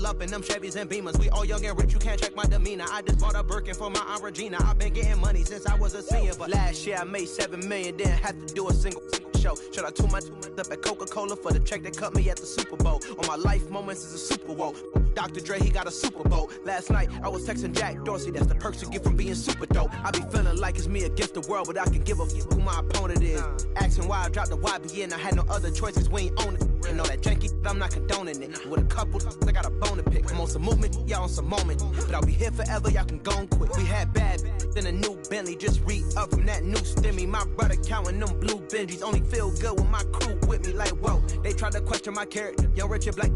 pull up in them Chevys and Beamers. We all young and rich, you can't check my demeanor. I just bought a Birkin for my Aunt Regina. I've been getting money since I was a senior, but last year I made $7 million, didn't have to do a single show. Should I tune my up at Coca-Cola for the check that cut me at the Super Bowl? On my life moments is a Super Bowl. Dr. Dre, he got a Super Bowl. Last night I was texting Jack Dorsey, that's the perks you get from being super dope. I be feeling like it's me against the world, but I can give a fuck who my opponent is. Asking why I dropped the YBN, I had no other choices, we ain't own it. You know that janky, I'm not condoning it. With a couple, I got a bone to pick. I'm on some movement, y'all on some moment. But I'll be here forever, y'all can go and quit. We had bad then a new Bentley, just re-up from that new stimmy. My brother counting them blue Benjis, only feel good with my crew with me. Like, whoa, they tried to question my character. Young Richard Black.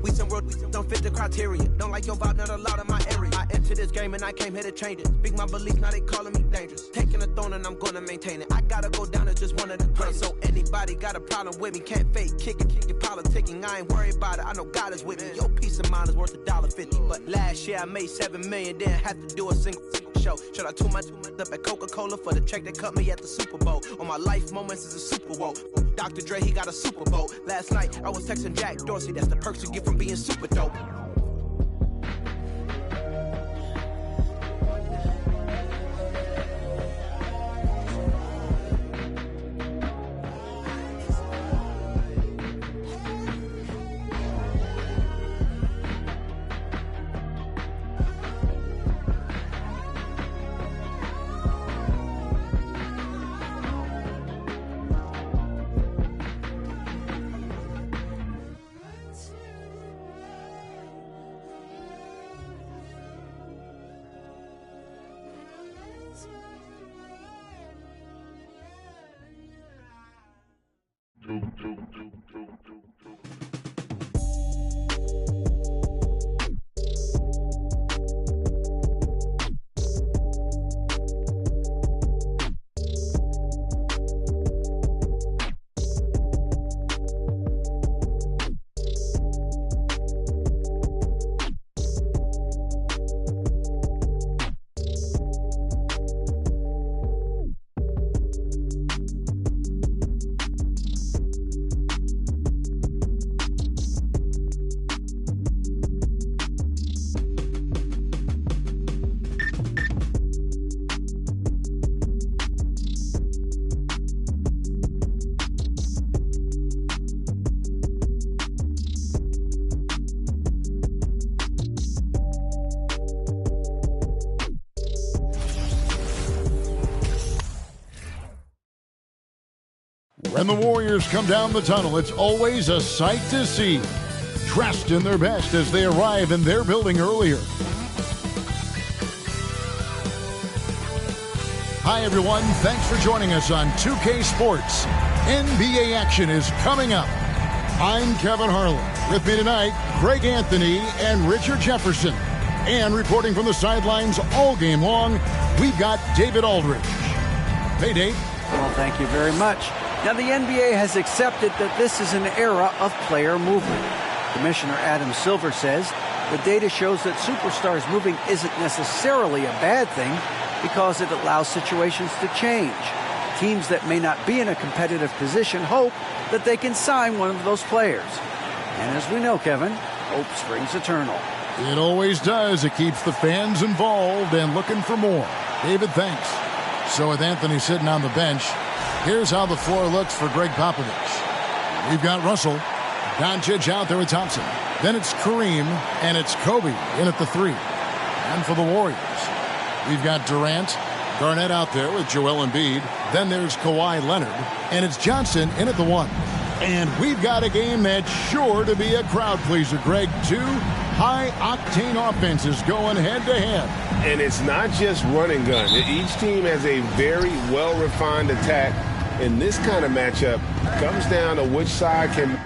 We some world don't fit the criteria. Don't like your vibe, not allowed in my area. I entered this game and I came here to change it. Speak my beliefs, now they calling me dangerous. Taking a throne and I'm gonna maintain it. I gotta go down as just one of the greats. So anybody got a problem with me, can't fake, kick it, politicking. I ain't worried about it, I know God is with me. Your peace of mind is worth $1.50. But last year I made $7 million, didn't have to do a single show. Should I tune my up at Coca-Cola for the check that cut me at the Super Bowl? On my life moments is a Super Bowl. Dr. Dre, he got a Super Bowl. Last night I was texting Jack Dorsey, that's the perks you get from being super dope. When the Warriors come down the tunnel, it's always a sight to see. Dressed in their best as they arrive in their building earlier. Hi, everyone. Thanks for joining us on 2K Sports. NBA action is coming up. I'm Kevin Harlan. With me tonight, Greg Anthony and Richard Jefferson. And reporting from the sidelines all game long, we've got David Aldridge. Hey, Dave. Well, thank you very much. Now, the NBA has accepted that this is an era of player movement. Commissioner Adam Silver says the data shows that superstars moving isn't necessarily a bad thing because it allows situations to change. Teams that may not be in a competitive position hope that they can sign one of those players. And as we know, Kevin, hope springs eternal. It always does. It keeps the fans involved and looking for more. David, thanks. So with Anthony sitting on the bench, here's how the floor looks for Greg Popovich. We've got Russell, Doncic out there with Thompson. Then it's Kareem, and it's Kobe in at the 3. And for the Warriors, we've got Durant, Garnett out there with Joel Embiid. Then there's Kawhi Leonard, and it's Johnson in at the 1. And we've got a game that's sure to be a crowd pleaser, Greg. 2 high-octane offenses going head-to-head. And it's not just run and gun. Each team has a very well-refined attack. And this kind of matchup comes down to which side can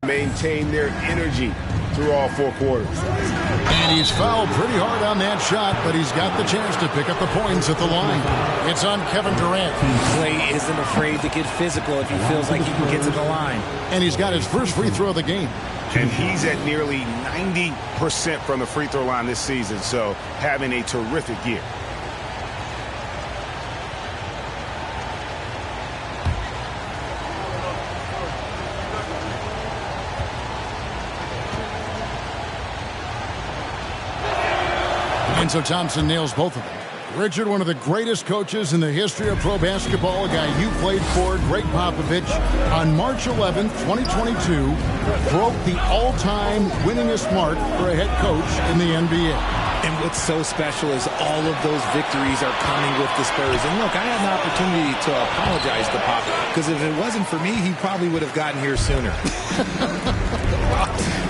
maintain their energy through all 4 quarters. And he's fouled pretty hard on that shot, but he's got the chance to pick up the points at the line. It's on Kevin Durant. Klay isn't afraid to get physical if he feels like he can get to the line. And he's got his first free throw of the game. And he's at nearly 90% from the free throw line this season, so having a terrific year. And so Thompson nails both of them. Richard, one of the greatest coaches in the history of pro basketball, a guy you played for, Greg Popovich, on March 11th, 2022, broke the all-time winningest mark for a head coach in the NBA. And what's so special is all of those victories are coming with the Spurs. And look, I had an opportunity to apologize to Pop, because if it wasn't for me, he probably would have gotten here sooner.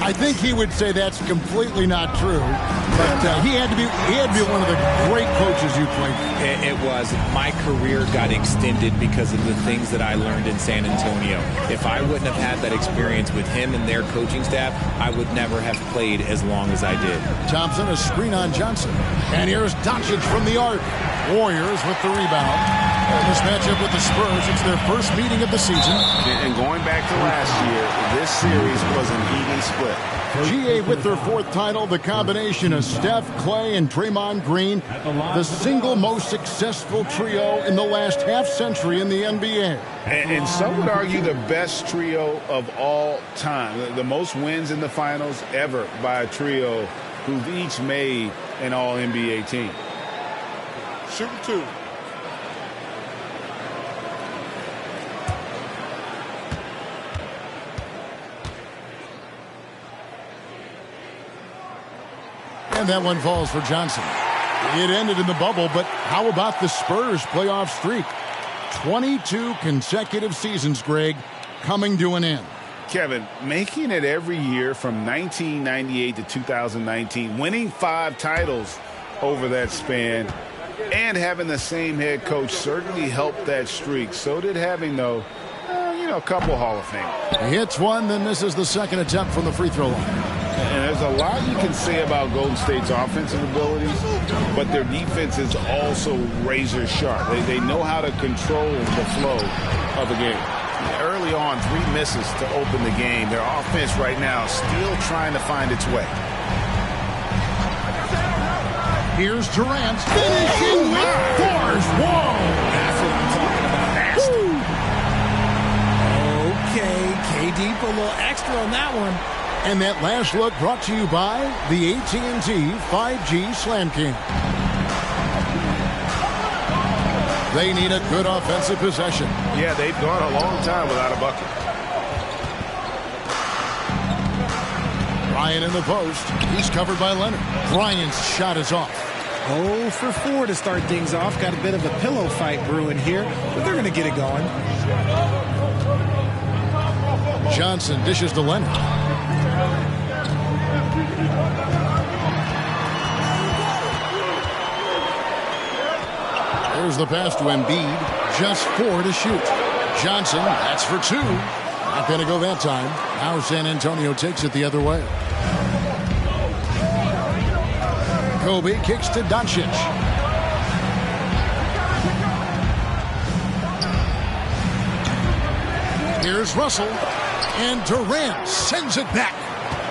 I think he would say that's completely not true. But he had to be one of the great coaches you played for. It was. My career got extended because of the things that I learned in San Antonio. If I wouldn't have had that experience with him and their coaching staff, I would never have played as long as I did. Thompson, a screen on Johnson. And here's Doncic from the arc. Warriors with the rebound. In this matchup with the Spurs, it's their first meeting of the season. And going back to last year, this series was an even split. GA with their fourth title, the combination of Steph, Clay, and Draymond Green, the single most successful trio in the last half-century in the NBA. And some would argue the best trio of all time. The most wins in the finals ever by a trio who've each made an All-NBA team. Shooting two. And that one falls for Johnson. It ended in the bubble, but how about the Spurs playoff streak? 22 consecutive seasons, Greg, coming to an end. Kevin, making it every year from 1998 to 2019, winning 5 titles over that span, and having the same head coach certainly helped that streak. So did having, though, a couple Hall of Fame. He hits one, then misses the second attempt from the free throw line. And there's a lot you can say about Golden State's offensive abilities, but their defense is also razor sharp. They know how to control the flow of the game. Early on, 3 misses to open the game. Their offense right now still trying to find its way. Here's Durant finishing with force. Whoa! That's what I'm talking about. Okay, KD put a little extra on that one. And that last look brought to you by the AT&T 5G Slam King. They need a good offensive possession. Yeah, they've gone a long time without a bucket. Bryant in the post. He's covered by Leonard. Bryant's shot is off. 0 for 4 to start things off. Got a bit of a pillow fight brewing here, but they're going to get it going. Johnson dishes to Leonard. There's the pass to Embiid. Just 4 to shoot. Johnson, that's for 2. Not going to go that time. Now San Antonio takes it the other way. Kobe kicks to Doncic. Here's Russell. And Durant sends it back.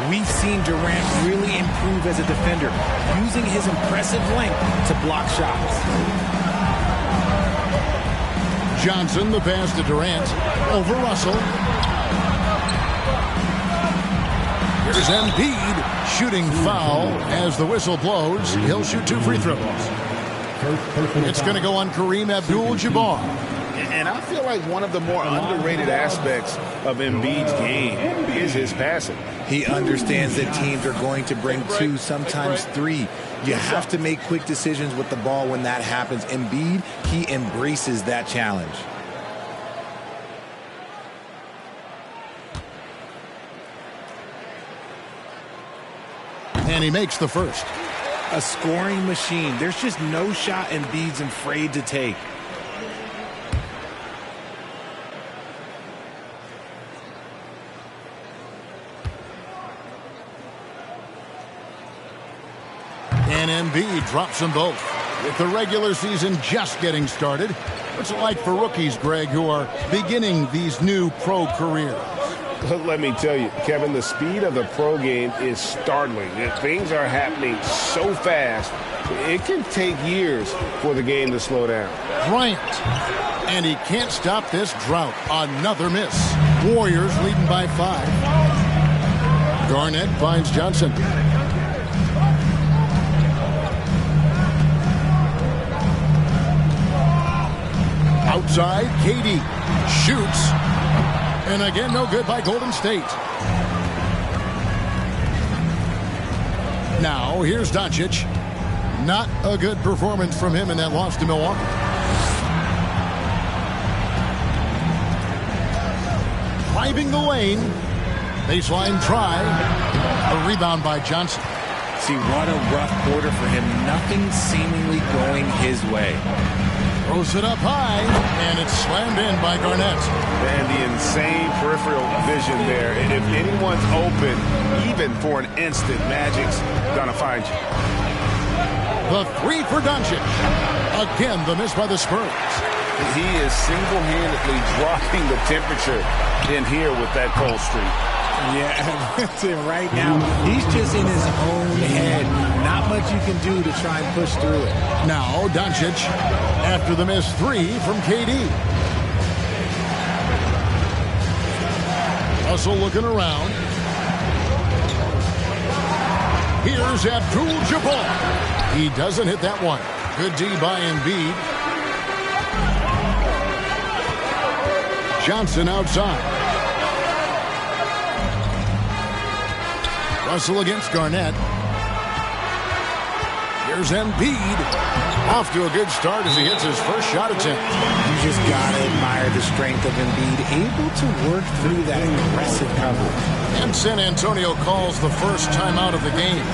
We've seen Durant really improve as a defender, using his impressive length to block shots. Johnson, the pass to Durant. Over Russell. Here's Embiid shooting foul as the whistle blows. He'll shoot 2 free throws. It's going to go on Kareem Abdul-Jabbar. And I feel like one of the more underrated aspects of Embiid's game is his passing. He understands that teams are going to bring 2, sometimes 3. You have to make quick decisions with the ball when that happens. Embiid, he embraces that challenge. And he makes the first. A scoring machine. There's just no shot Embiid's afraid to take. And Embiid drops them both. With the regular season just getting started, what's it like for rookies, Greg, who are beginning these new pro careers? Let me tell you, Kevin, the speed of the pro game is startling. Things are happening so fast, it can take years for the game to slow down. Bryant. And he can't stop this drought. Another miss. Warriors leading by 5. Garnett finds Johnson. Outside, KD shoots. And again, no good by Golden State. Now, here's Doncic. Not a good performance from him in that loss to Milwaukee. Driving the lane. Baseline try. A rebound by Johnson. See, what a rough quarter for him. Nothing seemingly going his way. Throws it up high, and it's slammed in by Garnett. And the insane peripheral vision there. And if anyone's open, even for an instant, Magic's gonna find you. The three for Doncic. Again, the miss by the Spurs. He is single-handedly dropping the temperature in here with that cold streak. Yeah, right now, he's just in his own head. Not much you can do to try and push through it. Now, Doncic, after the missed three from KD. Russell looking around. Here's Abdul-Jabbar. He doesn't hit that one. Good D by Embiid. Johnson outside. Russell against Garnett. Here's Embiid. Off to a good start as he hits his first shot attempt. You just got to admire the strength of Embiid, able to work through that aggressive coverage. And San Antonio calls the first timeout of the game.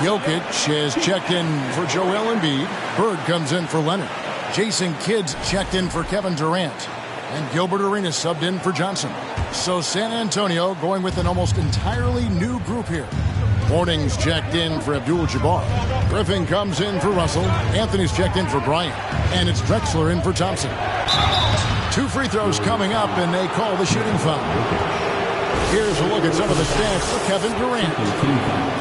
Jokic has checked in for Joel Embiid. Bird comes in for Leonard. Jason Kidd's checked in for Kevin Durant. And Gilbert Arenas subbed in for Johnson. So San Antonio going with an almost entirely new group here. Morning's checked in for Abdul-Jabbar. Griffin comes in for Russell. Anthony's checked in for Bryant. And it's Drexler in for Thompson. 2 free throws coming up, and they call the shooting foul. Here's a look at some of the stats for Kevin Durant.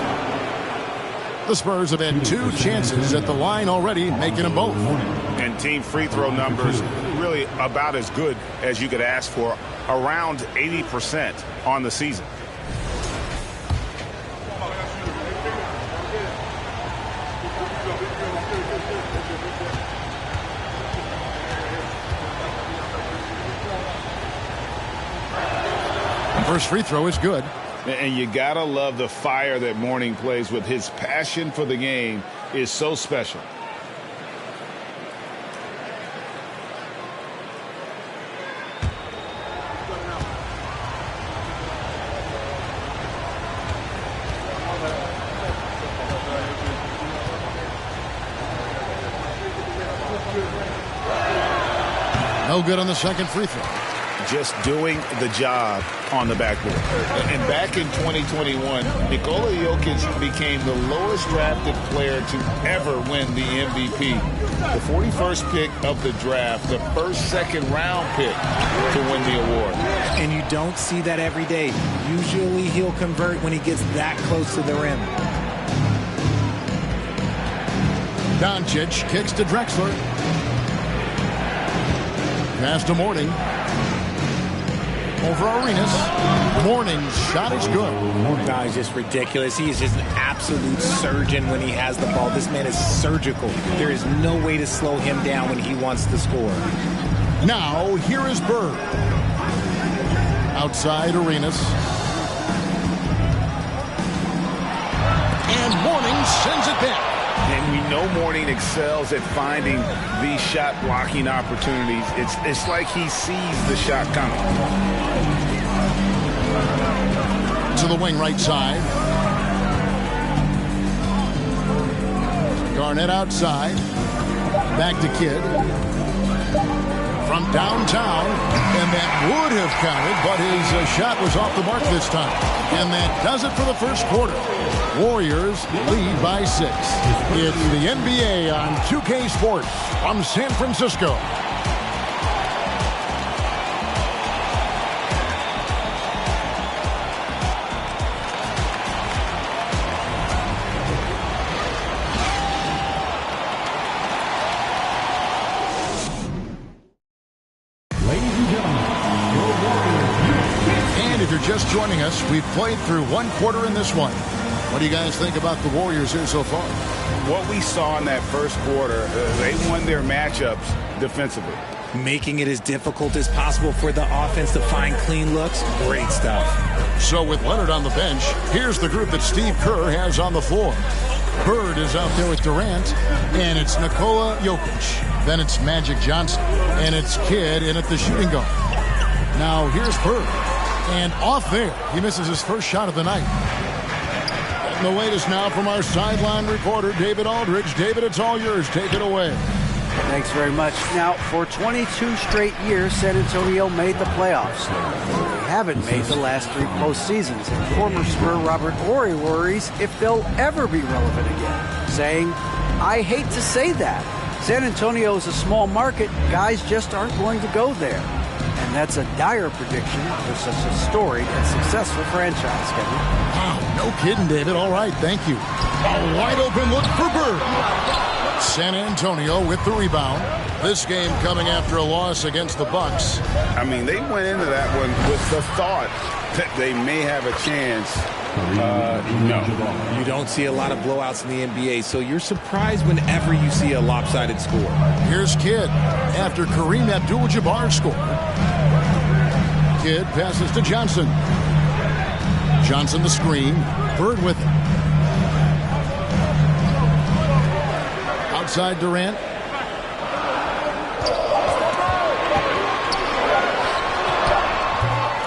The Spurs have had 2 chances at the line already, making them both. And team free throw numbers really about as good as you could ask for, around 80% on the season. First free throw is good. And you gotta love the fire that Mourning plays with. His passion for the game is so special. No good on the second free throw. Just doing the job on the backboard. And back in 2021, Nikola Jokic became the lowest drafted player to ever win the MVP. The 41st pick of the draft, the first second-round pick to win the award. And you don't see that every day. Usually he'll convert when he gets that close to the rim. Doncic kicks to Drexler. Pass to Mourning. Over Arenas. Mourning's shot is good. No, he's just ridiculous. He is just an absolute surgeon when he has the ball. This man is surgical. There is no way to slow him down when he wants to score. Now, here is Bird. Outside Arenas. And Mourning sends it back. And we know Mourning excels at finding these shot blocking opportunities. It's like he sees the shot coming. To the wing right side. Garnett outside. Back to Kidd. From downtown. And that would have counted, but his shot was off the mark this time. And that does it for the first quarter. Warriors lead by 6. It's the NBA on 2K Sports from San Francisco. Just joining us, we've played through one quarter in this one. What do you guys think about the Warriors here so far? What we saw in that first quarter, they won their matchups defensively. Making it as difficult as possible for the offense to find clean looks. Great stuff. So with Leonard on the bench, here's the group that Steve Kerr has on the floor. Bird is out there with Durant, and it's Nikola Jokic. Then it's Magic Johnson, and it's Kidd in at the shooting guard. Now here's Bird. And off there, he misses his first shot of the night. And the latest now from our sideline reporter, David Aldridge. David, it's all yours. Take it away. Thanks very much. Now, for 22 straight years, San Antonio made the playoffs. They haven't made the last 3 postseasons. And former Spur Robert Horry worries if they'll ever be relevant again, saying, I hate to say that. San Antonio is a small market. Guys just aren't going to go there. And that's a dire prediction for such a storied and successful franchise, Kevin. Wow, no kidding, David. All right, thank you. A wide open look for Bird. San Antonio with the rebound. This game coming after a loss against the Bucks. I mean, they went into that one with the thought that they may have a chance. No. You don't see a lot of blowouts in the NBA, so you're surprised whenever you see a lopsided score. Here's Kidd after Kareem Abdul-Jabbar scored. Kidd passes to Johnson. Johnson the screen. Bird with it. Outside Durant.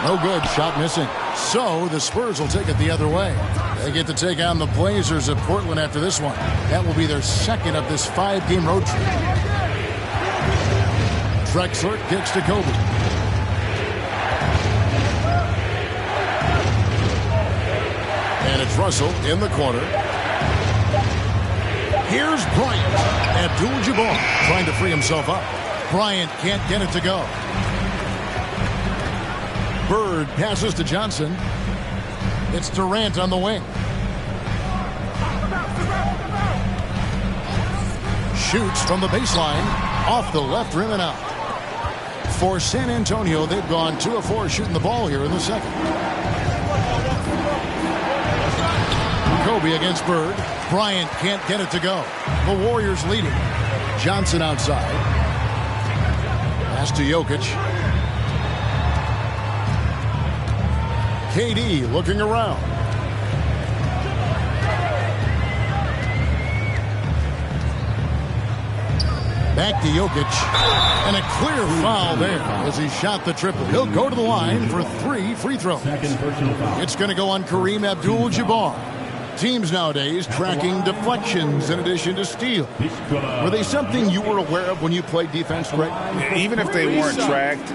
No good. Shot missing. So the Spurs will take it the other way. They get to take on the Blazers of Portland after this one. That will be their second of this 5-game road trip. Drexler kicks to Kobe. And it's Russell in the corner. Here's Bryant. Abdul-Jabbar trying to free himself up. Bryant can't get it to go. Bird passes to Johnson. It's Durant on the wing. Shoots from the baseline. Off the left rim and out. For San Antonio, they've gone 2 of 4 shooting the ball here in the second. Kobe against Bird. Bryant can't get it to go. The Warriors leading. Johnson outside. Pass to Jokic. KD looking around. Back to Jokic. And a clear foul there as he shot the triple. He'll go to the line for 3 free throws. It's going to go on Kareem Abdul-Jabbar. Teams nowadays tracking deflections in addition to steal. Were they something you were aware of when you played defense, Greg? Even if they weren't tracked,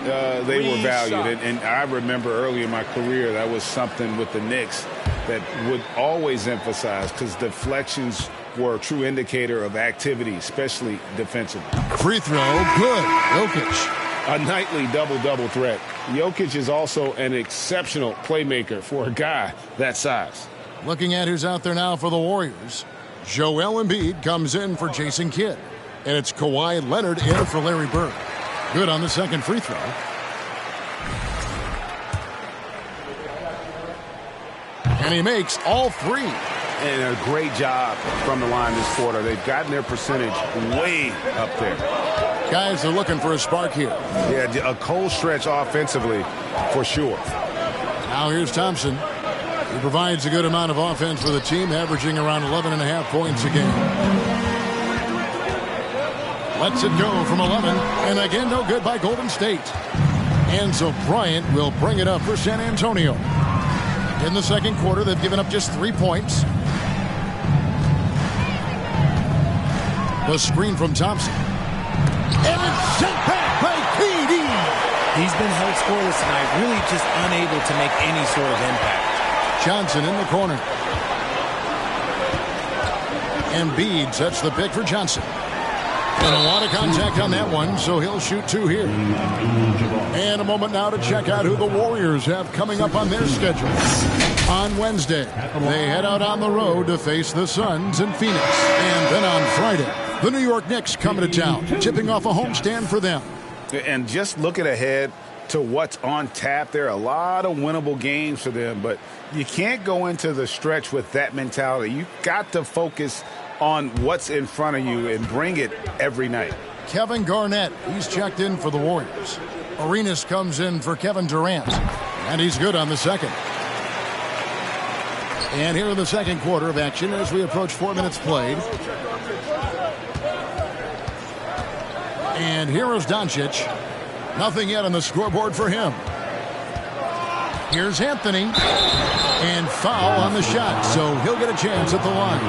they were valued. And I remember early in my career, that was something with the Knicks that would always emphasize, because deflections were a true indicator of activity, especially defensively. Free throw, good. Jokic. A nightly double-double threat. Jokic is also an exceptional playmaker for a guy that size. Looking at who's out there now for the Warriors. Joel Embiid comes in for Jason Kidd. And it's Kawhi Leonard in for Larry Bird. Good on the second free throw. And he makes all 3. And a great job from the line this quarter. They've gotten their percentage way up there. Guys are looking for a spark here. Yeah, a cold stretch offensively for sure. Now here's Thompson. He provides a good amount of offense for the team, averaging around 11.5 points a game. Lets it go from 11, and again, no good by Golden State. Enzo Bryant will bring it up for San Antonio. In the second quarter, they've given up just 3 points. The screen from Thompson. And it's sent back by KD. He's been held scoreless tonight, really just unable to make any sort of impact. Johnson in the corner. Embiid sets the pick for Johnson. And a lot of contact on that one, so he'll shoot 2 here. And a moment now to check out who the Warriors have coming up on their schedule. On Wednesday, they head out on the road to face the Suns in Phoenix. And then on Friday, the New York Knicks coming to town, tipping off a homestand for them. And just looking ahead to what's on tap, there are a lot of winnable games for them, but you can't go into the stretch with that mentality. You got to focus on what's in front of you and bring it every night. Kevin Garnett, he's checked in for the Warriors. Arenas comes in for Kevin Durant, and he's good on the second. And here in the second quarter of action as we approach 4 minutes played. And here is Doncic. Nothing yet on the scoreboard for him. Here's Anthony. And foul on the shot, so he'll get a chance at the line.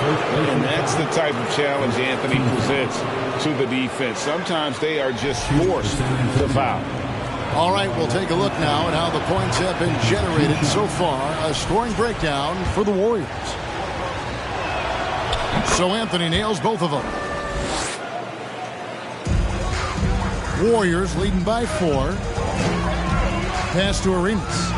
And that's the type of challenge Anthony presents to the defense. Sometimes they are just forced to foul. All right, we'll take a look now at how the points have been generated so far. A scoring breakdown for the Warriors. So Anthony nails both of them. Warriors leading by 4. Pass to Arenas.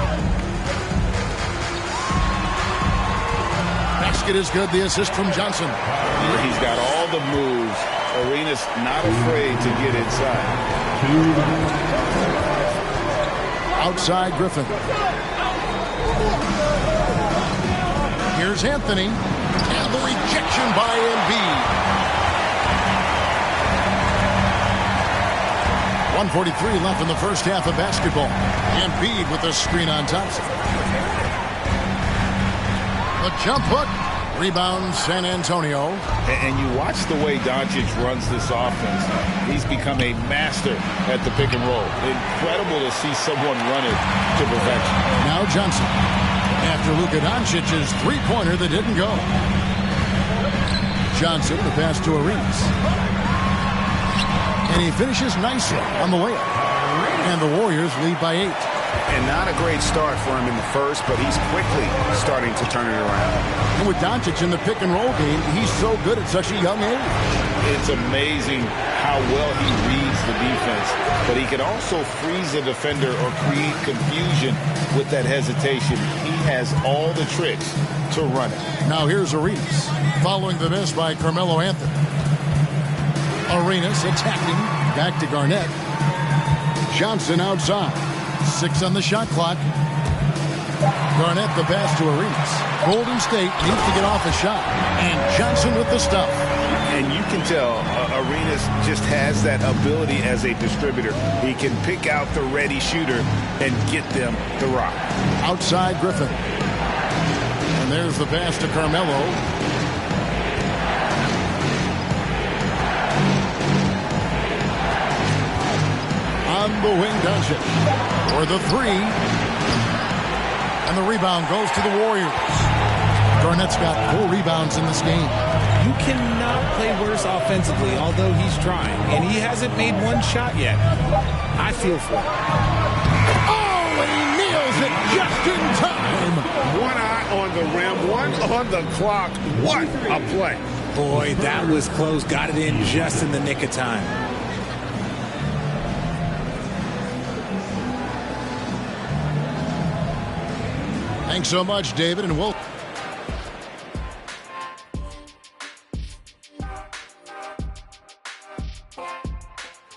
Basket is good. The assist from Johnson. He's got all the moves. Arenas not afraid to get inside. Outside Griffin. Here's Anthony. And the rejection by Embiid. 1:43 left in the first half of basketball. Embiid with the screen on Thompson. The jump hook. Rebound San Antonio. And you watch the way Doncic runs this offense. He's become a master at the pick and roll. Incredible to see someone run it to perfection. Now Johnson. After Luka Doncic's three-pointer that didn't go. Johnson, the pass to Arenas. And he finishes nicely on the layup. And the Warriors lead by 8. And not a great start for him in the first, but he's quickly starting to turn it around. And with Doncic in the pick and roll game, he's so good at such a young age. It's amazing how well he reads the defense, but he can also freeze a defender or create confusion with that hesitation. He has all the tricks to run it. Now here's Arenas, following the miss by Carmelo Anthony. Arenas attacking, back to Garnett. Johnson outside. 6 on the shot clock. Garnett the pass to Arenas. Golden State needs to get off a shot. And Johnson with the stuff. And you can tell Arenas just has that ability as a distributor. He can pick out the ready shooter and get them the rock. Outside Griffin. And there's the pass to Carmelo. On the wing, Doncic. For the 3. And the rebound goes to the Warriors. Garnett's got 4 rebounds in this game. You cannot play worse offensively, although he's trying. And he hasn't made one shot yet. I feel for him. Oh, and he nails it just in time. One eye on the rim, one on the clock. What a play. Boy, that was close. Got it in just in the nick of time. Thanks so much, David, and we'll...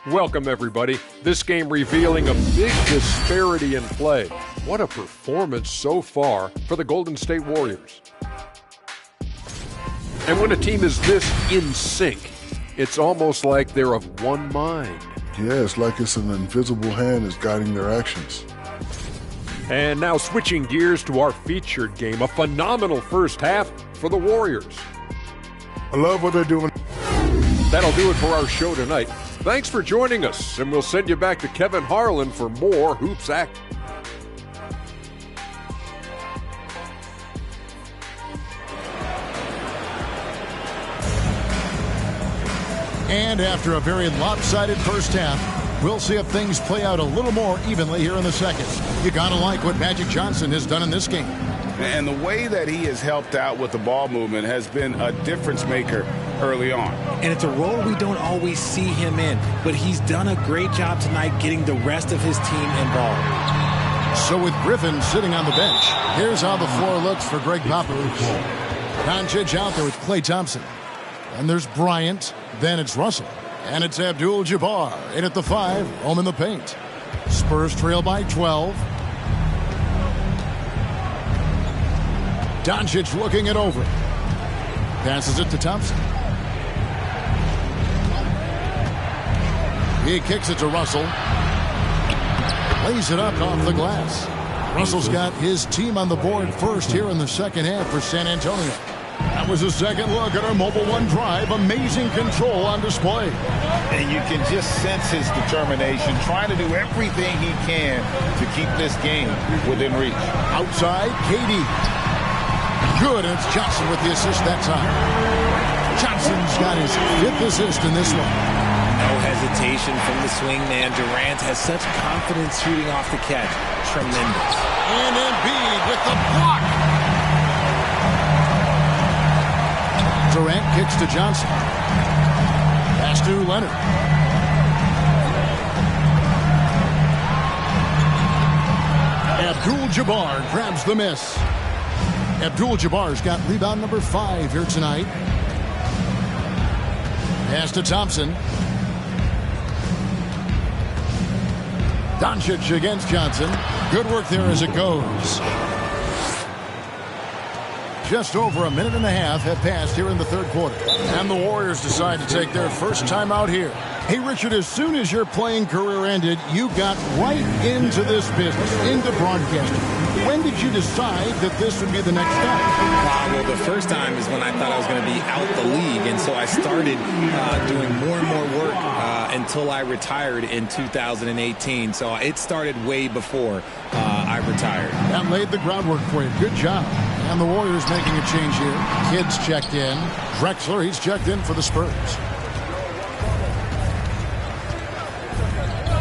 Welcome, everybody. This game revealing a big disparity in play. What a performance so far for the Golden State Warriors. And when a team is this in sync, it's almost like they're of one mind. Yeah, it's like it's an invisible hand is guiding their actions. And now switching gears to our featured game, a phenomenal first half for the Warriors. I love what they're doing. That'll do it for our show tonight. Thanks for joining us, and we'll send you back to Kevin Harlan for more Hoops Action. And after a very lopsided first half, we'll see if things play out a little more evenly here in the second. You gotta like what Magic Johnson has done in this game. And the way that he has helped out with the ball movement has been a difference maker early on. And it's a role we don't always see him in, but he's done a great job tonight getting the rest of his team involved. So with Griffin sitting on the bench, here's how the floor looks for Greg Popovich. Doncic out there with Klay Thompson. And there's Bryant, then it's Russell. And it's Abdul-Jabbar in at the 5, home in the paint. Spurs trail by 12. Doncic looking it over. Passes it to Thompson. He kicks it to Russell. Lays it up off the glass. Russell's got his team on the board first here in the second half for San Antonio. That was a second look at our Mobile One drive. Amazing control on display. And you can just sense his determination, trying to do everything he can to keep this game within reach. Outside, KD. Good, and it's Johnson with the assist that time. Johnson's got his 5th assist in this one. No hesitation from the swing man. Durant has such confidence shooting off the catch. Tremendous. And Embiid with the block. Durant kicks to Johnson. Pass to Leonard. Abdul-Jabbar grabs the miss. Abdul-Jabbar's got rebound number 5 here tonight. Pass to Thompson. Doncic against Johnson. Good work there as it goes. Just over a minute and a half have passed here in the third quarter. And the Warriors decide to take their first time out here. Hey, Richard, as soon as your playing career ended, you got right into this business, into broadcasting. When did you decide that this would be the next step? Well, the first time is when I thought I was going to be out the league, and so I started doing more and more work until I retired in 2018. So it started way before I retired. That laid the groundwork for you. Good job. And the Warriors making a change here. Kids checked in. Drexler, he's checked in for the Spurs.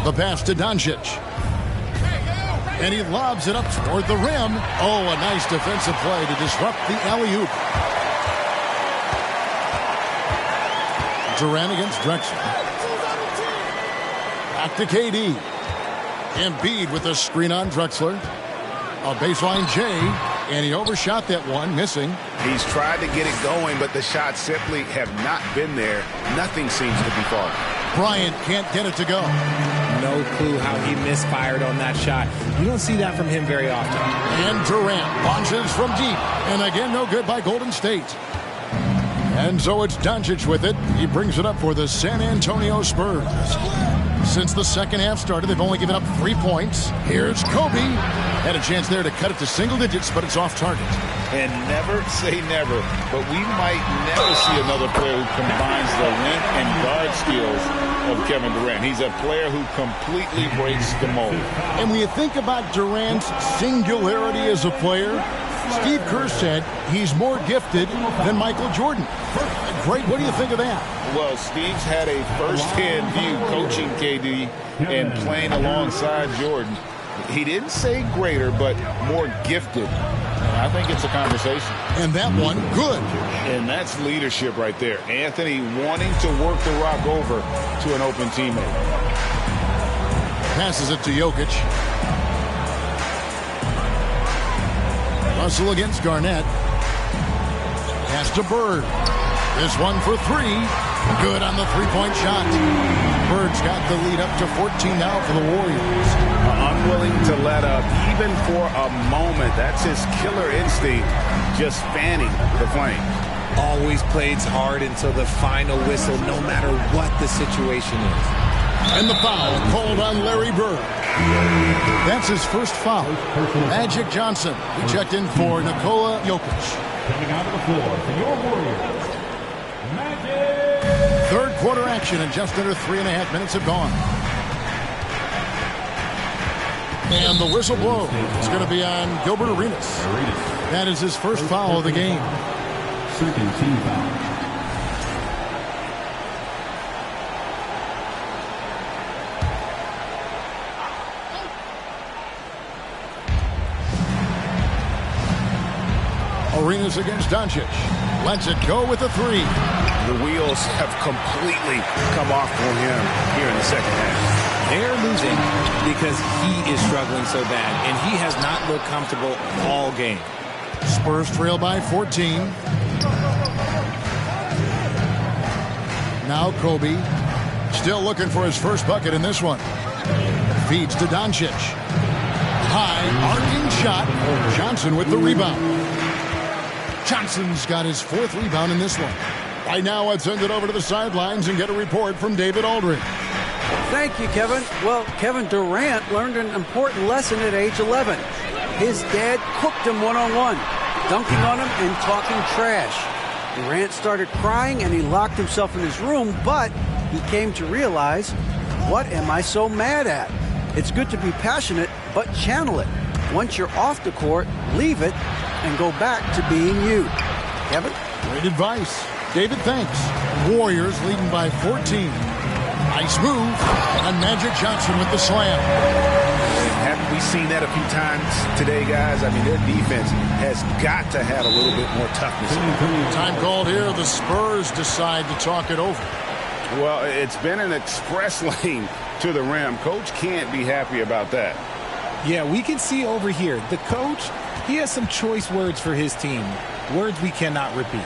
The pass to Doncic. And he lobs it up toward the rim. Oh, a nice defensive play to disrupt the alley-oop. Durant against Drexler. Back to KD. Embiid with a screen on Drexler. A baseline J. And he overshot that one, missing. He's tried to get it going, but the shots simply have not been there. Nothing seems to be falling. Bryant can't get it to go. No clue how he misfired on that shot. You don't see that from him very often. And Durant launches from deep. And again, no good by Golden State. And so it's Doncic with it. He brings it up for the San Antonio Spurs. Since the second half started, they've only given up 3 points. Here's Kobe. Had a chance there to cut it to single digits, but it's off target. And never say never, but we might never see another player who combines the length and guard skills of Kevin Durant. He's a player who completely breaks the mold. And when you think about Durant's singularity as a player, Steve Kerr said he's more gifted than Michael Jordan. Great. What do you think of that? Well, Steve's had a first-hand view coaching KD and playing alongside Jordan. He didn't say greater, but more gifted. And I think it's a conversation. And that one, good. And that's leadership right there. Anthony wanting to work the rock over to an open teammate. Passes it to Jokic. Russell against Garnett. Pass to Bird. This one for 3. Good on the three-point shot. Bird's got the lead up to 14 now for the Warriors. Unwilling to let up even for a moment. That's his killer instinct, just fanning the flame. Always plays hard until the final whistle, no matter what the situation is. And the foul called on Larry Bird. That's his first foul. Magic Johnson, he checked in for Nikola Jokic. Coming out of the floor for your Warriors, Magic. Third quarter action, and just under 3.5 minutes have gone. And the whistle blows. It's going to be on Gilbert Arenas. That is his first foul of the game. Second team foul. Arenas against Doncic. Lets it go with a three. The wheels have completely come off on him here in the second half. They're losing because he is struggling so bad, and he has not looked comfortable all game. Spurs trail by 14. Now Kobe. Still looking for his first bucket in this one. Feeds to Doncic. High, arcing shot. Johnson with the rebound. Johnson's got his fourth rebound in this one. Right now, let's send it over to the sidelines and get a report from David Aldridge. Thank you, Kevin. Well, Kevin Durant learned an important lesson at age 11. His dad cooked him one-on-one, dunking on him and talking trash. Durant started crying and he locked himself in his room, but he came to realize, what am I so mad at? It's good to be passionate, but channel it. Once you're off the court, leave it and go back to being you. Kevin? Great advice. David, thanks. Warriors leading by 14. Nice move. And Magic Johnson with the slam. Haven't we seen that a few times today, guys? I mean, their defense has got to have a little bit more toughness. Time called here. The Spurs decide to talk it over. Well, it's been an express lane to the rim. Coach can't be happy about that. Yeah, we can see over here. The coach, he has some choice words for his team. Words we cannot repeat.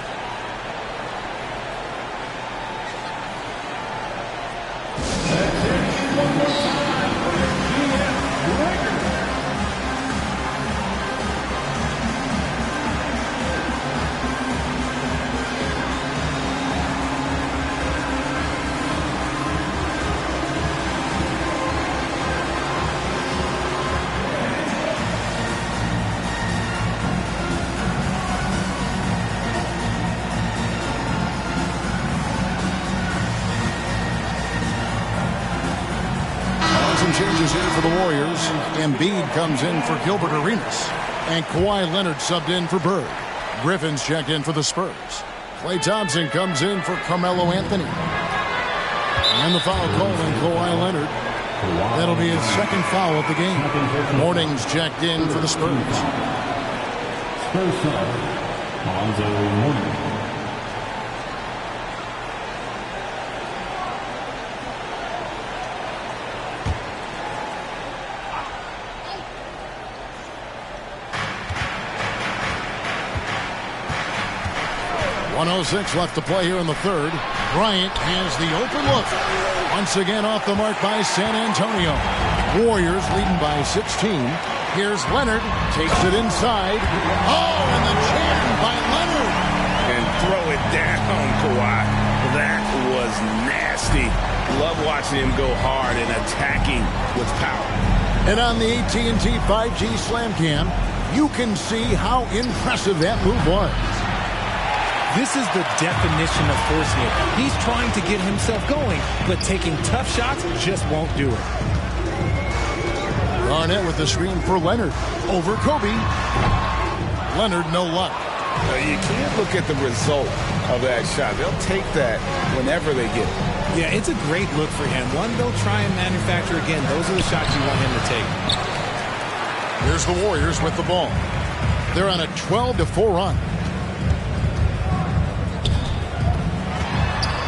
Changes in for the Warriors. Embiid comes in for Gilbert Arenas. And Kawhi Leonard subbed in for Bird. Griffin's checked in for the Spurs. Klay Thompson comes in for Carmelo Anthony. And the foul call on Kawhi Leonard. That'll be his second foul of the game. Morning's checked in for the Spurs. Spurs sub, Alonzo Mourning. .106 left to play here in the third. Bryant has the open look. Once again off the mark by San Antonio. Warriors leading by 16. Here's Leonard. Takes it inside. Oh, and the jam by Leonard. And throw it down, Kawhi. That was nasty. Love watching him go hard and attacking with power. And on the AT&T 5G Slam Cam, you can see how impressive that move was. This is the definition of forcing it. He's trying to get himself going, but taking tough shots just won't do it. Garnett with the screen for Leonard. Over Kobe. Leonard, no luck. You can't look at the result of that shot. They'll take that whenever they get it. Yeah, it's a great look for him. One they'll try and manufacture again. Those are the shots you want him to take. Here's the Warriors with the ball. They're on a 12-4 run.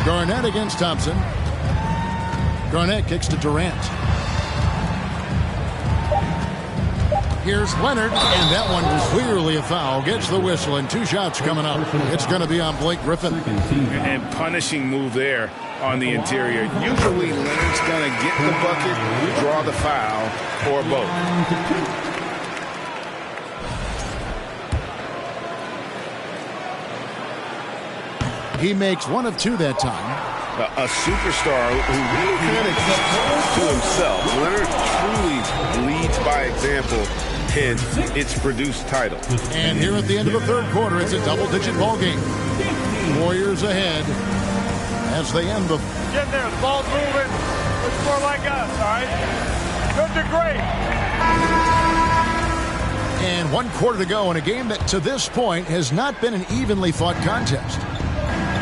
Garnett against Thompson. Garnett kicks to Durant. Here's Leonard, and that one was clearly a foul. Gets the whistle, and 2 shots coming up. It's going to be on Blake Griffin. And punishing move there on the interior. Usually Leonard's going to get the bucket, draw the foul, or both. He makes 1 of 2 that time. a superstar who really kind of keeps to himself. Leonard truly leads by example, and it's produced titles. And here at the end of the third quarter, it's a double-digit ball game. Warriors ahead as they end the... Get there, the ball's moving. It's more like us, all right? Good to great. And 1 quarter to go in a game that to this point has not been an evenly fought contest.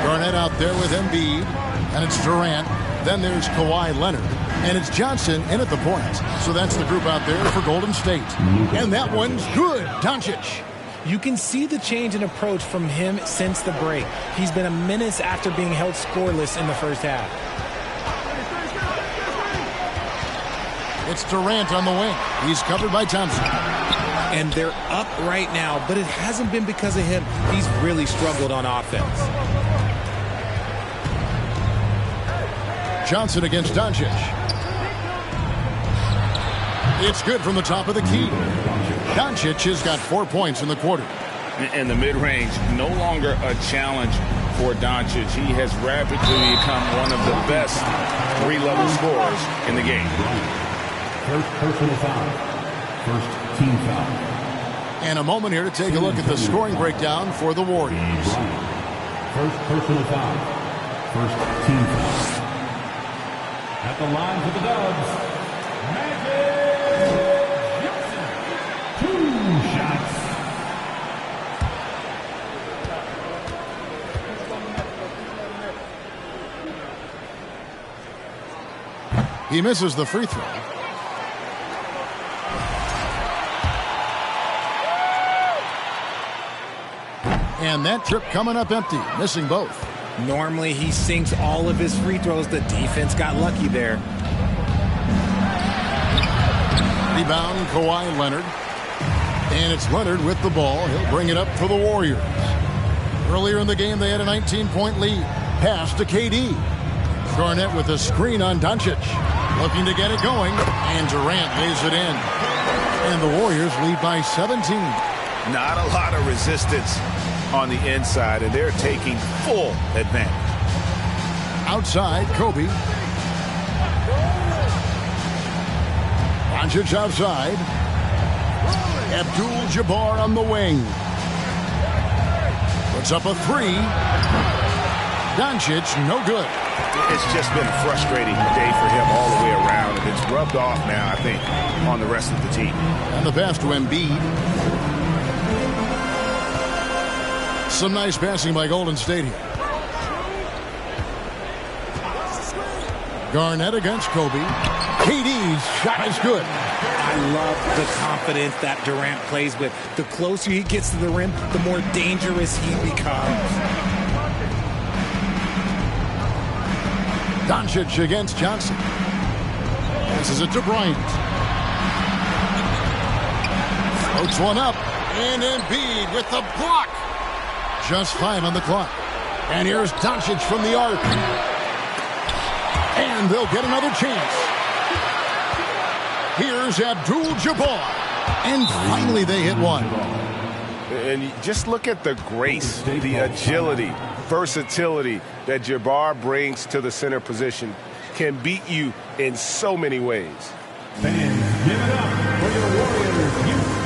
Garnett out there with Embiid, and it's Durant. Then there's Kawhi Leonard, and it's Johnson in at the point. So that's the group out there for Golden State. And that one's good. Doncic. You can see the change in approach from him since the break. He's been a menace after being held scoreless in the first half. It's Durant on the wing. He's covered by Thompson. And they're up right now, but it hasn't been because of him. He's really struggled on offense. Johnson against Doncic. It's good from the top of the key. Doncic has got 4 points in the quarter. And the mid-range, no longer a challenge for Doncic. He has rapidly become one of the best three-level scorers in the game. First personal foul. First team foul. And a moment here to take a look at the scoring breakdown for the Warriors. First personal foul. First team foul. At the line for the Dubs, Magic Johnson. 2 shots. He misses the free throw. And that trip coming up empty, missing both. Normally, he sinks all of his free throws. The defense got lucky there. Rebound, Kawhi Leonard. And it's Leonard with the ball. He'll bring it up for the Warriors. Earlier in the game, they had a 19-point lead. Pass to KD. Garnett with a screen on Doncic. Looking to get it going. And Durant lays it in. And the Warriors lead by 17. Not a lot of resistance on the inside, and they're taking full advantage. Outside, Kobe. Doncic outside. Abdul-Jabbar on the wing. Puts up a three. Doncic, no good. It's just been a frustrating day for him all the way around, and it's rubbed off now, I think, on the rest of the team. And the pass to Embiid. Some nice passing by Golden State here. Garnett against Kobe. KD's shot is good. I love the confidence that Durant plays with. The closer he gets to the rim, the more dangerous he becomes. Doncic against Johnson. Passes it to Bryant. Floats one up. And Embiid with the block. Just 5 on the clock. And here's Doncic from the arc. And they'll get another chance. Here's Abdul-Jabbar. And finally they hit one. And just look at the grace, the agility, versatility that Jabbar brings to the center position. Can beat you in so many ways. Fans, give it up for your Warriors U15.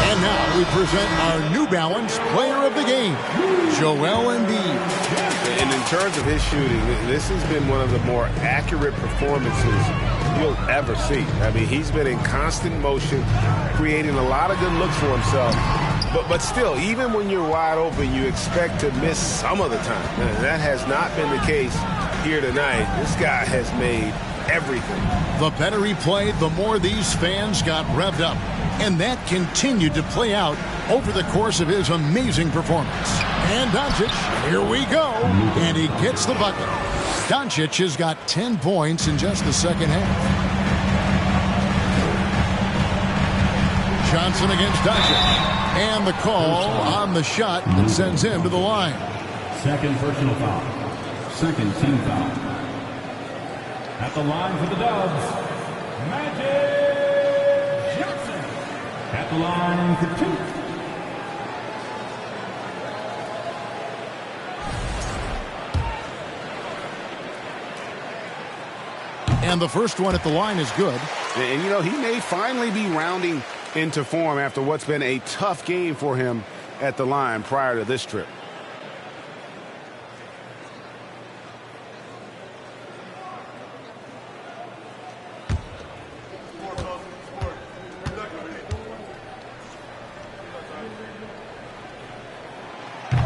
And now we present our New Balance Player of the Game, Joel Embiid. And in terms of his shooting, this has been one of the more accurate performances you'll ever see. I mean, he's been in constant motion, creating a lot of good looks for himself. But still, even when you're wide open, you expect to miss some of the time. And that has not been the case here tonight. This guy has made everything. The better he played, the more these fans got revved up. And that continued to play out over the course of his amazing performance. And Doncic, here we go. And he gets the bucket. Doncic has got 10 points in just the second half. Johnson against Doncic. And the call on the shot that sends him to the line. Second personal foul. Second team foul. At the line for the Dubs, Magic Johnson. At the line for 2. And the first one at the line is good. And, you know, he may finally be rounding into form after what's been a tough game for him at the line prior to this trip.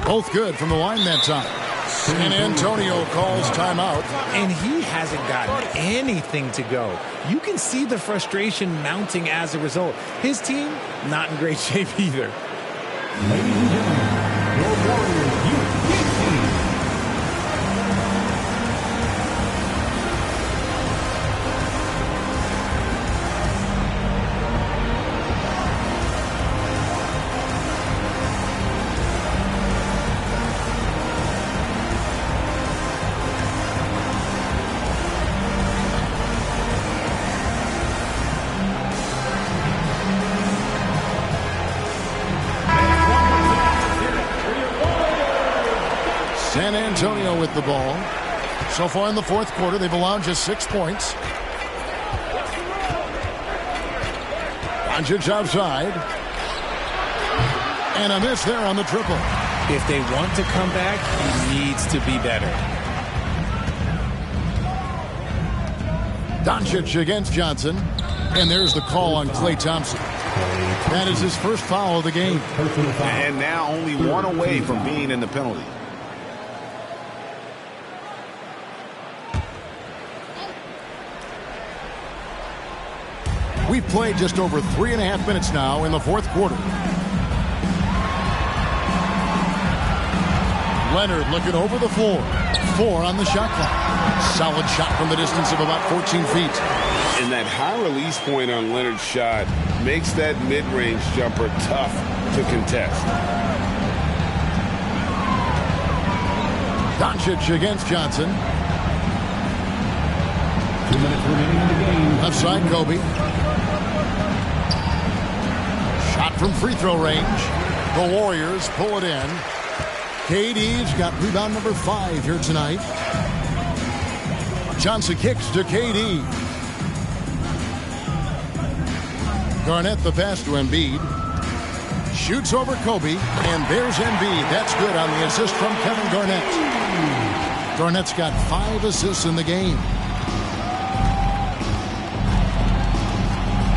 Both good from the line that time. San Antonio calls timeout. And he hasn't gotten anything to go. You can see the frustration mounting as a result. His team, not in great shape either. Ladies and gentlemen, your Warriors U.S. team. San Antonio with the ball. So far in the fourth quarter, they've allowed just 6 points. Doncic outside. And a miss there on the triple. If they want to come back, he needs to be better. Doncic against Johnson. And there's the call on Klay Thompson. That is his first foul of the game. And now only one away from being in the penalty. We've played just over 3.5 minutes now in the fourth quarter. Leonard looking over the floor. 4 on the shot clock. Solid shot from the distance of about 14 feet. And that high release point on Leonard's shot makes that mid-range jumper tough to contest. Doncic against Johnson. 2 minutes remaining in the game. Left side, Kobe. Shot from free throw range. The Warriors pull it in. KD's got rebound number 5 here tonight. Johnson kicks to KD. Garnett the pass to Embiid. Shoots over Kobe, and there's Embiid. That's good on the assist from Kevin Garnett. Garnett's got 5 assists in the game.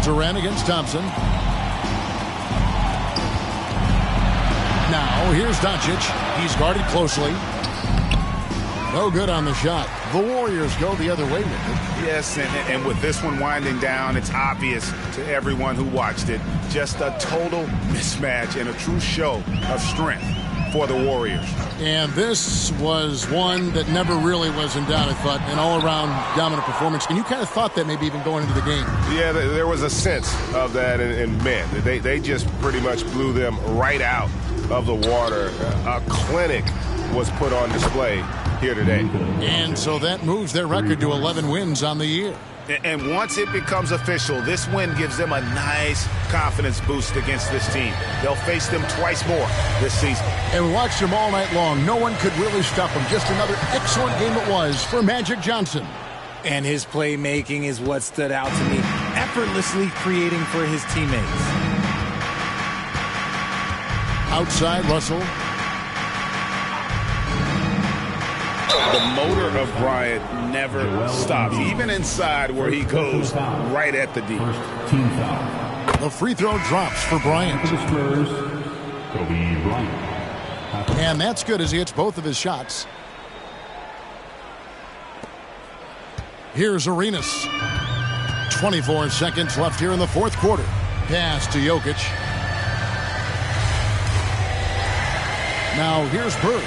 Durant against Thompson. Now, here's Doncic. He's guarded closely. No good on the shot. The Warriors go the other way with it. Yes, and with this one winding down, it's obvious to everyone who watched it. Just a total mismatch and a true show of strength for the Warriors. And this was one that never really was in doubt, I thought, an all-around dominant performance. And you kind of thought that maybe even going into the game. Yeah, there was a sense of that, and man, they just pretty much blew them right out of the water. A clinic was put on display here today. And so that moves their record to 11 wins on the year. And once it becomes official, this win gives them a nice confidence boost against this team. They'll face them twice more this season. And we watched them all night long. No one could really stop them. Just another excellent game it was for Magic Johnson. And his playmaking is what stood out to me. Effortlessly creating for his teammates. Outside, Russell. The motor of Bryant never stops, even inside where he goes right at the D. First team foul. The free throw drops for Bryant. For the Spurs, Kobe Bryant. And that's good as he hits both of his shots. Here's Arenas. 24 seconds left here in the fourth quarter. Pass to Jokic. Now here's Bird.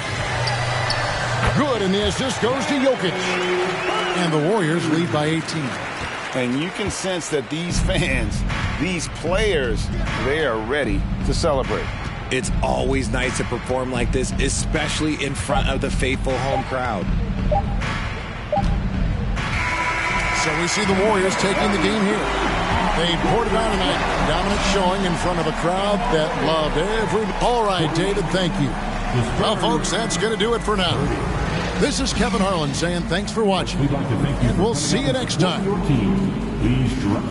Good, and the assist goes to Jokic. And the Warriors lead by 18. And you can sense that these fans, these players, they are ready to celebrate. It's always nice to perform like this, especially in front of the faithful home crowd. So we see the Warriors taking the game here. They poured it on tonight. Dominant showing in front of a crowd that loved every... All right, David, thank you. Well, folks, that's going to do it for now. This is Kevin Harlan saying thanks for watching. We'd like to thank you. And we'll see you next time. Your team, please drop.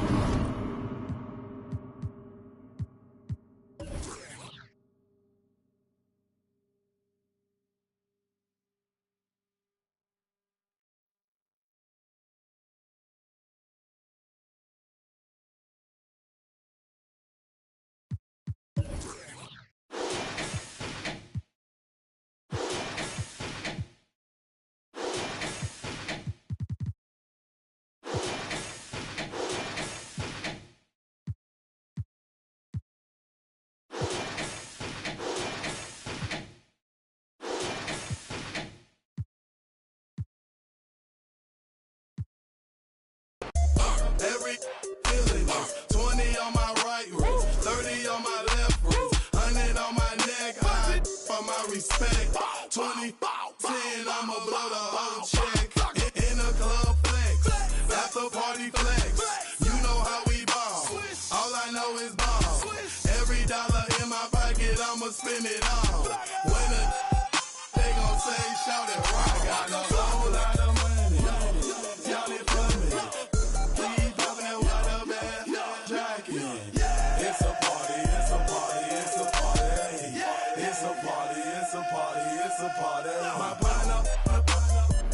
Every feeling is 20 on my right wrist, 30 on my left wrist, 100 on my neck, I for my respect. 20, 10, I'ma blow the whole check. In a club flex, after party flex. You know how we ball, all I know is ball. Every dollar in my pocket, I'ma spend it all. When they gon' say, shout it, rock, got a whole lot of money. Y'all it for me. My partner,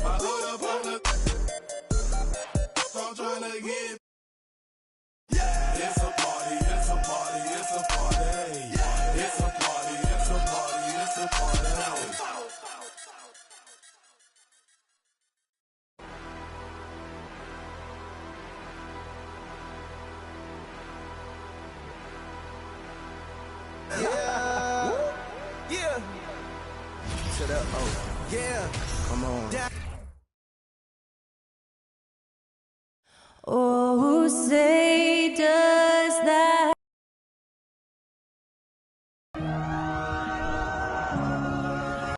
my other partner, I'm trying to get. It's a party, it's a party, it's a party. It's a party, it's a party, it's a party. Yeah. Shut up. Oh, yeah. Come on. Oh, say does that.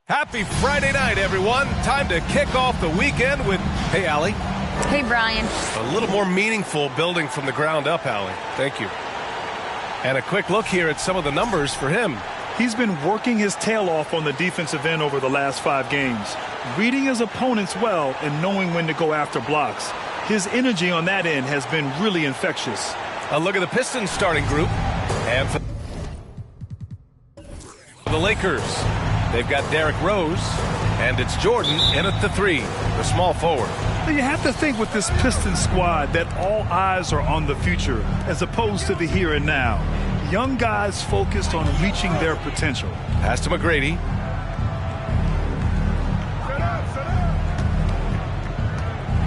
Happy Friday night, everyone. Time to kick off the weekend with, hey, Allie. Hey, Brian. A little more meaningful building from the ground up, Allie. Thank you. And a quick look here at some of the numbers for him. He's been working his tail off on the defensive end over the last 5 games, reading his opponents well and knowing when to go after blocks. His energy on that end has been really infectious. A look at the Pistons starting group. And for the Lakers, they've got Derrick Rose, and it's Jordan in at the 3, the small forward. You have to think with this Pistons squad that all eyes are on the future as opposed to the here and now. Young guys focused on reaching their potential. Pass to McGrady.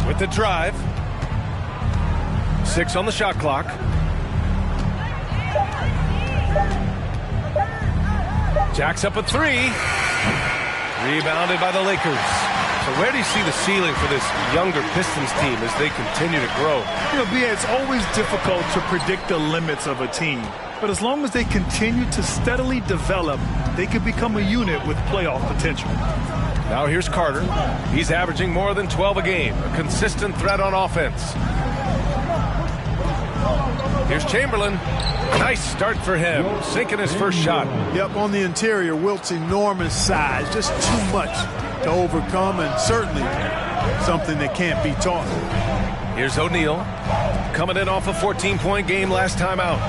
With the drive. 6 on the shot clock. Jacks up a 3. Rebounded by the Lakers. So where do you see the ceiling for this younger Pistons team as they continue to grow? You know, B.A., it's always difficult to predict the limits of a team. But as long as they continue to steadily develop, they can become a unit with playoff potential. Now here's Carter. He's averaging more than 12 a game. A consistent threat on offense. Here's Chamberlain. Nice start for him. Sinking his first shot. Yep, on the interior, Wilt's enormous size. Just too much to overcome, and certainly something that can't be taught. Here's O'Neal. Coming in off a 14-point game last time out.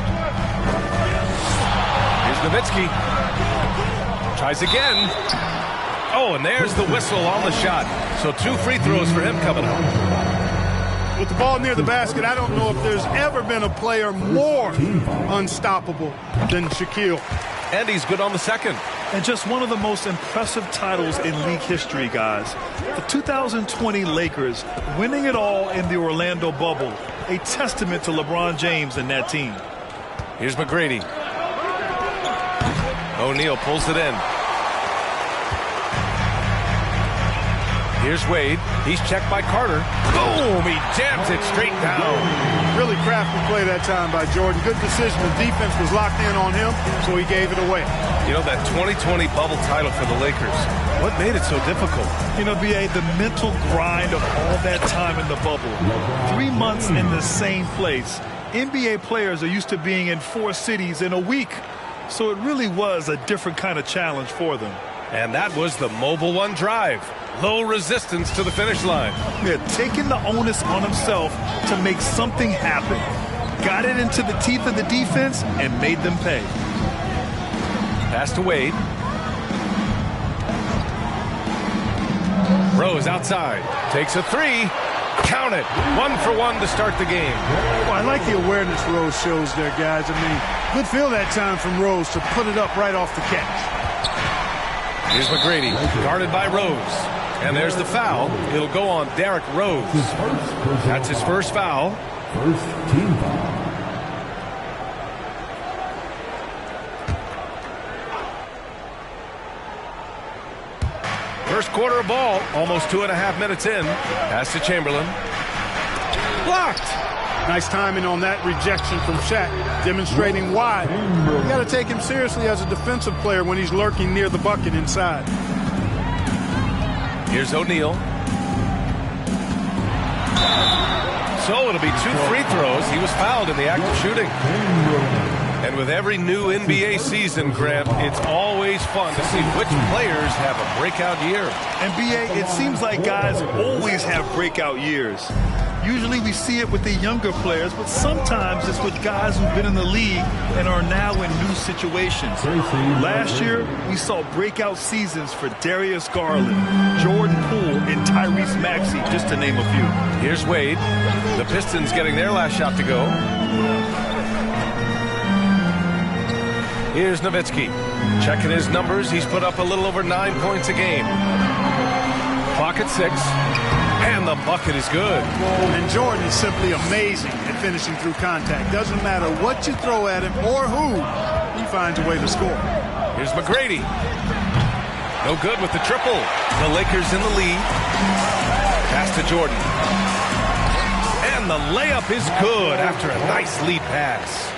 Here's Nowitzki. Tries again. Oh, and there's the whistle on the shot. So 2 free throws for him coming up. With the ball near the basket, I don't know if there's ever been a player more unstoppable than Shaquille. And he's good on the second. And just one of the most impressive titles in league history, guys. The 2020 Lakers winning it all in the Orlando bubble. A testament to LeBron James and that team. Here's McGrady. O'Neal pulls it in. Here's Wade. He's checked by Carter. Boom! He jams it straight down. Really crafty play that time by Jordan. Good decision. The defense was locked in on him, so he gave it away. You know, that 2020 bubble title for the Lakers, what made it so difficult? You know, B.A., the mental grind of all that time in the bubble. 3 months in the same place. NBA players are used to being in 4 cities in a week, so it really was a different kind of challenge for them. And that was the Mobil 1 drive. Low resistance to the finish line. Yeah, taking the onus on himself to make something happen. Got it into the teeth of the defense and made them pay. Pass to Wade. Rose outside. Takes a 3. Count it. 1 for 1 to start the game. Well, I like the awareness Rose shows there, guys. I mean, good feel that time from Rose to put it up right off the catch. Here's McGrady, guarded by Rose. And there's the foul. It'll go on Derrick Rose. That's his first foul. First team foul. First quarter of ball, almost 2.5 minutes in. Pass to Chamberlain. Blocked. Nice timing on that rejection from Shaq, demonstrating why. You got to take him seriously as a defensive player when he's lurking near the bucket inside. Here's O'Neal. So it'll be 2 free throws. He was fouled in the act of shooting. And with every new NBA season, Grant, it's always fun to see which players have a breakout year. NBA, it seems like guys always have breakout years. Usually we see it with the younger players, but sometimes it's with guys who've been in the league and are now in new situations. Last year, we saw breakout seasons for Darius Garland, Jordan Poole, and Tyrese Maxey, just to name a few. Here's Wade. The Pistons getting their last shot to go. Here's Nowitzki. Checking his numbers. He's put up a little over 9 points a game. Clock at 6. And the bucket is good. And Jordan is simply amazing at finishing through contact. Doesn't matter what you throw at him or who, he finds a way to score. Here's McGrady. No good with the triple. The Lakers in the lead. Pass to Jordan. And the layup is good after a nice lead pass.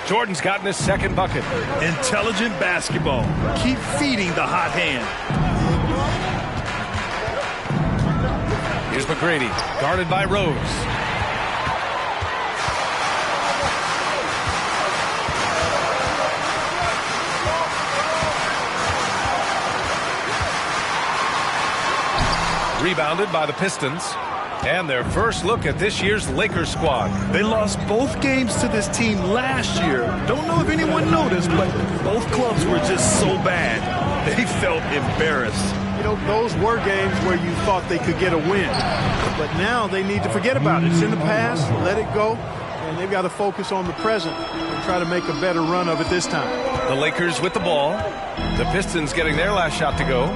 Jordan's gotten his second bucket. Intelligent basketball. Keep feeding the hot hand. Here's McGrady, guarded by Rose. Rebounded by the Pistons. And their first look at this year's Lakers squad. They lost both games to this team last year. Don't know if anyone noticed, but both clubs were just so bad. They felt embarrassed. You know, those were games where you thought they could get a win. But now they need to forget about it. It's in the past, let it go, and they've got to focus on the present and try to make a better run of it this time. The Lakers with the ball. The Pistons getting their last shot to go.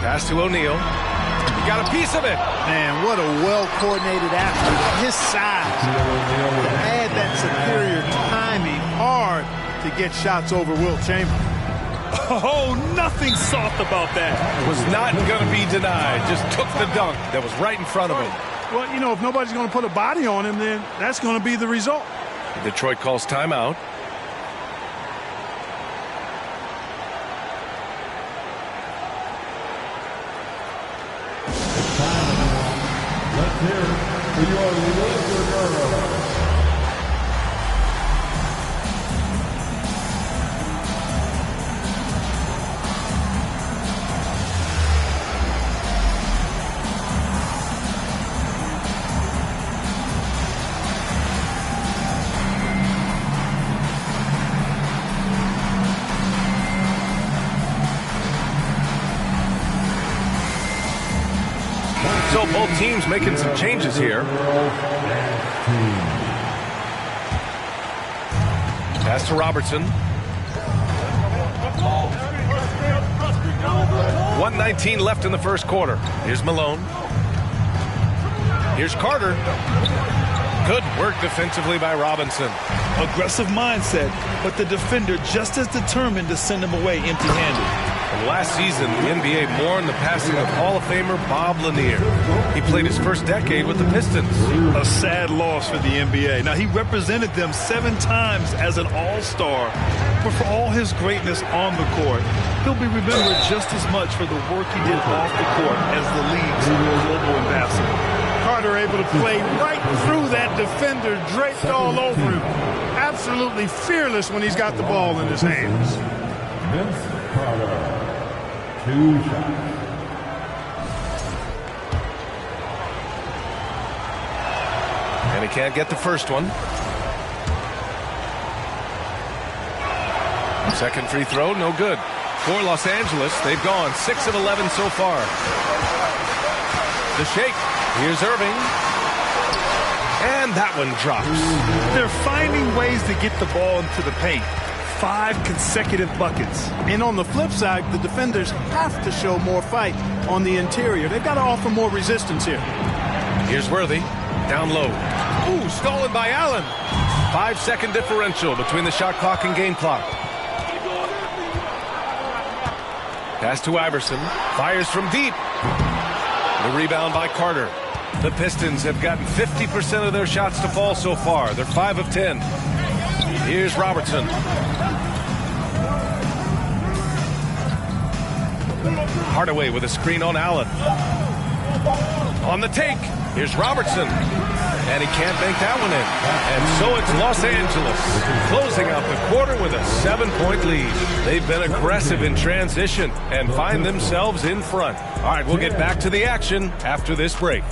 Pass to O'Neal. He got a piece of it. Man, what a well-coordinated athlete. His size. To add that superior timing, hard to get shots over Wilt Chamberlain. Oh, nothing soft about that. Was not going to be denied. Just took the dunk that was right in front of him. Well, you know, if nobody's going to put a body on him, then that's going to be the result. Detroit calls timeout. Let's hear it for your Laker girl. So both teams making some changes here. Pass to Robertson. 1:19 left in the first quarter. Here's Malone. Here's Carter. Good work defensively by Robinson. Aggressive mindset, but the defender just as determined to send him away empty-handed. And last season, the NBA mourned the passing of Hall of Famer Bob Lanier. He played his first decade with the Pistons. A sad loss for the NBA. Now, he represented them 7 times as an all-star, but for all his greatness on the court, he'll be remembered just as much for the work he did off the court as the league's global ambassador. Carter able to play right through that defender, draped all over him. Absolutely fearless when he's got the ball in his hands. Vince Carter, 2 shots. And he can't get the first one. Second free throw, no good. For Los Angeles, they've gone 6 of 11 so far. The shake. Here's Irving. And that one drops. They're finding ways to get the ball into the paint. 5 consecutive buckets. And on the flip side, the defenders have to show more fight on the interior. They've got to offer more resistance here. Here's Worthy. Down low. Ooh, stolen by Allen. 5-second differential between the shot clock and game clock. Pass to Iverson. Fires from deep. The rebound by Carter. The Pistons have gotten 50% of their shots to fall so far. They're 5 of 10. Here's Robertson. Hardaway with a screen on Allen. On the take. Here's Robertson. And he can't make that one in. And so it's Los Angeles closing out the quarter with a 7-point lead. They've been aggressive in transition and find themselves in front. All right, we'll get back to the action after this break.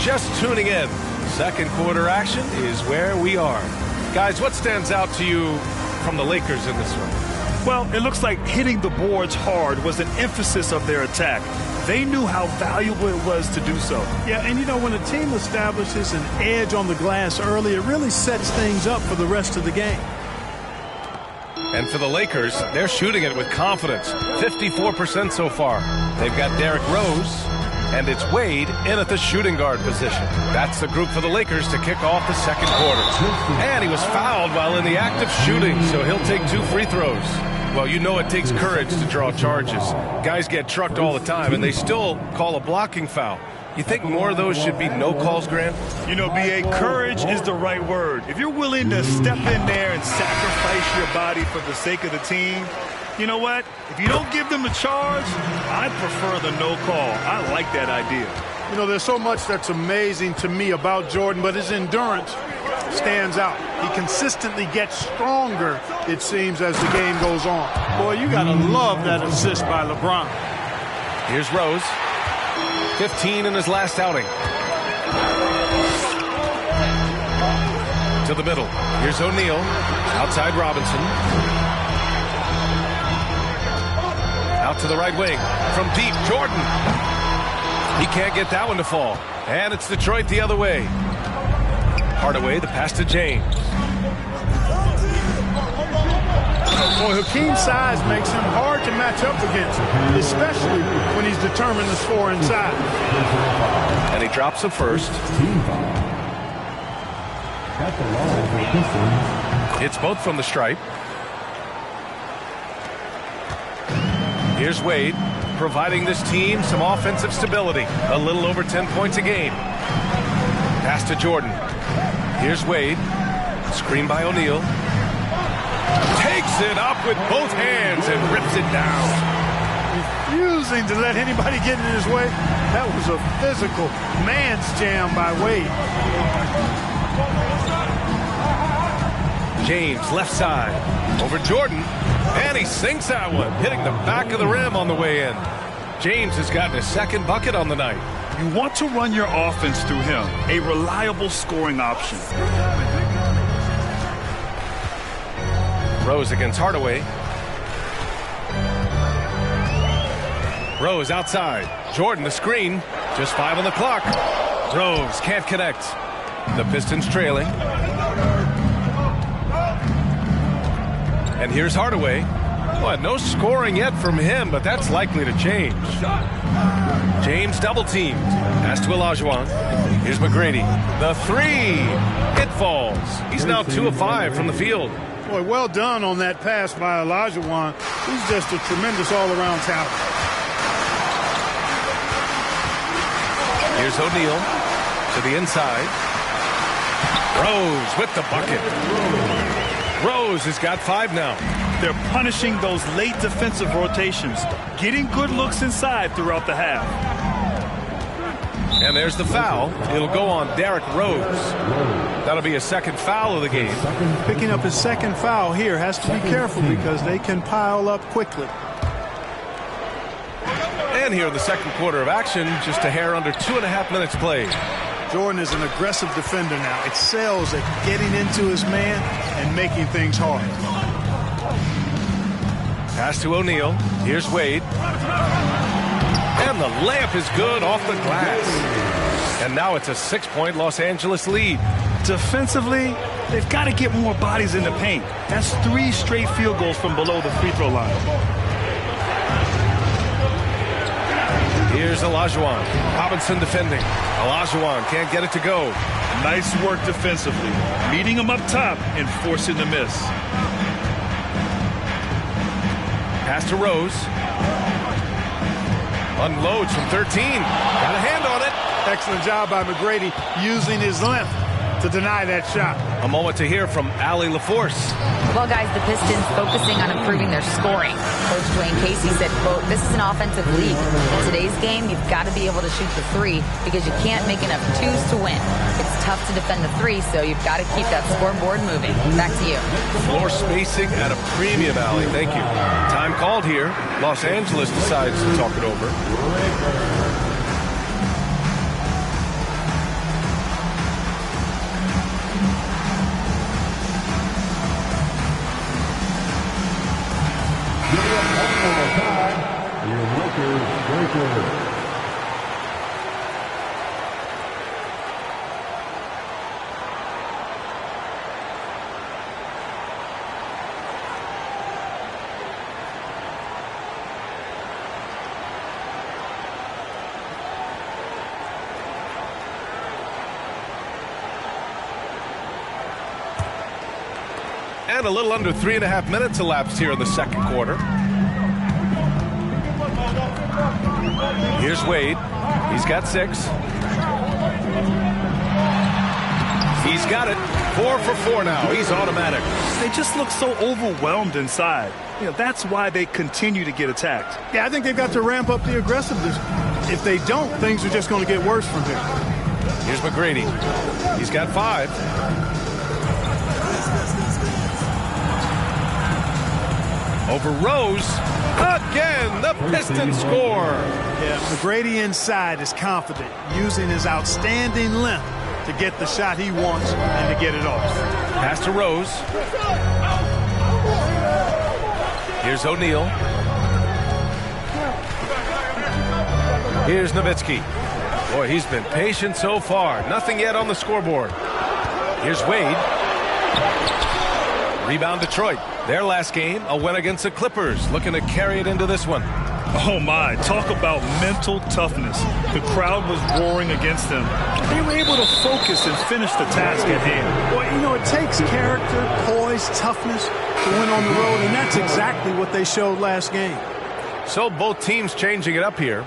Just tuning in, second quarter action is where we are. Guys, what stands out to you from the Lakers in this one? Well, it looks like hitting the boards hard was an emphasis of their attack. They knew how valuable it was to do so. Yeah, and you know, when a team establishes an edge on the glass early, it really sets things up for the rest of the game. And for the Lakers, they're shooting it with confidence. 54% so far. They've got Derrick Rose. And it's Wade in at the shooting guard position. That's the group for the Lakers to kick off the second quarter. And he was fouled while in the act of shooting, so he'll take 2 free throws. Well, you know it takes courage to draw charges. Guys get trucked all the time, and they still call a blocking foul. You think more of those should be no calls, Grant? You know, B.A., courage is the right word. If you're willing to step in there and sacrifice your body for the sake of the team, you know what? If you don't give them a charge, I prefer the no call. I like that idea. You know, there's so much that's amazing to me about Jordan, but his endurance stands out. He consistently gets stronger, it seems, as the game goes on. Boy, you got to love that assist by LeBron. Here's Rose. 15 in his last outing. To the middle. Here's O'Neal. Outside Robinson. Out to the right wing. From deep, Jordan. He can't get that one to fall. And it's Detroit the other way. Hardaway, the pass to James. Boy, Hakeem's size makes him hard to match up against, especially when he's determined to score inside. And he drops the first. It's both from the stripe. Here's Wade, providing this team some offensive stability. A little over 10 points a game. Pass to Jordan. Here's Wade. Screen by O'Neal. Takes it up with both hands and rips it down. Refusing to let anybody get in his way. That was a physical man's jam by Wade. James, left side. Over Jordan. And he sinks that one, hitting the back of the rim on the way in. James has gotten his second bucket on the night. You want to run your offense through him. A reliable scoring option. Rose against Hardaway. Rose outside. Jordan the screen. Just 5 on the clock. Rose can't connect. The Pistons trailing. And here's Hardaway. Well, no scoring yet from him, but that's likely to change. James double teamed. Pass to Olajuwon. Here's McGrady. The 3. It falls. He's now 2 of 5 from the field. Boy, well done on that pass by Olajuwon. He's just a tremendous all-around talent. Here's O'Neal to the inside. Rose with the bucket. Rose has got 5 now. They're punishing those late defensive rotations, getting good looks inside throughout the half. And there's the foul. It'll go on Derrick Rose. That'll be a second foul of the game. Picking up his second foul here, has to be careful because they can pile up quickly. And here in the second quarter of action, just a hair under 2.5 minutes played. Jordan is an aggressive defender now. Excels at getting into his man and making things hard. Pass to O'Neal. Here's Wade. And the layup is good off the glass. And now it's a 6-point Los Angeles lead. Defensively, they've got to get more bodies in the paint. That's 3 straight field goals from below the free throw line. Here's Olajuwon. Robinson defending. Olajuwon can't get it to go. Nice work defensively. Meeting him up top and forcing the miss. Pass to Rose. Unloads from 13. Got a hand on it. Excellent job by McGrady using his length to deny that shot. A moment to hear from Allie LaForce. Well, guys, the Pistons focusing on improving their scoring. Coach Dwayne Casey said, quote, "This is an offensive league. In today's game, you've got to be able to shoot the 3 because you can't make enough 2s to win. It's tough to defend the 3, so you've got to keep that scoreboard moving." Back to you. Floor spacing at a premium, Allie. Thank you. Time called here. Los Angeles decides to talk it over. And a little under 3.5 minutes elapsed here in the second quarter. Here's Wade. He's got 6. He's got it. 4 for 4 now. He's automatic. They just look so overwhelmed inside. You know, that's why they continue to get attacked. Yeah, I think they've got to ramp up the aggressiveness. If they don't, things are just going to get worse from here. Here's McGrady. He's got 5. Over Rose. Again, the Pistons score. Yeah, McGrady inside is confident, using his outstanding length to get the shot he wants and to get it off. Pass to Rose. Here's O'Neal. Here's Nowitzki. Boy, he's been patient so far. Nothing yet on the scoreboard. Here's Wade. Rebound Detroit. Their last game, a win against the Clippers. Looking to carry it into this one. Oh, my. Talk about mental toughness. The crowd was roaring against them. They were able to focus and finish the task at hand. Well, you know, it takes character, poise, toughness to win on the road, and that's exactly what they showed last game. So both teams changing it up here.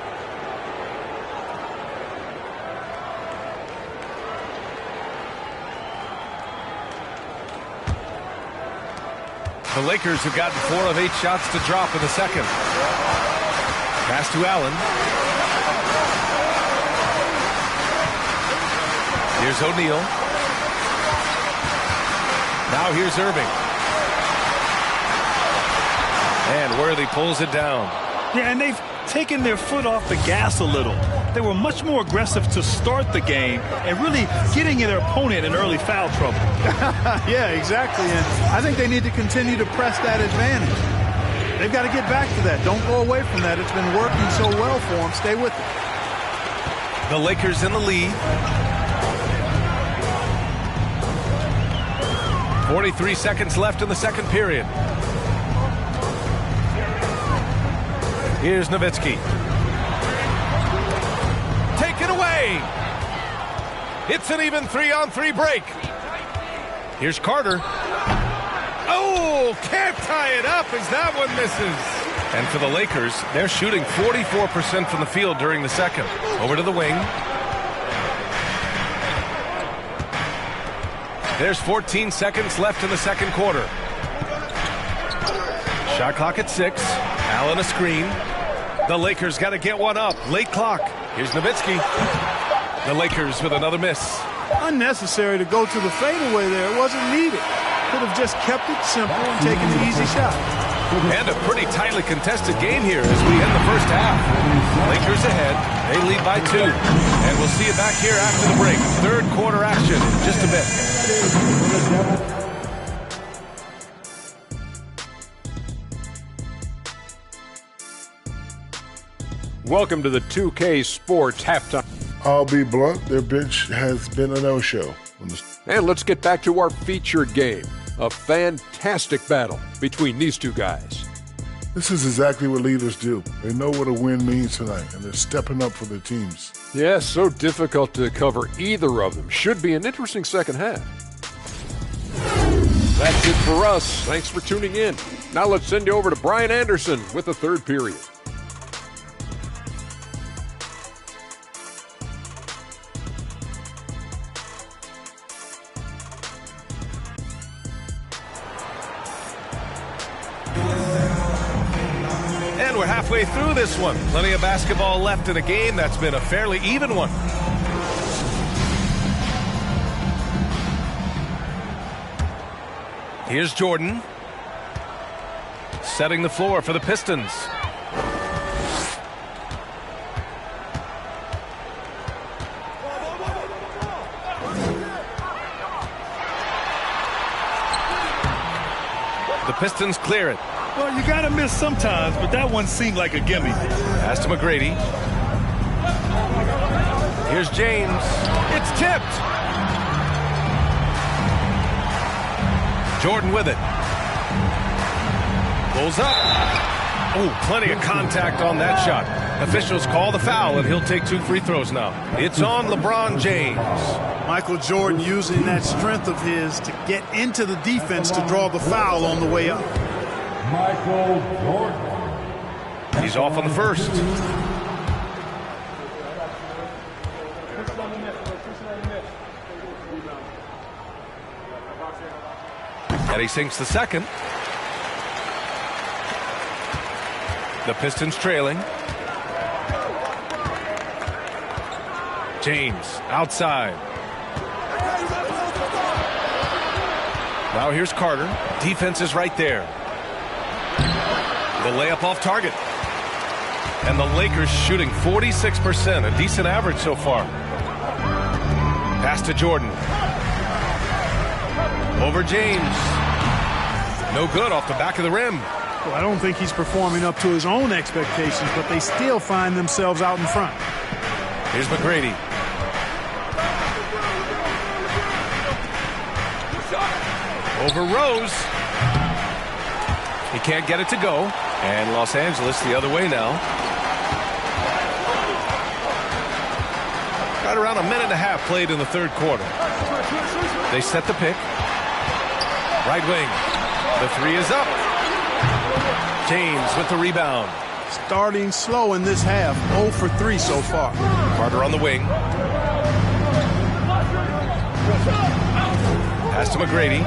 The Lakers have gotten 4 of 8 shots to drop in the second. Pass to Allen. Here's O'Neal. Now here's Irving. And Worthy pulls it down. Yeah, and they've taken their foot off the gas a little. They were much more aggressive to start the game and really getting their opponent in early foul trouble. Yeah, exactly. And I think they need to continue to press that advantage. They've got to get back to that. Don't go away from that. It's been working so well for them. Stay with it. The Lakers in the lead. 43 seconds left in the second period. Here's Nowitzki. Take it away. It's an even 3-on-3 break. Here's Carter. Oh, can't tie it up as that one misses. And for the Lakers, they're shooting 44% from the field during the second. Over to the wing. There's 14 seconds left in the second quarter. Shot clock at 6. Allen a screen. The Lakers got to get one up. Late clock. Here's Nowitzki. The Lakers with another miss. Unnecessary to go to the fadeaway there. It wasn't needed. Could have just kept it simple and taken the easy shot. And a pretty tightly contested game here as we end the first half. Lakers ahead. They lead by 2. And we'll see you back here after the break. Third quarter action in just a bit. Welcome to the 2K Sports Halftime. I'll be blunt, their bench has been a no-show. And let's get back to our featured game. A fantastic battle between these two guys. This is exactly what leaders do. They know what a win means tonight, and they're stepping up for their teams. Yeah, so difficult to cover either of them. Should be an interesting second half. That's it for us. Thanks for tuning in. Now let's send you over to Brian Anderson with the third period. We're halfway through this one. Plenty of basketball left in a game that's been a fairly even one. Here's Jordan. Setting the floor for the Pistons. The Pistons clear it. Well, you got to miss sometimes, but that one seemed like a gimme. Pass to McGrady. Here's James. It's tipped. Jordan with it. Pulls up. Oh, plenty of contact on that shot. Officials call the foul, and he'll take 2 free throws now. It's on LeBron James. Michael Jordan using that strength of his to get into the defense to draw the foul on the way up. Michael Jordan. He's off on the first. And he sinks the second. The Pistons trailing. James outside. Now here's Carter. Defense is right there. The layup off target. And the Lakers shooting 46%, a decent average so far. Pass to Jordan. Over James. No good off the back of the rim. Well, I don't think he's performing up to his own expectations, but they still find themselves out in front. Here's McGrady. Over Rose. He can't get it to go. And Los Angeles the other way now. Got around a minute and a half played in the third quarter. They set the pick. Right wing. The three is up. James with the rebound. Starting slow in this half. 0 for 3 so far. Carter on the wing. Pass to McGrady.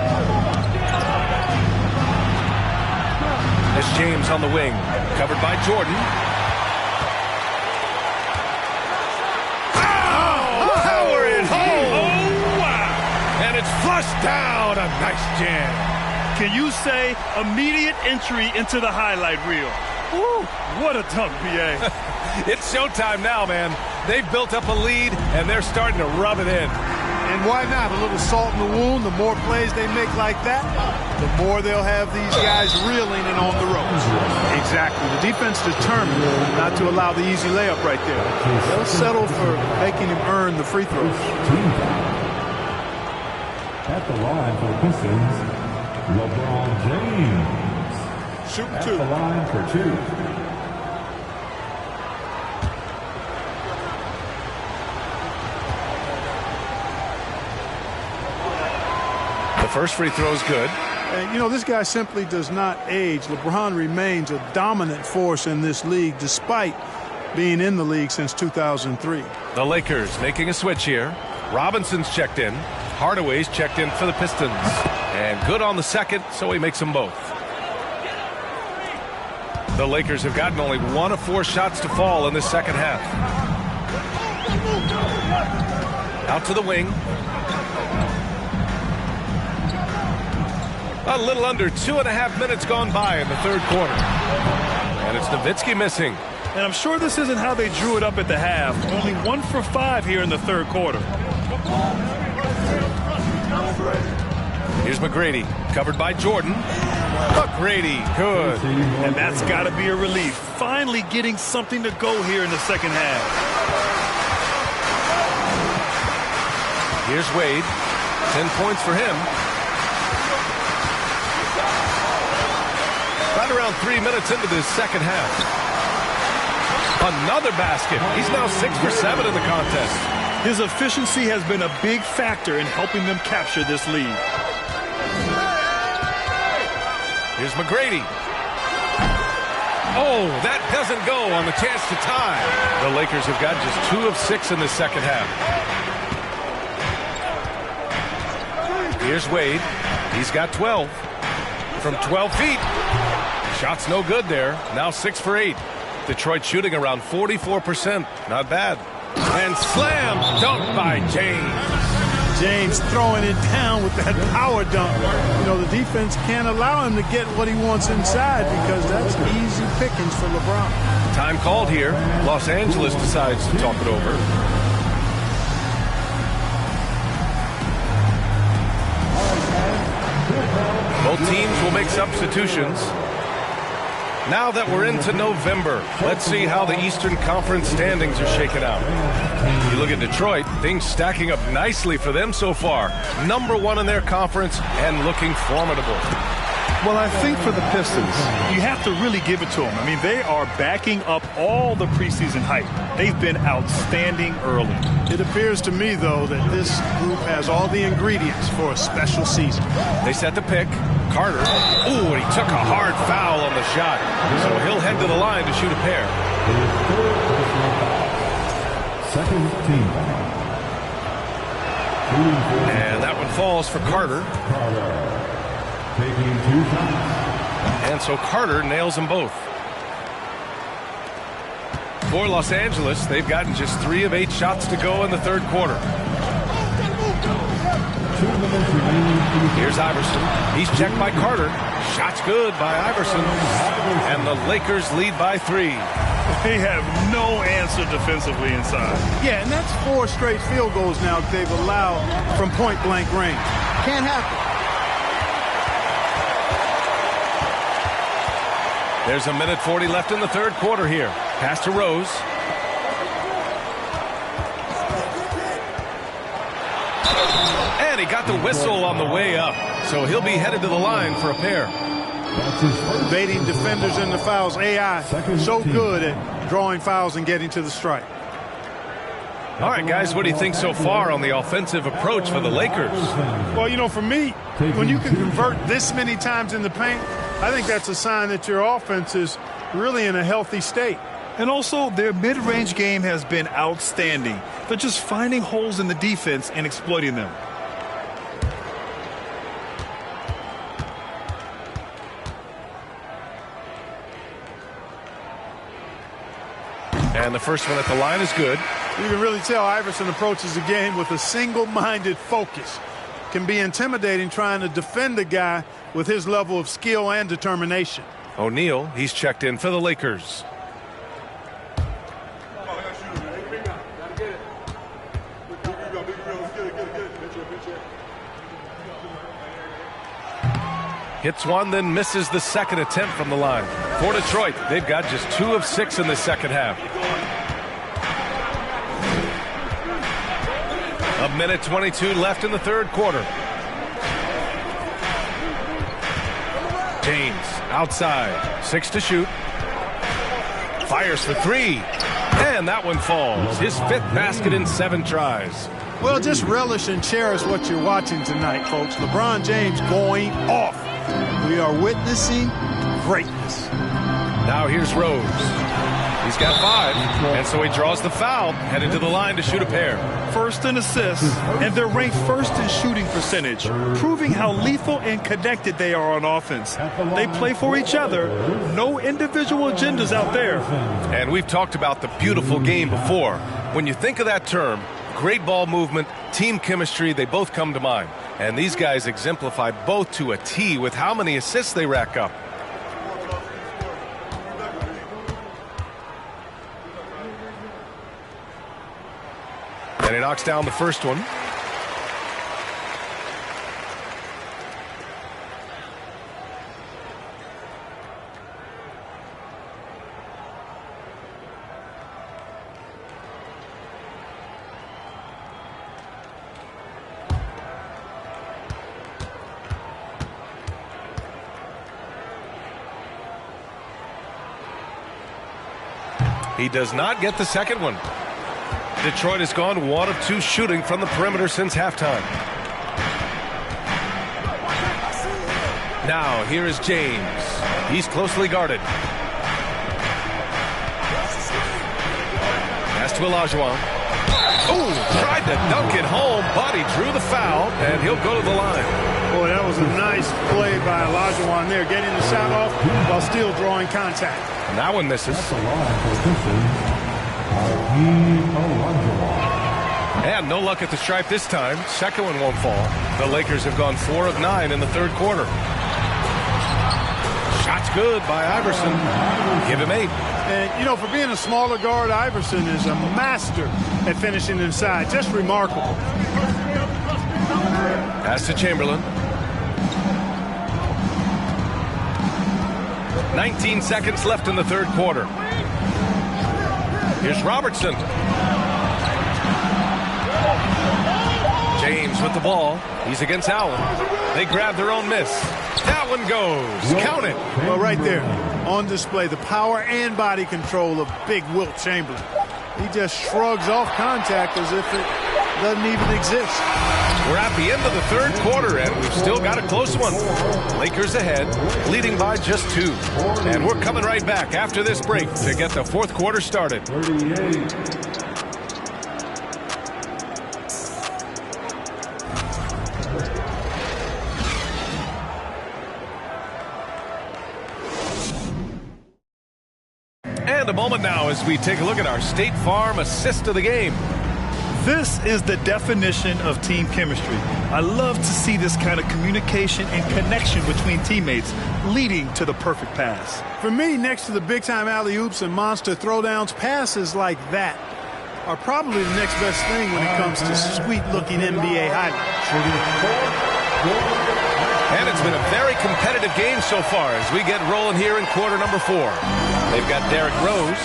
It's James on the wing. Covered by Jordan. Oh, power it home. Oh, wow. And it's flushed down. A nice jam. Can you say immediate entry into the highlight reel? Woo, what a dunk, PA. It's showtime now, man. They've built up a lead, and they're starting to rub it in. And why not? A little salt in the wound. The more plays they make like that, the more they'll have these guys reeling and on the ropes. Exactly. The defense determined not to allow the easy layup right there. They'll settle for making him earn the free throws. At the line for the Pistons, LeBron James. Shooting At 2. the line for 2. The first free throw is good. And, you know, this guy simply does not age. LeBron remains a dominant force in this league despite being in the league since 2003. The Lakers making a switch here. Robinson's checked in. Hardaway's checked in for the Pistons. And good on the second, so he makes them both. The Lakers have gotten only 1 of 4 shots to fall in this second half. Out to the wing. A little under 2.5 minutes gone by in the third quarter. And it's Nowitzki missing. And I'm sure this isn't how they drew it up at the half. Only 1 for 5 here in the third quarter. Here's McGrady, covered by Jordan. McGrady, good. And that's got to be a relief. Finally getting something to go here in the second half. Here's Wade. 10 points for him. Right around 3 minutes into this second half. Another basket. He's now 6 for 7 in the contest. His efficiency has been a big factor in helping them capture this lead. Here's McGrady. Oh, that doesn't go on the chance to tie. The Lakers have got just 2 of 6 in the second half. Here's Wade. He's got 12. From 12 feet. Shot's no good there. Now 6 for 8. Detroit shooting around 44%. Not bad. And slam dunk by James. James throwing it down with that power dunk. You know, the defense can't allow him to get what he wants inside because that's easy pickings for LeBron. Time called here. Los Angeles decides to talk it over. Both teams will make substitutions. Now that we're into November, let's see how the Eastern Conference standings are shaken out. You look at Detroit, things stacking up nicely for them so far. Number 1 in their conference and looking formidable. Well, I think for the Pistons, you have to really give it to them. I mean, they are backing up all the preseason hype. They've been outstanding early. It appears to me, though, that this group has all the ingredients for a special season. They set the pick. Carter. Ooh, and he took a hard foul on the shot. So he'll head to the line to shoot a pair. Second team. And that one falls for Carter. Taking 2 shots. And so Carter nails them both. For Los Angeles, they've gotten just 3 of 8 shots to go in the third quarter. Here's Iverson. He's checked by Carter. Shot's good by Iverson. And the Lakers lead by 3. They have no answer defensively inside. Yeah, and that's 4 straight field goals now they've allowed from point-blank range. Can't happen. There's a minute 40 left in the third quarter here. Pass to Rose. And he got the whistle on the way up. So he'll be headed to the line for a pair. Evading defenders in the fouls. AI so good at drawing fouls and getting to the strike. All right, guys, what do you think so far on the offensive approach for the Lakers? Well, you know, for me, when you can convert this many times in the paint, I think that's a sign that your offense is really in a healthy state. And also, their mid-range game has been outstanding. They're just finding holes in the defense and exploiting them. And the first one at the line is good. You can really tell Iverson approaches the game with a single-minded focus. Can be intimidating trying to defend a guy with his level of skill and determination. O'Neal, he's checked in for the Lakers. Hits one, then misses the second attempt from the line. For Detroit, they've got just 2 of 6 in the second half. A minute 22 left in the third quarter. James outside, 6 to shoot. Fires for 3. And that one falls. His 5th basket in 7 tries. Well, just relish and cherish what you're watching tonight, folks. LeBron James going off. We are witnessing greatness. Now here's Rose. He's got 5, and so he draws the foul, headed to the line to shoot a pair. First in assists, and they're ranked first in shooting percentage, proving how lethal and connected they are on offense. They play for each other, no individual agendas out there. And we've talked about the beautiful game before. When you think of that term, great ball movement, team chemistry, they both come to mind. And these guys exemplify both to a T with how many assists they rack up. And he knocks down the first one. He does not get the second one. Detroit has gone 1 of 2 shooting from the perimeter since halftime. Now, here is James. He's closely guarded. Pass to Olajuwon. Oh, tried to dunk it home, but he drew the foul, and he'll go to the line. Boy, that was a nice play by Olajuwon there, getting the shot off while still drawing contact. And that one misses. And no luck at the stripe this time. Second one won't fall. The Lakers have gone 4 of 9 in the third quarter. Shot's good by Iverson. Give him 8. And, you know, for being a smaller guard, Iverson is a master at finishing inside. Just remarkable. Pass to Chamberlain. 19 seconds left in the third quarter. Here's Robertson. James with the ball. He's against Allen. They grab their own miss. That one goes. Count it. Well, right there on display, the power and body control of big Wilt Chamberlain. He just shrugs off contact as if it doesn't even exist. We're at the end of the third quarter, and we've still got a close one. Lakers ahead, leading by just 2. And we're coming right back after this break to get the fourth quarter started. 38. And a moment now as we take a look at our State Farm assist of the game. This is the definition of team chemistry. I love to see this kind of communication and connection between teammates leading to the perfect pass. For me, next to the big-time alley-oops and monster throwdowns, passes like that are probably the next best thing when it comes to sweet-looking NBA highlights. And it's been a very competitive game so far as we get rolling here in quarter number 4. They've got Derrick Rose,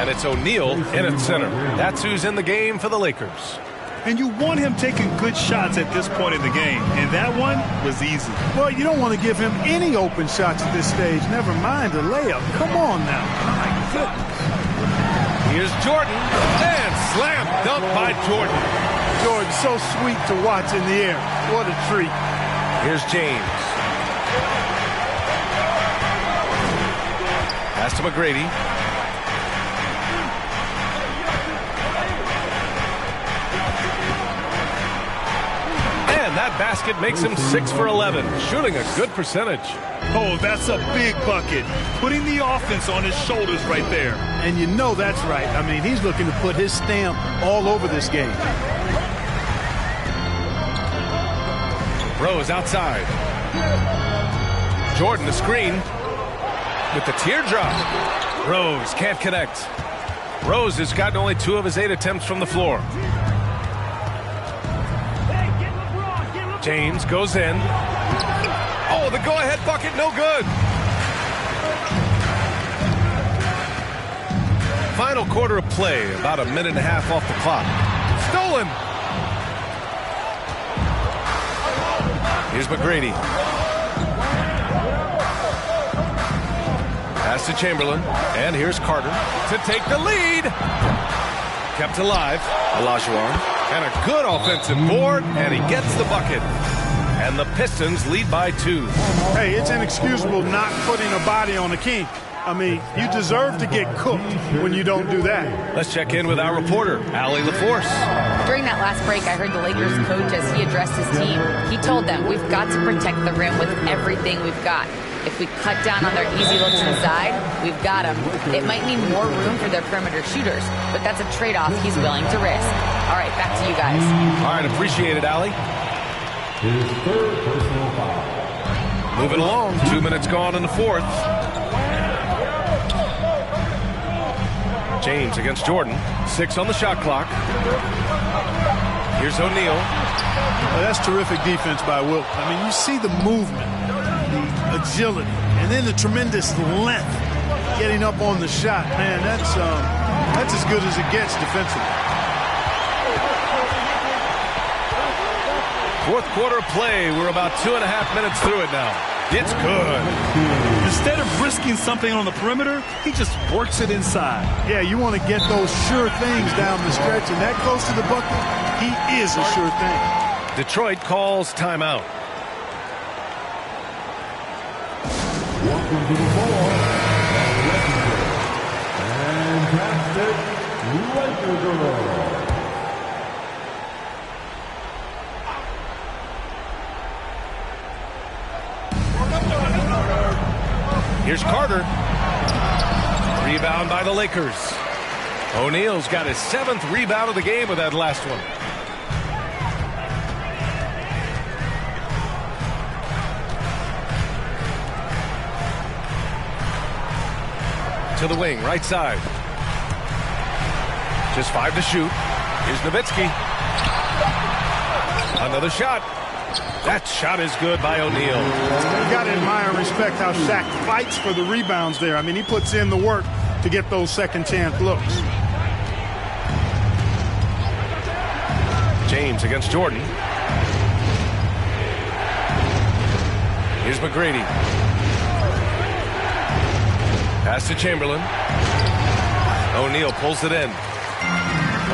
and it's O'Neal in at center. That's who's in the game for the Lakers. And you want him taking good shots at this point in the game, and that one was easy. Well, you don't want to give him any open shots at this stage, never mind a layup. Come on now. My goodness. Here's Jordan, and slam dunk by Jordan. Jordan, so sweet to watch in the air. What a treat. Here's James. Pass to McGrady. And that basket makes him 6 for 11, shooting a good percentage. Oh, that's a big bucket. Putting the offense on his shoulders right there. And you know that's right. I mean, he's looking to put his stamp all over this game. Rose outside. Jordan the screen with the teardrop. Rose can't connect. Rose has gotten only 2 of his 8 attempts from the floor. James goes in. Oh, the go-ahead bucket, no good. Final quarter of play, about a minute and a half off the clock. Stolen. Here's McGrady. Pass to Chamberlain. And here's Carter to take the lead. Kept alive. Olajuwon. And a good offensive board. And he gets the bucket. And the Pistons lead by 2. Hey, it's inexcusable not putting a body on the king. I mean, you deserve to get cooked when you don't do that. Let's check in with our reporter, Allie LaForce. During that last break, I heard the Lakers coach as he addressed his team. He told them, we've got to protect the rim with everything we've got. If we cut down on their easy looks inside, we've got them. It might mean more room for their perimeter shooters, but that's a trade-off he's willing to risk. All right, back to you guys. All right, appreciate it, Allie. His third personal foul. Moving along, 2 minutes gone in the fourth. James against Jordan. 6 on the shot clock. Here's O'Neal. Well, that's terrific defense by Wilt. I mean, you see the movement, the agility, and then the tremendous length getting up on the shot. Man, that's as good as it gets defensively. Fourth quarter of play. We're about 2.5 minutes through it now. It's good. Instead of risking something on the perimeter, he just works it inside. Yeah, you want to get those sure things down the stretch, and that close to the bucket, he is a sure thing. Detroit calls timeout. Welcome to the floor. Fantastic Laker girl. Here's Carter. Rebound by the Lakers. O'Neal's got his 7th rebound of the game with that last one. To the wing, right side. Just 5 to shoot. Here's Nowitzki. Another shot. That shot is good by O'Neal. You got to admire and respect how Shaq fights for the rebounds there. I mean, he puts in the work to get those second chance looks. James against Jordan. Here's McGrady. Pass to Chamberlain. O'Neal pulls it in.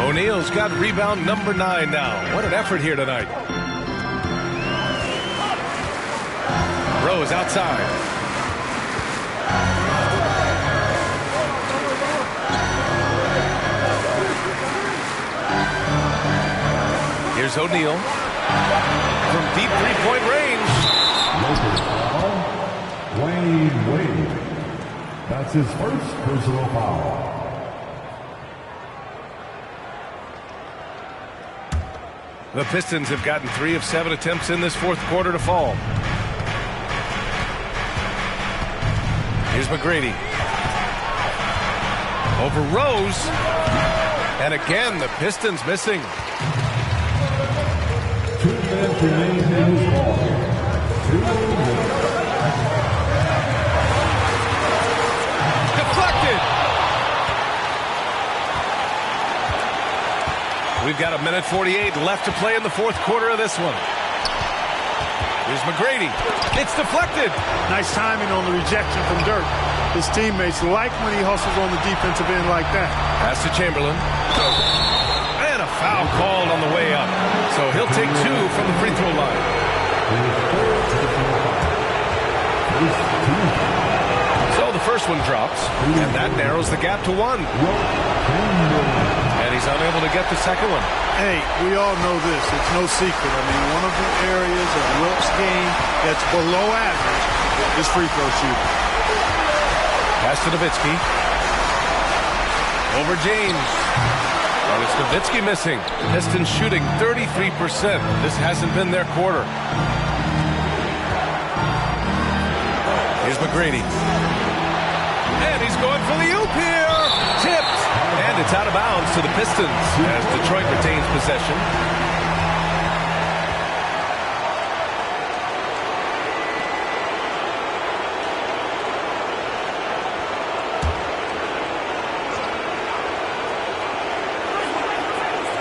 O'Neal's got rebound number 9 now. What an effort here tonight. Rose outside. Here's O'Neal from deep three-point range. Lakers foul. Dwyane Wade. That's his first personal foul. The Pistons have gotten 3 of 7 attempts in this fourth quarter to fall. Here's McGrady. Over Rose. And again, the Pistons missing. 2 minutes remain in this ball. Deflected. We've got 1:48 left to play in the fourth quarter of this one. Here's McGrady. It's deflected. Nice timing on the rejection from Dirk. His teammates like when he hustles on the defensive end like that. Pass to Chamberlain. And a foul called on the way up. So he'll take 2 from the free throw line. So the first one drops, and that narrows the gap to 1. And he's unable to get the second one. Hey, we all know this. It's no secret. I mean, one of the areas of Wilt's game that's below average is free throw shooting. Pass to Nowitzki. Over James. And it's Nowitzki missing. Pistons shooting 33%. This hasn't been their quarter. Here's McGrady. And he's going for the oop here. Tipped. And it's out of bounds to the Pistons as Detroit retains possession.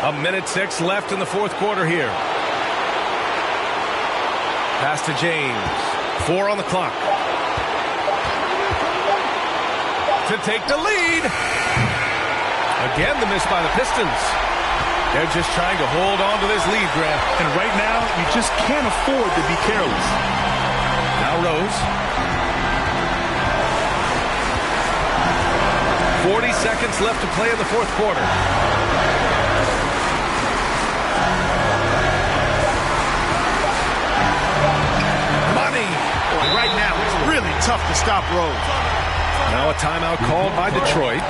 A 1:06 left in the fourth quarter here. Pass to James. 4 on the clock. To take the lead. Again, the miss by the Pistons. They're just trying to hold on to this lead, Grant. And right now, you just can't afford to be careless. Now Rose. 40 seconds left to play in the fourth quarter. Money. Boy, right now it's really tough to stop Rose. Now a timeout called by Detroit.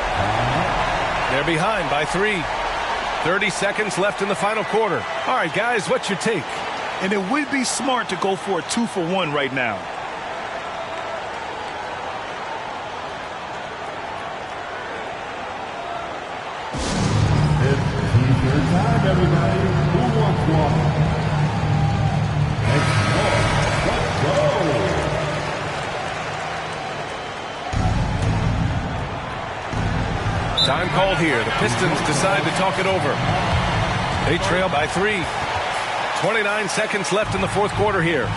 They're behind by 3. 30 seconds left in the final quarter. All right, guys, what's your take? And it would be smart to go for a 2-for-1 right now. It's T-shirt time, everybody. Who wants one? Let's go. Time called here. The Pistons decide to talk it over. They trail by 3. 29 seconds left in the fourth quarter here.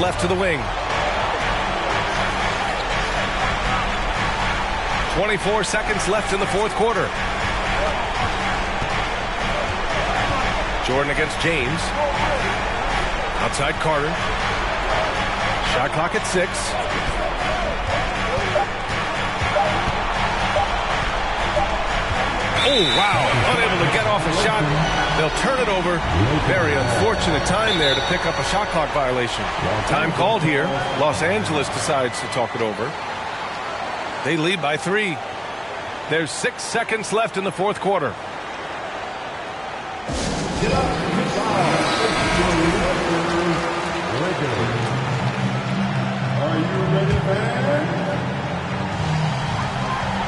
Left to the wing. 24 seconds left in the fourth quarter. Jordan against James. Outside Carter. Shot clock at 6. Oh, wow. Unable to get off a shot. They'll turn it over. Very unfortunate time there to pick up a shot clock violation. Time called here. Los Angeles decides to talk it over. They lead by 3. There's 6 seconds left in the fourth quarter. Are you ready, fans?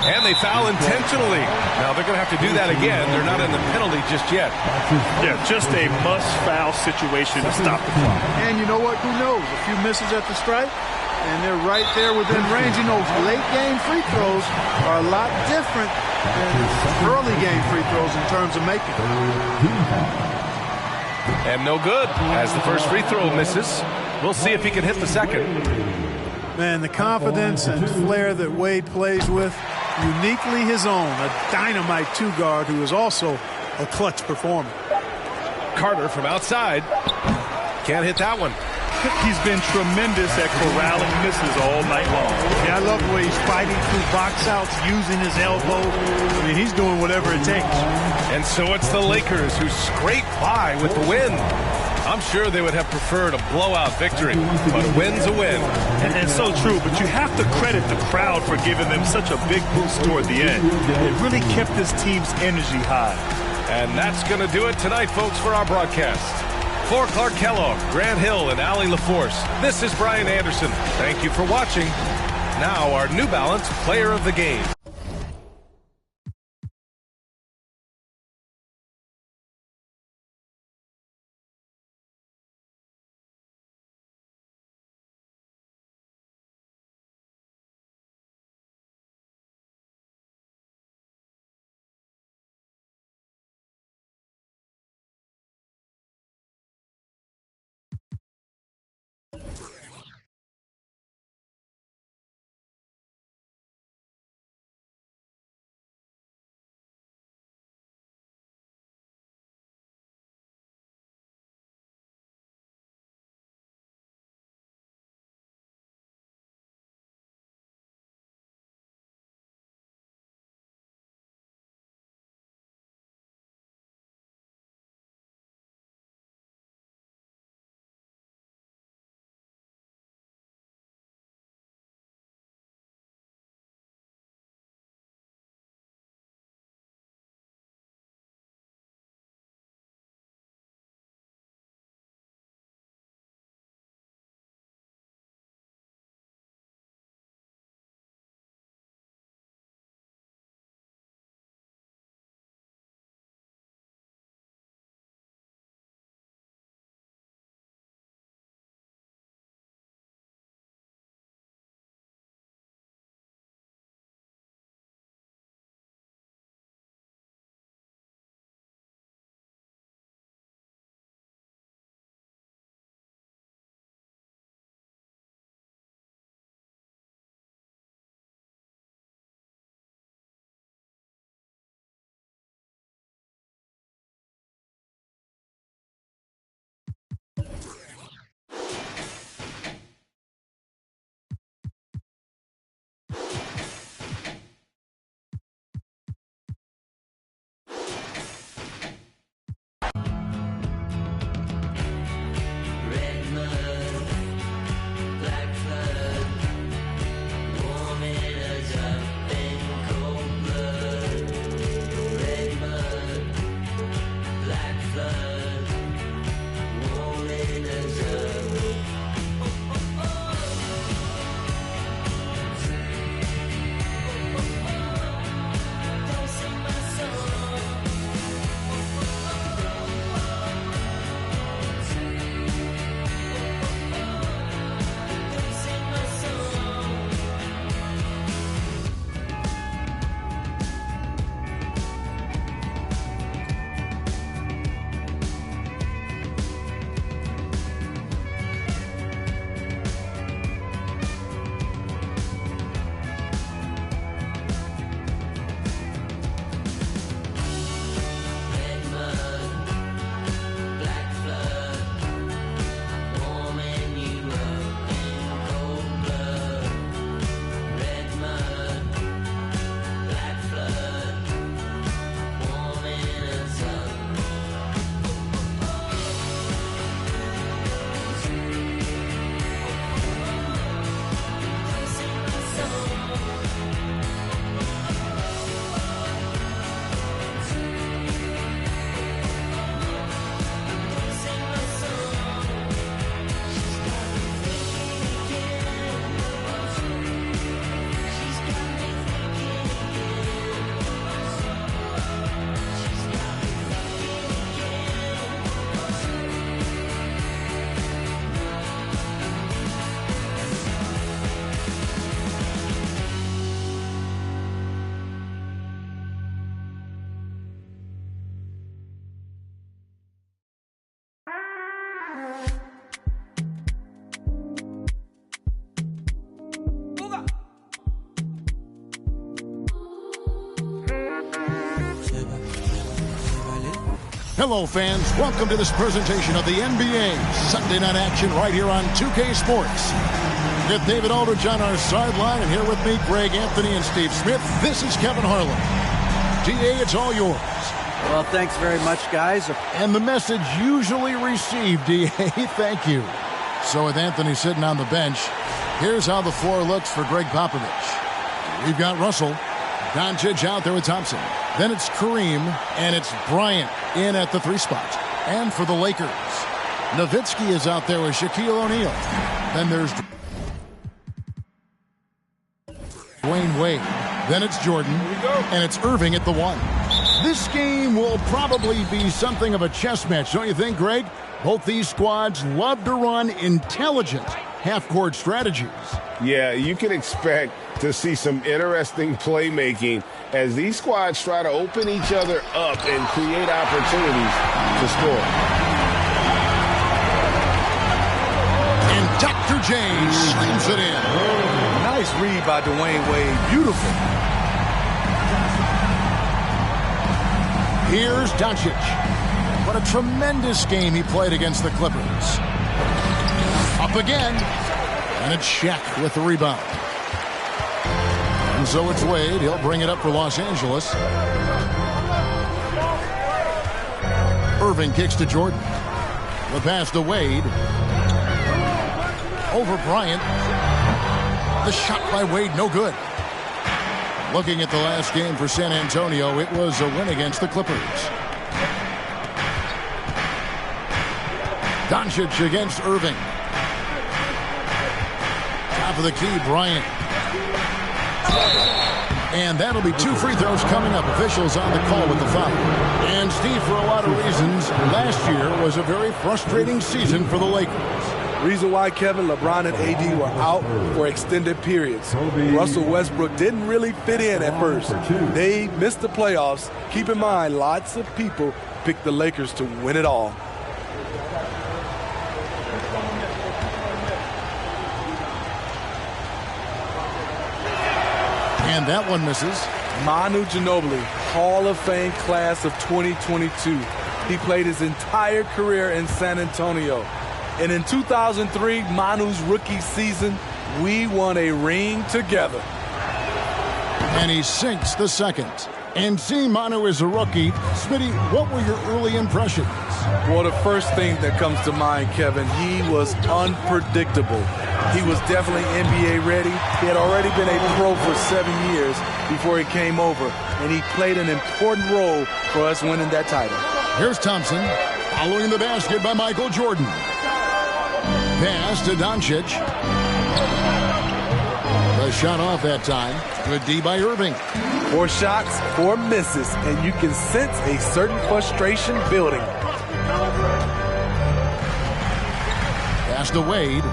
And they foul intentionally. Now they're going to have to do that again. They're not in the penalty just yet. Yeah, just a must-foul situation to stop the clock. And you know what? Who knows? A few misses at the stripe, and they're right there within range. You know, late-game free throws are a lot different than early-game free throws in terms of making. And no good as the first free throw misses. We'll see if he can hit the second. Man, the confidence and flair that Wade plays with, uniquely his own, a dynamite two-guard who is also a clutch performer. Carter from outside. Can't hit that one. He's been tremendous at corralling misses all night long. Yeah, I love the way he's fighting through box outs, using his elbow. I mean, he's doing whatever it takes. And so it's the Lakers who scrape by with the win. I'm sure they would have preferred a blowout victory, but a win's a win. And so true, but you have to credit the crowd for giving them such a big boost toward the end. It really kept this team's energy high. And that's going to do it tonight, folks, for our broadcast. For Clark Kellogg, Grant Hill, and Allie LaForce, this is Brian Anderson. Thank you for watching. Now our New Balance Player of the Game. Hello, fans. Welcome to this presentation of the NBA Sunday Night Action right here on 2K Sports. With David Aldridge on our sideline, and here with me, Greg Anthony and Steve Smith. This is Kevin Harlan. DA, it's all yours. Well, thanks very much, guys. And the message usually received, DA. Thank you. So with Anthony sitting on the bench, here's how the floor looks for Greg Popovich. We've got Russell. Doncic out there with Thompson. Then it's Kareem, and it's Bryant in at the 3 spot. And for the Lakers, Nowitzki is out there with Shaquille O'Neal. Then there's Dwayne Wade. Then it's Jordan, and it's Irving at the 1. This game will probably be something of a chess match, don't you think, Greg? Both these squads love to run intelligent half-court strategies. Yeah, you can expect to see some interesting playmaking as these squads try to open each other up and create opportunities to score. And Dr. J slams it in. Nice read by Dwayne Wade. Beautiful. Here's Doncic. What a tremendous game he played against the Clippers. Up again. And it's Shaq with the rebound. And so it's Wade. He'll bring it up for Los Angeles. Irving kicks to Jordan. The pass to Wade. Over Bryant. The shot by Wade, no good. Looking at the last game for San Antonio, it was a win against the Clippers. Doncic against Irving. Top of the key, Bryant. And that'll be 2 free throws coming up. Officials on the call with the foul. And Steve, for a lot of reasons, last year was a very frustrating season for the Lakers. Reason why, Kevin, LeBron and AD were out for extended periods. Russell Westbrook didn't really fit in at first. They missed the playoffs. Keep in mind, lots of people picked the Lakers to win it all. And that one misses. Manu Ginobili, Hall of Fame class of 2022. He played his entire career in San Antonio. And in 2003, Manu's rookie season, we won a ring together. And he sinks the second. And seeing Manu as a rookie, Smitty, what were your early impressions? Well, the first thing that comes to mind, Kevin, he was unpredictable. He was definitely NBA ready. He had already been a pro for 7 years before he came over, and he played an important role for us winning that title. Here's Thompson, following the basket by Michael Jordan. Pass to Doncic. The shot off that time. Good D by Irving. 4 shots, 4 misses, and you can sense a certain frustration building. Pass to Wade.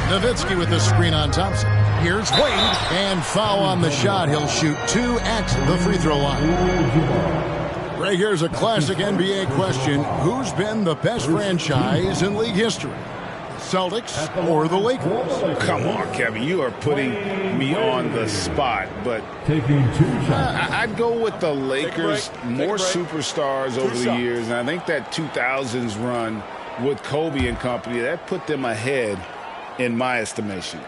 Nowitzki with the screen on Thompson. Here's Wade, and foul on the shot. He'll shoot 2 at the free throw line. Ray, here's a classic NBA question. Who's been the best franchise in league history? Celtics or the Lakers? Come on, Kevin. You are putting me on the spot, but I'd go with the Lakers. More superstars over the years, and I think that 2000s run with Kobe and company, that put them ahead in my estimation.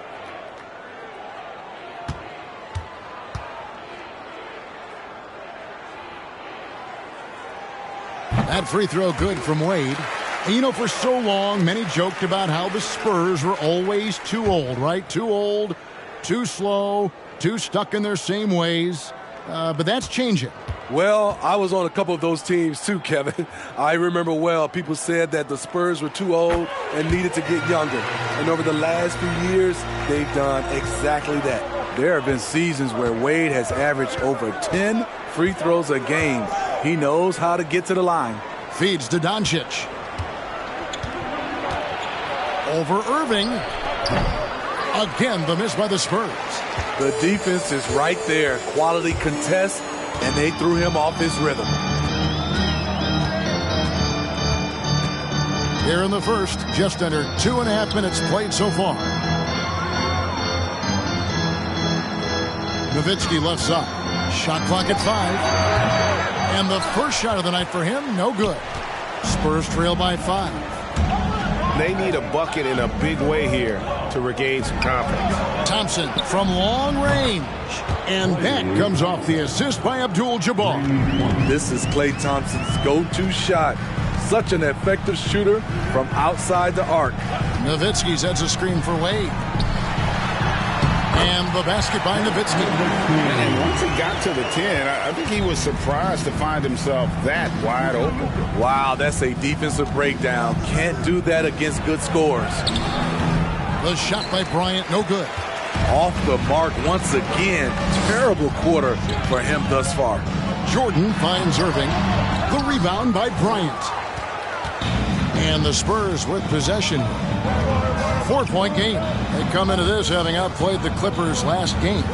That free throw good from Wade. And, you know, for so long, many joked about how the Spurs were always too old, right? Too old, too slow, too stuck in their same ways. But that's changing. Well, I was on a couple of those teams too, Kevin. I remember well, people said that the Spurs were too old and needed to get younger. And over the last few years, they've done exactly that. There have been seasons where Wade has averaged over 10 free throws a game. He knows how to get to the line. Feeds to Doncic. Over Irving. Again, the miss by the Spurs. The defense is right there. Quality contest, and they threw him off his rhythm. Here in the first, just under 2.5 minutes played so far. Nowitzki left side. Shot clock at 5. And the first shot of the night for him, no good. Spurs trail by 5. They need a bucket in a big way here to regain some confidence. Thompson from long range. And that comes off the assist by Abdul-Jabbar. This is Klay Thompson's go-to shot. Such an effective shooter from outside the arc. Nowitzki sets a screen for Wade. And the basket by Nowitzki. And once he got to the 10, I think he was surprised to find himself that wide open. Wow, that's a defensive breakdown. Can't do that against good scores. The shot by Bryant, no good. Off the mark once again. Terrible quarter for him thus far. Jordan finds Irving. The rebound by Bryant. And the Spurs with possession. 4-point game. They come into this having outplayed the Clippers last game.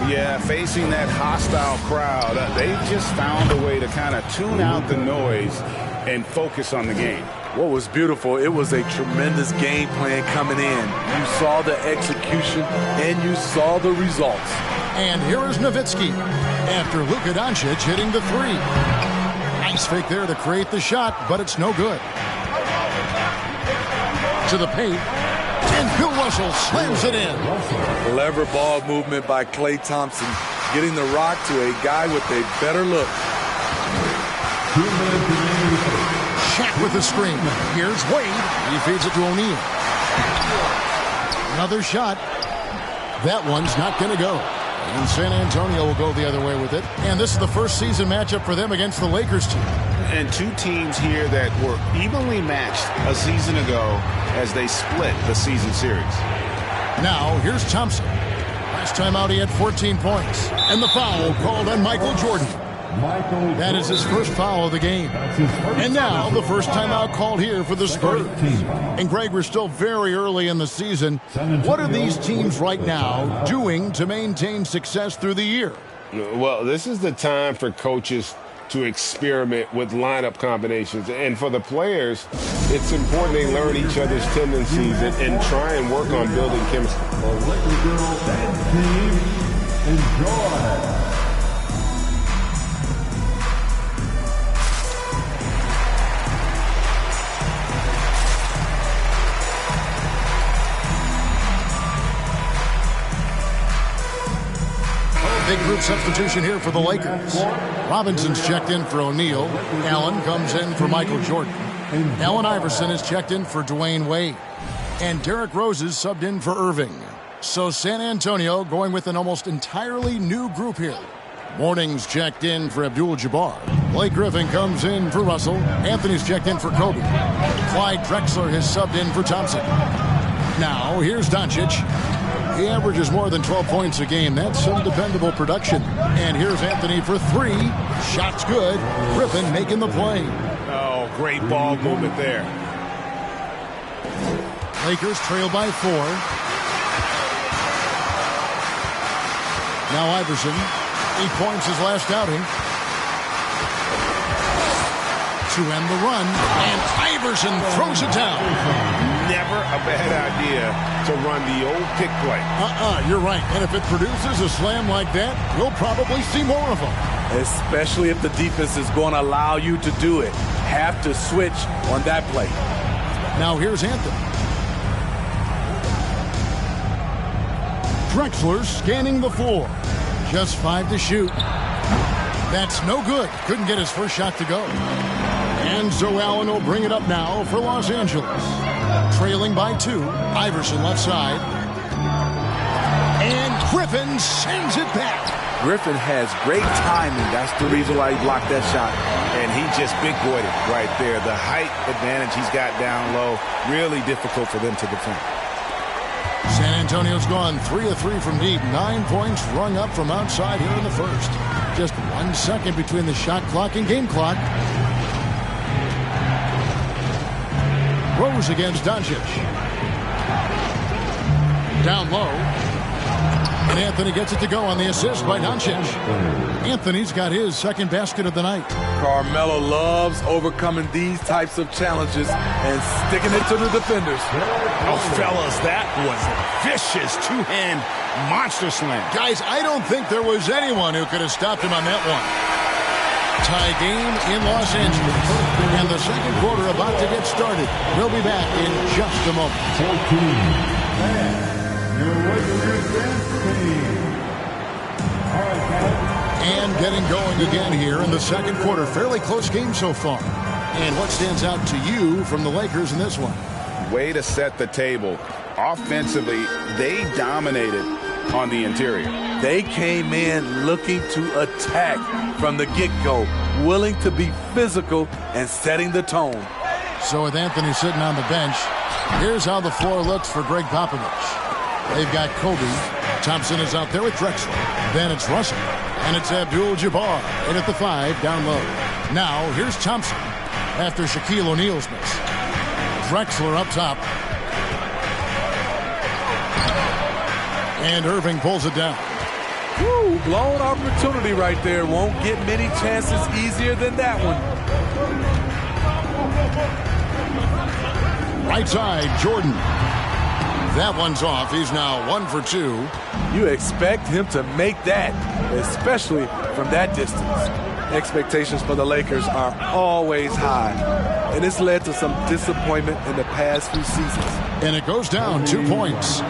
Yeah, facing that hostile crowd, they just found a way to kind of tune out the noise and focus on the game. What was beautiful, it was a tremendous game plan coming in. You saw the execution and you saw the results. And here is Nowitzki after Luka Doncic hitting the 3. Nice fake there to create the shot, but it's no good. To the paint. And Bill Russell slams it in. Clever ball movement by Klay Thompson, getting the rock to a guy with a better look. Shaq with the screen. Here's Wade. He feeds it to O'Neal. Another shot. That one's not going to go. And San Antonio will go the other way with it. And this is the first season matchup for them against the Lakers team. And two teams here that were evenly matched a season ago as they split the season series. Now, here's Thompson. Last time out, he had 14 points. And the foul called on Michael Jordan. That is his first foul of the game. And now, the first timeout called here for the Spurs. And Greg, we're still very early in the season. What are these teams right now doing to maintain success through the year? Well, this is the time for coaches to experiment with lineup combinations. And for the players, it's important they learn each other's tendencies and try and work on building chemistry. Enjoy. Big group substitution here for the Lakers. Robinson's checked in for O'Neal. Allen comes in for Michael Jordan. Allen Iverson is checked in for Dwayne Wade. And Derrick Rose is subbed in for Irving. So San Antonio going with an almost entirely new group here. Morning's checked in for Abdul-Jabbar. Blake Griffin comes in for Russell. Anthony's checked in for Kobe. Clyde Drexler has subbed in for Thompson. Now here's Doncic. He averages more than 12 points a game. That's some dependable production. And here's Anthony for 3. Shot's good. Griffin making the play. Oh, great ball movement there. Lakers trail by 4. Now Iverson. 8 points his last outing. To end the run. And Iverson throws it down. Never a bad idea to run the old pick play. You're right. And if it produces a slam like that, we'll probably see more of them. Especially if the defense is going to allow you to do it. Have to switch on that play. Now here's Anthony. Drexler scanning the floor. Just 5 to shoot. That's no good. Couldn't get his first shot to go. And so Allen will bring it up now for Los Angeles. Trailing by 2. Iverson left side. And Griffin sends it back. Griffin has great timing. That's the reason why he blocked that shot. And he just big-boyed it right there. The height advantage he's got down low, really difficult for them to defend. San Antonio's gone 3 of 3 from deep. 9 points rung up from outside here in the first. Just 1 second between the shot clock and game clock. Rose against Doncic. Down low. And Anthony gets it to go on the assist by Doncic. Anthony's got his second basket of the night. Carmelo loves overcoming these types of challenges and sticking it to the defenders. Oh, fellas, that was a vicious two-hand monster slam. Guys, I don't think there was anyone who could have stopped him on that one. Tie game in Los Angeles. And the second quarter about to get started. We'll be back in just a moment. And getting going again here in the second quarter. Fairly close game so far. And what stands out to you from the Lakers in this one? Way to set the table. Offensively, they dominated on the interior. They came in looking to attack from the get-go, willing to be physical and setting the tone. So with Anthony sitting on the bench, here's how the floor looks for Greg Popovich. They've got Kobe. Thompson is out there with Drexler. Then it's Russell. And it's Abdul-Jabbar in at the 5 down low. Now here's Thompson after Shaquille O'Neal's miss. Drexler up top. And Irving pulls it down. Woo, blown opportunity right there. Won't get many chances easier than that one. Right side, Jordan. That one's off. He's now 1 for 2. You expect him to make that, especially from that distance. Expectations for the Lakers are always high, and it's led to some disappointment in the past few seasons. And it goes down 2 points.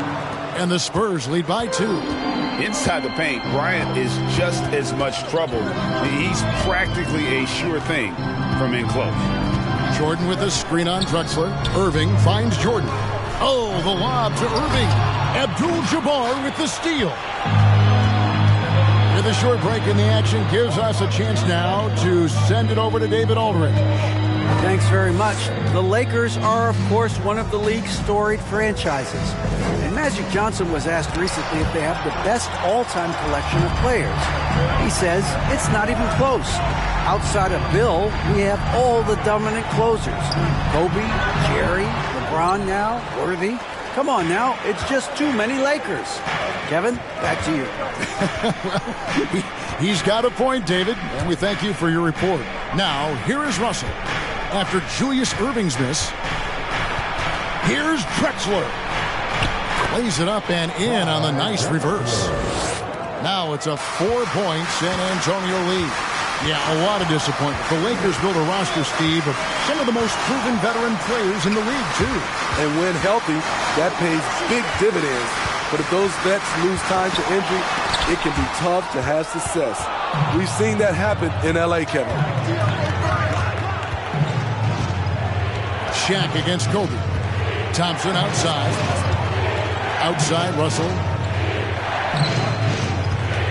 And the Spurs lead by 2. Inside the paint, Bryant is just as much trouble. He's practically a sure thing from in close. Jordan with a screen on Drexler. Irving finds Jordan. Oh, the lob to Irving. Abdul-Jabbar with the steal. With a short break in the action, gives us a chance now to send it over to David Aldridge. Thanks very much. The Lakers are, of course, one of the league's storied franchises. And Magic Johnson was asked recently if they have the best all-time collection of players. He says it's not even close. Outside of Bill, we have all the dominant closers. Kobe, Jerry, LeBron now, Worthy. Come on now, it's just too many Lakers. Kevin, back to you. Well, he's got a point, David, and we thank you for your report. Now, here is Russell. After Julius Irving's miss, here's Drexler. Lays it up and in on the nice reverse. Now it's a 4-point San Antonio lead. Yeah, a lot of disappointment. The Lakers built a roster, Steve, of some of the most proven veteran players in the league, too. And when healthy, that pays big dividends. But if those vets lose time to injury, it can be tough to have success. We've seen that happen in L.A., Kevin. Shaq against Kobe. Thompson outside. Outside, Russell.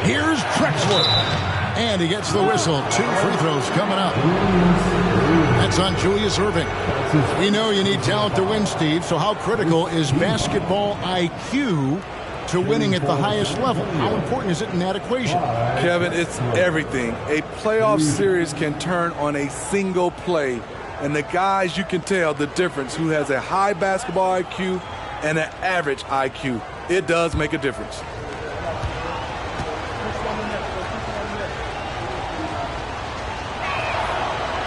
Here's Drexler. And he gets the whistle. 2 free throws coming up. That's on Julius Irving. We know you need talent to win, Steve, so how critical is basketball IQ to winning at the highest level? How important is it in that equation? Kevin, it's everything. A playoff series can turn on a single play. And the guys, you can tell the difference who has a high basketball IQ and an average IQ. It does make a difference.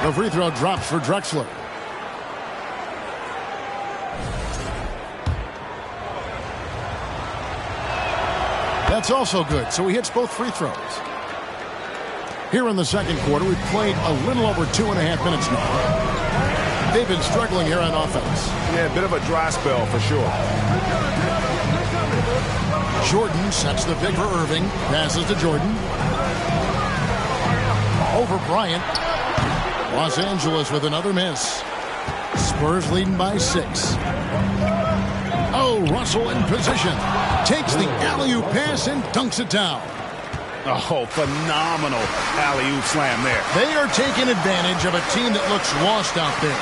The free throw drops for Drexler. That's also good, so he hits both free throws. Here in the second quarter, we've played a little over 2.5 minutes now. They've been struggling here on offense. Yeah, a bit of a dry spell for sure. Jordan sets the pick for Irving. Passes to Jordan. Over Bryant. Los Angeles with another miss. Spurs leading by 6. Oh, Russell in position. Takes the alley-oop pass and dunks it down. Oh, phenomenal alley-oop slam there. They are taking advantage of a team that looks lost out there.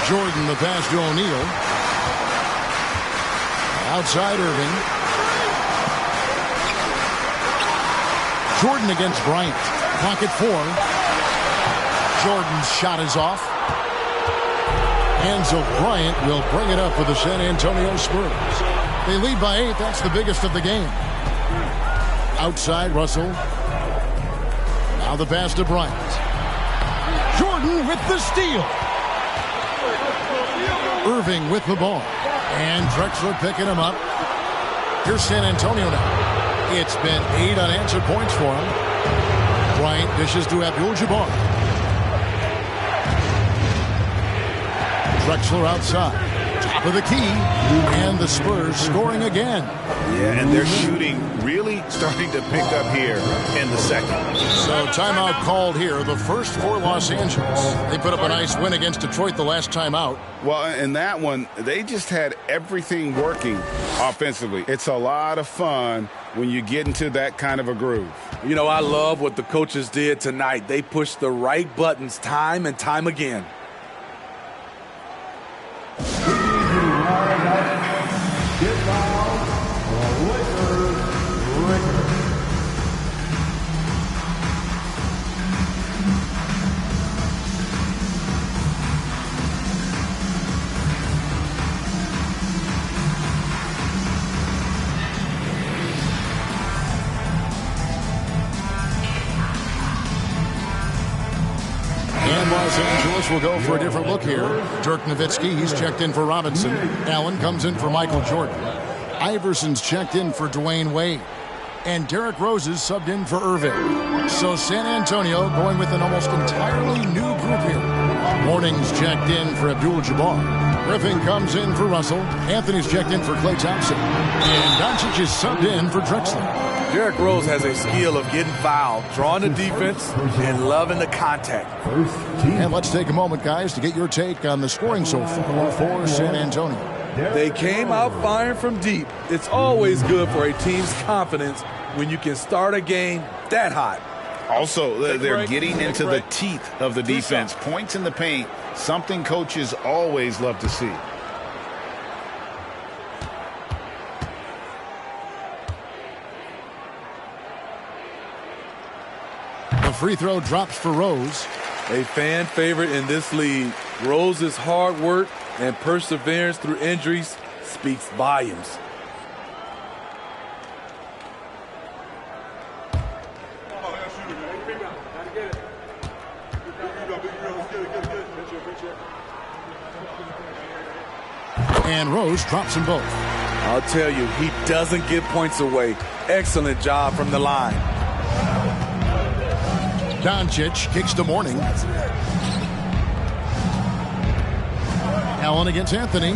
Jordan, the pass to O'Neal. Outside Irving. Jordan against Bryant. Pocket 4. Jordan's shot is off. And so Bryant will bring it up for the San Antonio Spurs. They lead by 8. That's the biggest of the game. Outside, Russell. Now the pass to Bryant. Jordan with the steal. Irving with the ball. And Drexler picking him up. Here's San Antonio now. It's been 8 unanswered points for him. Bryant dishes to Abdul-Jabbar. Drexler outside. Top of the key. And the Spurs scoring again. Yeah, and they're shooting really starting to pick up here in the second. So timeout called here, the first for Los Angeles. They put up a nice win against Detroit the last time out. Well, in that one, they just had everything working offensively. It's a lot of fun when you get into that kind of a groove. You know, I love what the coaches did tonight. They pushed the right buttons time and time again. And Los Angeles will go for a different look here. Dirk Nowitzki, he's checked in for Robinson. Allen comes in for Michael Jordan. Iverson's checked in for Dwayne Wade. And Derrick Rose is subbed in for Irving. So San Antonio going with an almost entirely new group here. Morning's checked in for Abdul-Jabbar. Griffin comes in for Russell. Anthony's checked in for Klay Thompson. And Doncic is subbed in for Drexler. Derrick Rose has a skill of getting fouled, drawing the defense, and loving the contact. And let's take a moment, guys, to get your take on the scoring so far for San Antonio. They came out firing from deep. It's always good for a team's confidence when you can start a game that hot. Also, they're getting into the teeth of the defense. Points in the paint, something coaches always love to see. The free throw drops for Rose. A fan favorite in this league. Rose's hard work and perseverance through injuries speaks volumes. And Rose drops them both. I'll tell you, he doesn't give points away. Excellent job from the line. Doncic kicks to Morning. Allen against Anthony.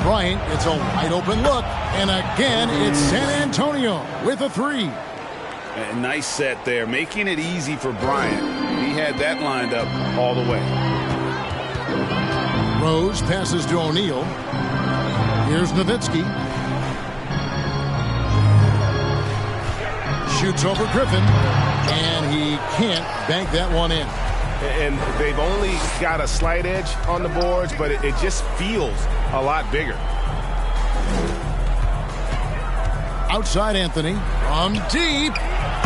Bryant gets a wide open look. And again, it's San Antonio with a three. A nice set there, making it easy for Bryant. He had that lined up all the way. Rose passes to O'Neal. Here's Nowitzki. Shoots over Griffin. And he can't bank that one in. And they've only got a slight edge on the boards, but it just feels a lot bigger. Outside Anthony. From deep.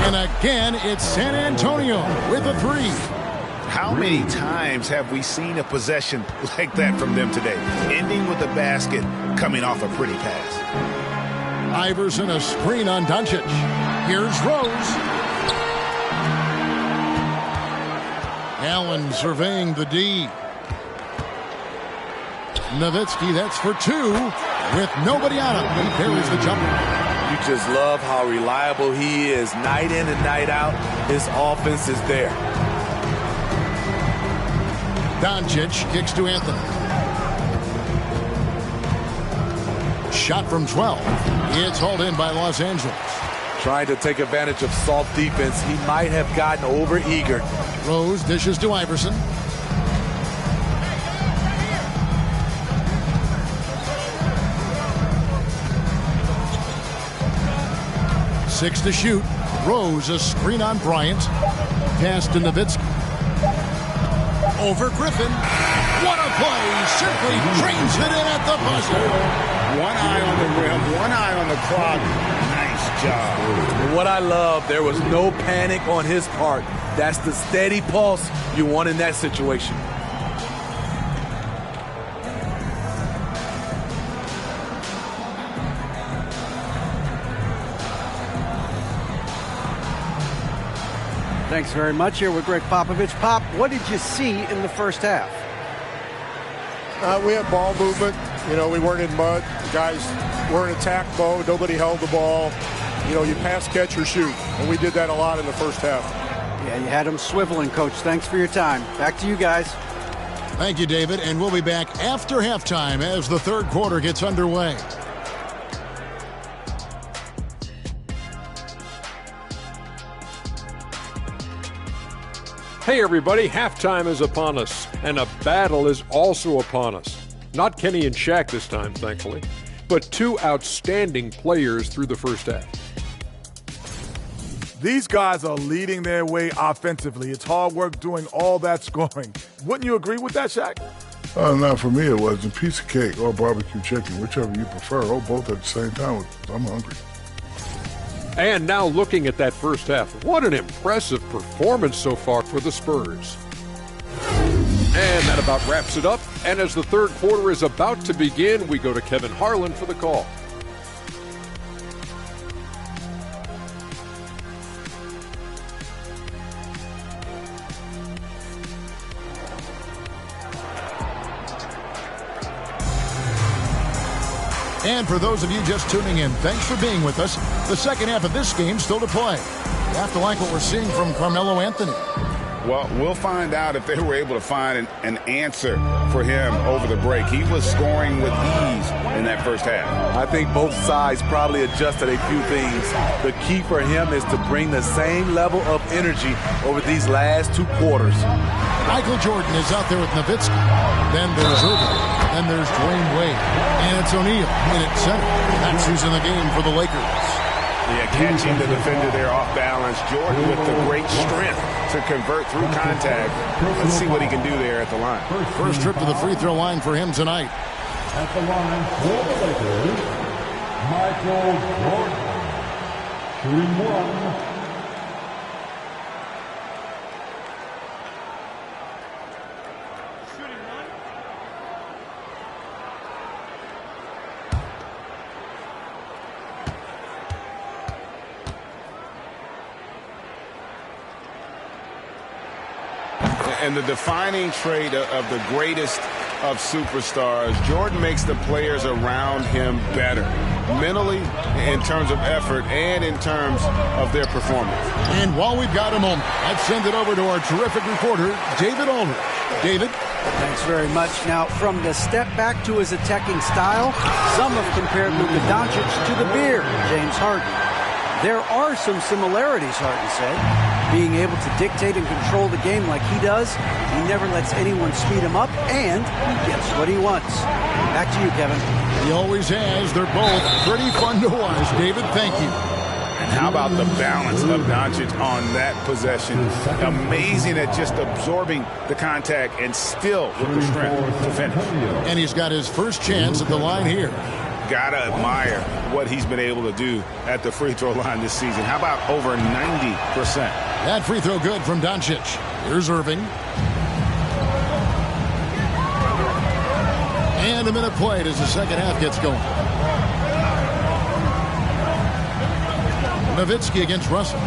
And again, it's San Antonio with a three. How many times have we seen a possession like that from them today? Ending with a basket, coming off a pretty pass. Iverson a screen on Doncic. Here's Rose. Allen surveying the D. Nowitzki, that's for two. With nobody on him, he parries the jumper. You just love how reliable he is. Night in and night out, his offense is there. Doncic kicks to Anthony. Shot from 12. It's hauled in by Los Angeles. Trying to take advantage of soft defense. He might have gotten over-eager. Rose dishes to Iverson. Six to shoot. Rose a screen on Bryant. Pass to Nowitzki. Over Griffin. What a play. Simply drains it in at the buzzer. One eye on the rim, one eye on the clock. Nice job. What I love, there was no panic on his part. That's the steady pulse you want in that situation. Thanks very much. Here with Greg Popovich. Pop, what did you see in the first half? We had ball movement. You know, we weren't in mud. The guys were in attack mode. Nobody held the ball. You know, you pass, catch, or shoot. And we did that a lot in the first half. Yeah, you had them swiveling, Coach. Thanks for your time. Back to you guys. Thank you, David. And we'll be back after halftime as the third quarter gets underway. Hey everybody, halftime is upon us, and a battle is also upon us. Not Kenny and Shaq this time, thankfully, but two outstanding players through the first half. These guys are leading their way offensively. It's hard work doing all that scoring. Wouldn't you agree with that, Shaq? Not for me, it wasn't. Piece of cake or barbecue chicken, whichever you prefer, or both at the same time. I'm hungry. And now looking at that first half, what an impressive performance so far for the Spurs. And that about wraps it up. And as the third quarter is about to begin, we go to Kevin Harlan for the call. And for those of you just tuning in, thanks for being with us. The second half of this game still to play. You have to like what we're seeing from Carmelo Anthony. Well, we'll find out if they were able to find an answer for him over the break. He was scoring with ease in that first half. I think both sides probably adjusted a few things. The key for him is to bring the same level of energy over these last two quarters. Michael Jordan is out there with Nowitzki. Then there's Irving. Then there's Dwayne Wade. And it's O'Neal in at center. That's who's in the game for the Lakers. Yeah, catching the defender there off balance. Jordan with the great strength to convert through contact. Let's see what he can do there at the line. First trip to the free throw line for him tonight. At the line for the Lakers, Michael Jordan. Shooting one. And the defining trait of the greatest of superstars, Jordan makes the players around him better, mentally, in terms of effort, and in terms of their performance. And while we've got a moment, let's send it over to our terrific reporter, David Aldridge. David? Thanks very much. Now, from the step back to his attacking style, some have compared Luka Doncic to the bear, James Harden. There are some similarities, Harden said. Being able to dictate and control the game like he does, he never lets anyone speed him up, and he gets what he wants. Back to you, Kevin. He always has. They're both pretty fun to watch. David, thank you. And how about the balance of Doncic on that possession? Amazing at just absorbing the contact and still with the strength to finish. And he's got his first chance at the line here. Gotta admire what he's been able to do at the free throw line this season. How about over 90%? That free throw good from Doncic. Here's Irving. And a minute played as the second half gets going. Nowitzki against Russell.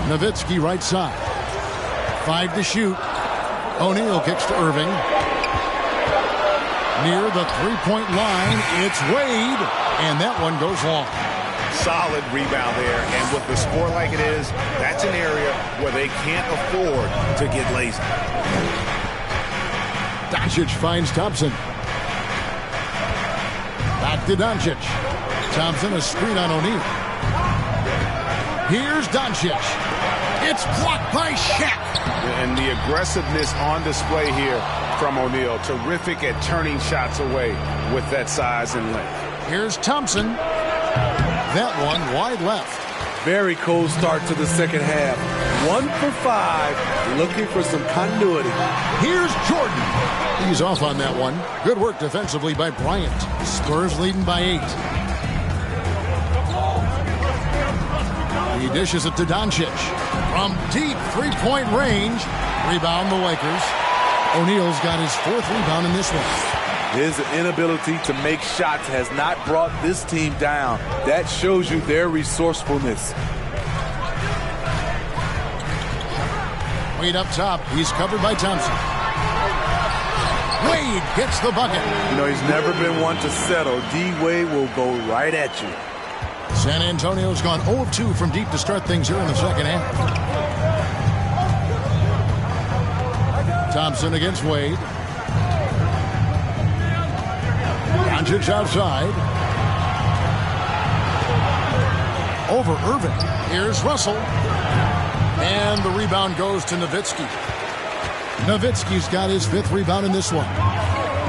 Nowitzki right side. 5 to shoot. O'Neal kicks to Irving. Near the three-point line, it's Wade, and that one goes long. Solid rebound there, and with the score like it is, that's an area where they can't afford to get lazy. Doncic finds Thompson. Back to Doncic. Thompson, a screen on O'Neal. Here's Doncic. It's blocked by Shaq. And the aggressiveness on display here from O'Neal. Terrific at turning shots away with that size and length. Here's Thompson. That one wide left. Very cold start to the second half. 1 for 5, looking for some continuity. Here's Jordan. He's off on that one. Good work defensively by Bryant. Spurs leading by 8. He dishes it to Doncic. From deep three-point range. Rebound the Lakers. O'Neal's got his 4th rebound in this one. His inability to make shots has not brought this team down. That shows you their resourcefulness. Wade up top. He's covered by Thompson. Wade gets the bucket. You know, he's never been one to settle. D-Wade will go right at you. San Antonio's gone 0 of 2 from deep to start things here in the second half. Thompson against Wade. Doncic outside. Over Irving. Here's Russell. And the rebound goes to Nowitzki. Nowitzki's got his 5th rebound in this one.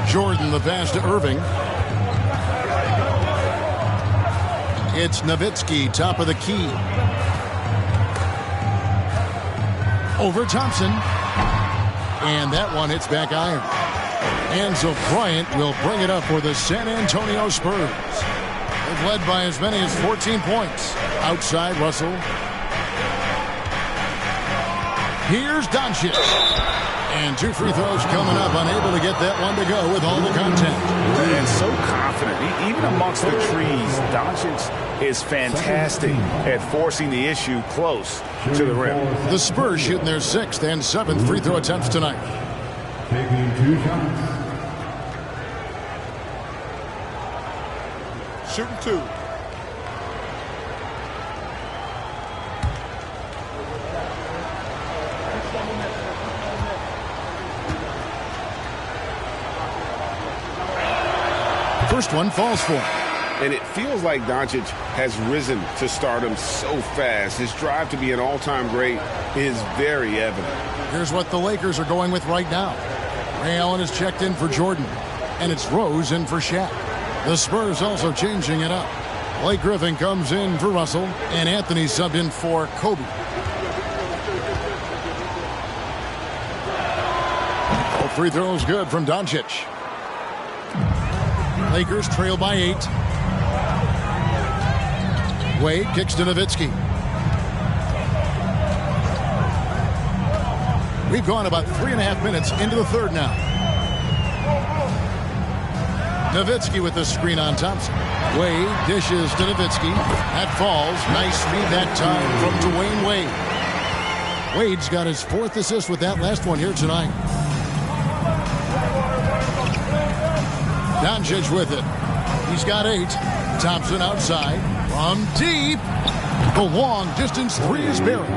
Jordan the pass to Irving. It's Nowitzki, top of the key. Over Thompson. And that one hits back iron. Enzo Bryant will bring it up for the San Antonio Spurs. They've led by as many as 14 points. Outside Russell. Here's Doncic. And 2 free throws coming up, unable to get that one to go with all the contact. And so confident. Even amongst the trees, Doncic is fantastic at forcing the issue close to the rim. The Spurs shooting their 6th and 7th free throw attempts tonight. Taking 2 shots. Shooting 2. First one falls for him. And it feels like Doncic has risen to stardom so fast. His drive to be an all-time great is very evident. Here's what the Lakers are going with right now. Ray Allen is checked in for Jordan. And it's Rose in for Shaq. The Spurs also changing it up. Blake Griffin comes in for Russell. And Anthony subbed in for Kobe. All free throws good from Doncic. Lakers trail by 8. Wade kicks to Nowitzki. We've gone about 3.5 minutes into the third now. Nowitzki with the screen on Thompson. Wade dishes to Nowitzki. That falls. Nice feed that time from Dwayne Wade. Wade's got his 4th assist with that last one here tonight. Doncic with it. He's got 8. Thompson outside. From deep. The long distance 3 is buried.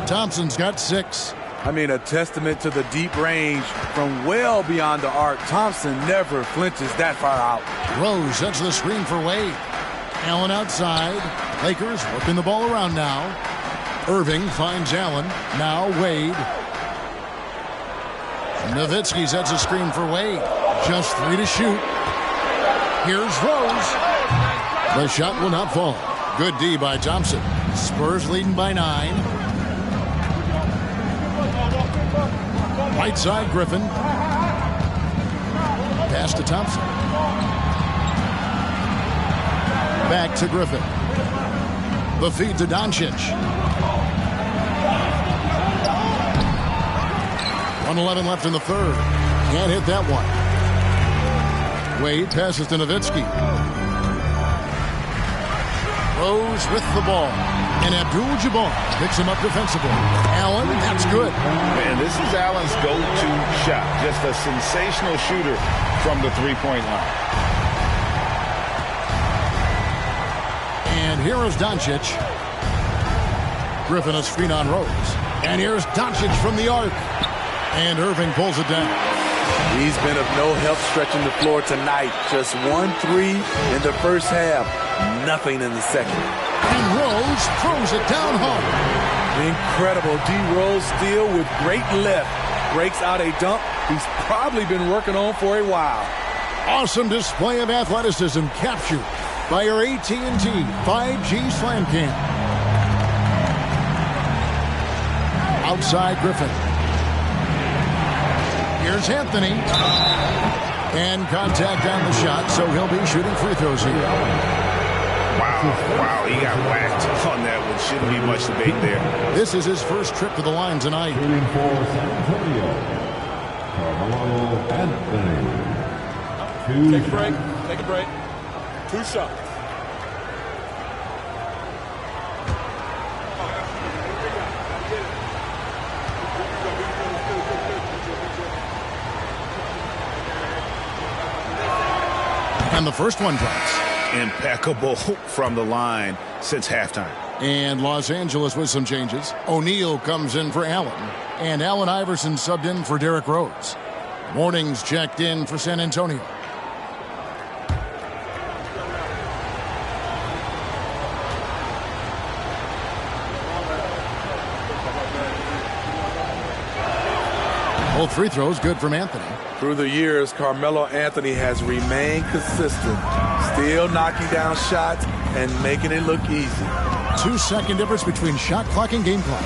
Thompson's got 6. I mean, a testament to the deep range from well beyond the arc. Thompson never flinches that far out. Rose sets the screen for Wade. Allen outside. Lakers working the ball around now. Irving finds Allen. Now Wade. Nowitzki sets a screen for Wade. Just 3 to shoot. Here's Rose. The shot will not fall. Good D by Thompson. Spurs leading by 9. Right side, Griffin. Pass to Thompson. Back to Griffin. The feed to Doncic. 1:11 left in the third. Can't hit that one. Wade passes to Nowitzki. Rose with the ball. And Abdul-Jabbar picks him up defensively. Allen, that's good. Man, this is Allen's go-to shot. Just a sensational shooter from the three-point line. And here is Doncic. Griffin a screen on Rose. And here's Doncic from the arc. And Irving pulls it down. He's been of no help stretching the floor tonight. Just 1 3 in the first half. Nothing in the second. And Rose throws it down hard. Incredible. D. Rose steal with great lift. Breaks out a dunk he's probably been working on for a while. Awesome display of athleticism captured by your AT&T 5G Slam Cam. Outside Griffin. Here's Anthony. And contact on the shot, so he'll be shooting free throws here. Wow, he got whacked on that one. Shouldn't be much debate there. This is his first trip to the line tonight. Take a break. Take a break. 2 shots. And the first one drops. Impeccable from the line since halftime. And Los Angeles with some changes. O'Neal comes in for Allen. And Allen Iverson subbed in for Derrick Rose. Mornings checked in for San Antonio. Both free throws good from Anthony. Through the years, Carmelo Anthony has remained consistent, still knocking down shots and making it look easy. 2-second difference between shot clock and game clock.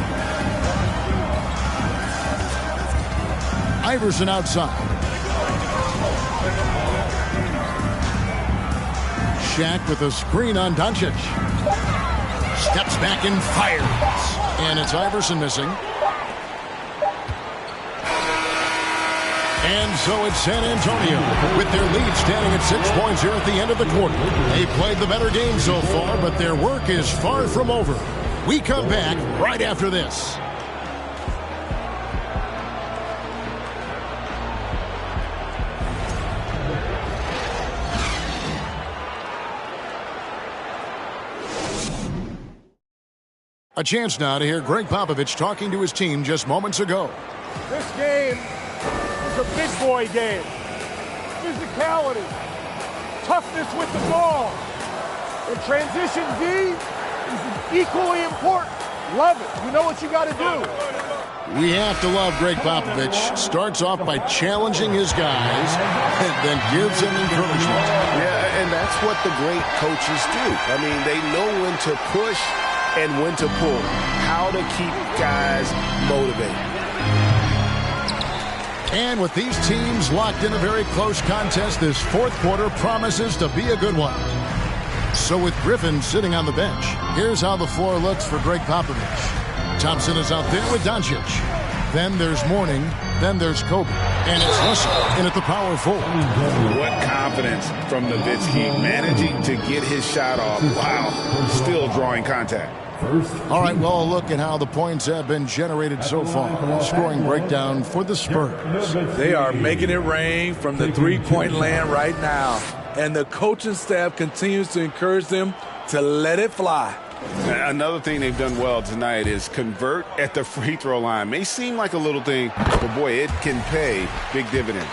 Iverson outside. Shaq with a screen on Doncic. Steps back and fires. And it's Iverson missing. And so it's San Antonio with their lead standing at 6 points here at the end of the quarter. They played the better game so far, but their work is far from over. We come back right after this. A chance now to hear Greg Popovich talking to his team just moments ago. This game is a big boy game. Physicality, toughness with the ball. And transition D is equally important. Love it. You know what you got to do. We have to love Greg Popovich. Starts off by challenging his guys and then gives them encouragement. Yeah, and that's what the great coaches do. I mean, they know when to push and when to pull. How to keep guys motivated. And with these teams locked in a very close contest, this fourth quarter promises to be a good one. So with Griffin sitting on the bench, here's how the floor looks for Greg Popovich. Thompson is out there with Doncic. Then there's Mourning. Then there's Kobe. And it's Russell in at the power forward. What confidence from Nowitzki, managing to get his shot off while still drawing contact. All right, well, a look at how the points have been generated so far. Scoring breakdown for the Spurs. They are making it rain from the three-point land right now. And the coaching staff continues to encourage them to let it fly. Another thing they've done well tonight is convert at the free throw line. May seem like a little thing, but boy, it can pay big dividends.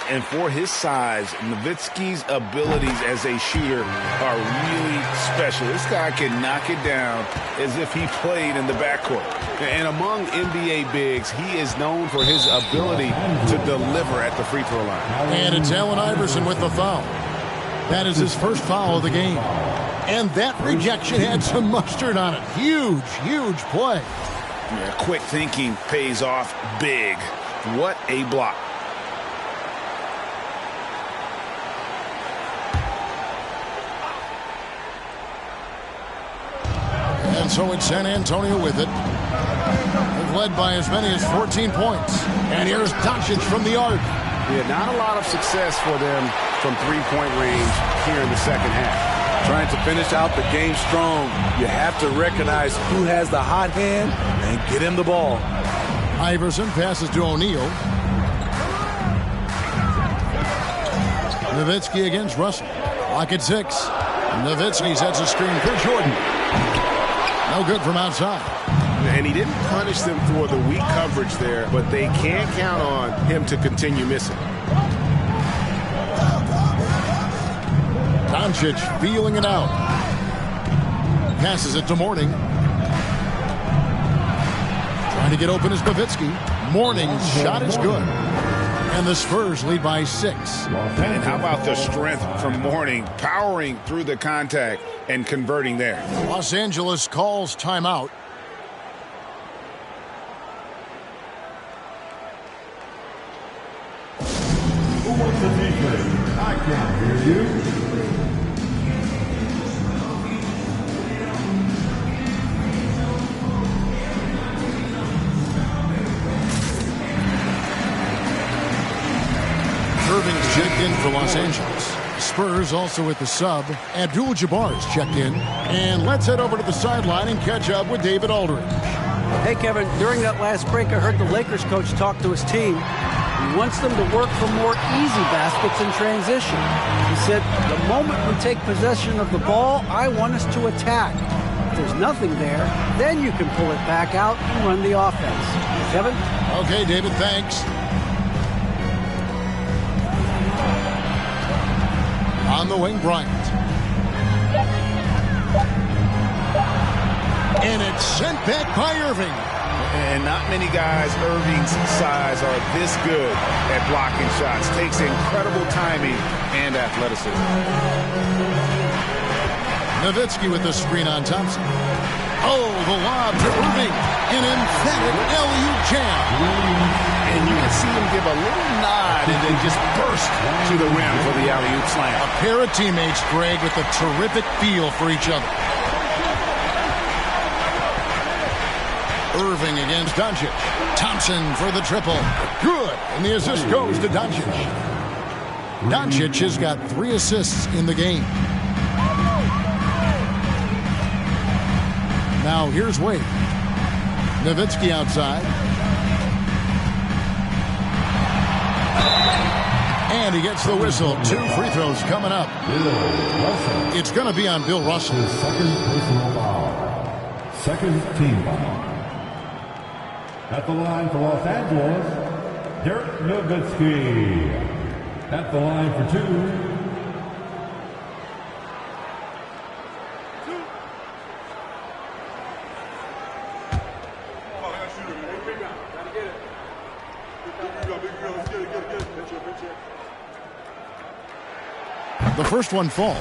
And for his size, Nowitzki's abilities as a shooter are really special. This guy can knock it down as if he played in the backcourt. And among NBA bigs, he is known for his ability to deliver at the free throw line. And it's Allen Iverson with the foul. That is his first foul of the game. And that rejection had some mustard on it. Huge, huge play. Yeah, quick thinking pays off big. What a block. And so it's San Antonio with it. They've led by as many as 14 points. And here's Doncic from the arc. Yeah, not a lot of success for them from three-point range here in the second half. Trying to finish out the game strong. You have to recognize who has the hot hand and get him the ball. Iverson passes to O'Neal. Nowitzki against Russell. Lock at 6. Nowitzki sets a screen for Jordan. No good from outside. And he didn't punish them for the weak coverage there, but they can't count on him to continue missing. Doncic feeling it out. Passes it to Mourning. Trying to get open is Nowitzki. Mourning's shot is good. And the Spurs lead by 6. And how about the strength from Mourning, powering through the contact and converting there. Los Angeles calls timeout. Who wants the defense? I can't hear you. Irving's checked in for Los Angeles. Spurs also with the sub. Abdul-Jabbar's checked in. And let's head over to the sideline and catch up with David Aldridge. Hey, Kevin, during that last break, I heard the Lakers coach talk to his team. He wants them to work for more easy baskets in transition. He said, the moment we take possession of the ball, I want us to attack. If there's nothing there, then you can pull it back out and run the offense. Kevin? Okay, David, thanks. On the wing, Bryant. And it's sent back by Irving. And not many guys Irving's size are this good at blocking shots. Takes incredible timing and athleticism. Nowitzki with the screen on Thompson. Oh, the lob to Irving. An emphatic alley-oop jam. And you can see him give a little nod and then just burst to the rim for the alley-oop slam. A pair of teammates, Greg, with a terrific feel for each other. Irving against Doncic. Thompson for the triple. Good. And the assist goes to Doncic. Doncic has got 3 assists in the game. Now here's Wade. Nowitzki outside. And he gets the whistle. 2 free throws coming up. It's going to be on Bill Russell. His second personal foul. Second team foul. At the line for Los Angeles, Dirk Nowitzki. At the line for 2. The first one falls.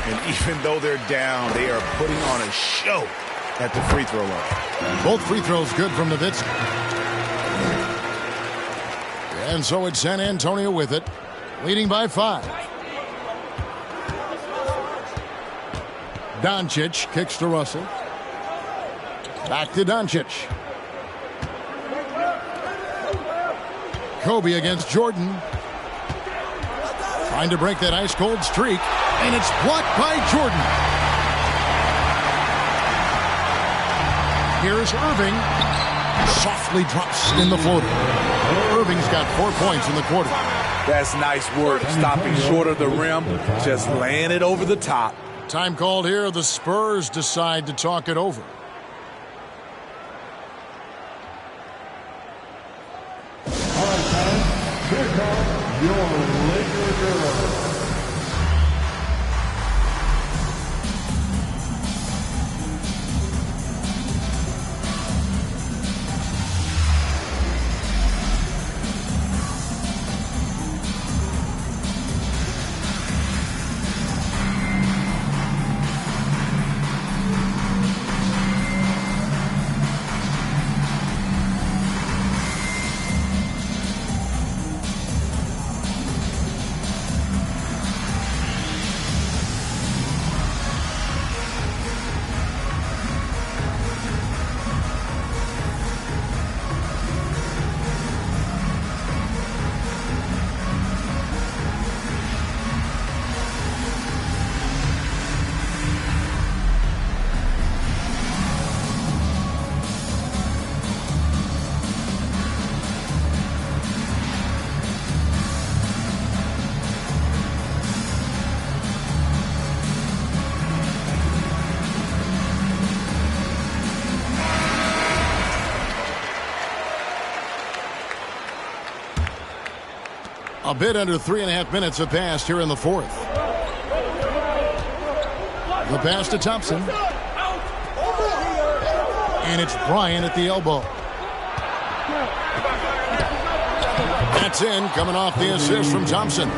And even though they're down, they are putting on a show at the free throw line. Both free throws good from Nowitzki. And so it's San Antonio with it, leading by 5. Doncic kicks to Russell. Back to Doncic. Kobe against Jordan. Trying to break that ice-cold streak. And it's blocked by Jordan. Here's Irving. Softly drops in the floater. Irving's got 4 points in the quarter. That's nice work. Stopping short of the rim. Just laying it over the top. Time called here. The Spurs decide to talk it over. All right, fans. Here comes your Laker girls. A bit under 3.5 minutes have passed here in the fourth. The pass to Thompson. And it's Bryant at the elbow. That's in, coming off the assist from Thompson.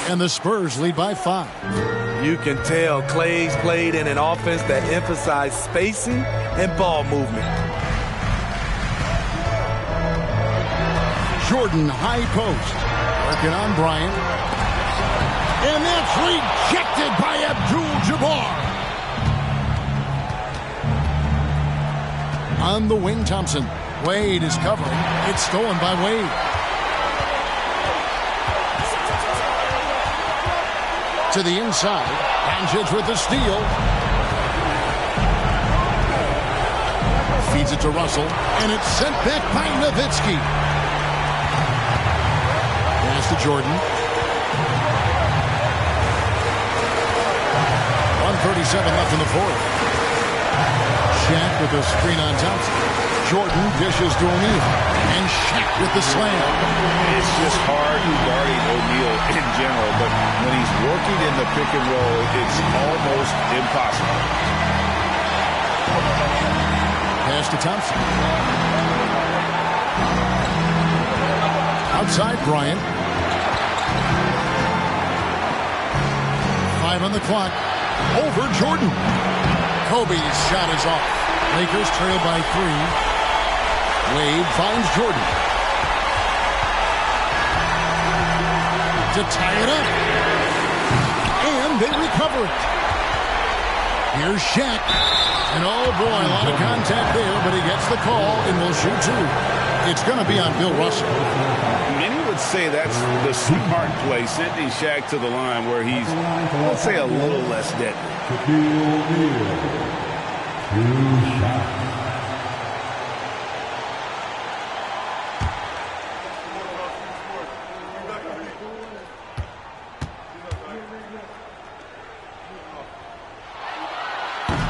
And the Spurs lead by 5. You can tell Clay's played in an offense that emphasized spacing and ball movement. Jordan, high post. Working on Bryant. And that's rejected by Abdul-Jabbar. On the wing, Thompson. Wade is covering. It's stolen by Wade. To the inside. Doncic with the steal. Feeds it to Russell. And it's sent back by Nowitzki. Pass to Jordan. 1:37 left in the fourth. Shaq with a screen on Thompson. Jordan dishes to O'Neal. And Shaq with the slam. It's just hard guarding O'Neal in general, but when he's working in the pick and roll, it's almost impossible. Pass to Thompson. Outside Bryant. 5 on the clock. Over Jordan. Kobe's shot is off. Lakers trail by 3. Wade finds Jordan. To tie it up. And they recover it. Here's Shaq. And oh boy, a lot of contact there, but he gets the call and will shoot 2. It's going to be on Bill Russell. Many would say that's the smart play, sending Shaq to the line where he's, let's say, a little less deadly.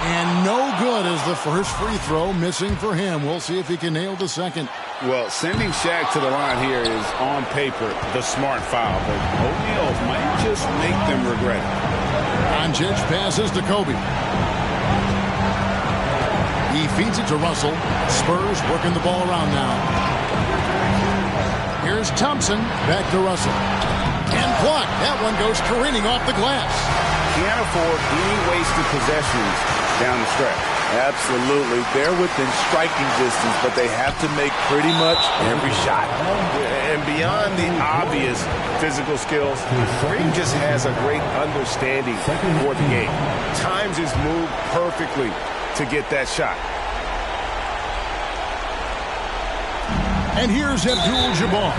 And no good as the first free throw missing for him. We'll see if he can nail the second. Well, sending Shaq to the line here is, on paper, the smart foul, but O'Neal might just make them regret it. Doncic passes to Kobe. He feeds it to Russell. Spurs working the ball around now. Here's Thompson. Back to Russell. And blocked. That one goes careening off the glass. Can't afford any wasted possessions down the stretch. Absolutely. They're within striking distance, but they have to make pretty much every shot. And beyond the obvious physical skills, Green just has a great understanding for the game. Times his move perfectly to get that shot. And here's Abdul-Jabbar.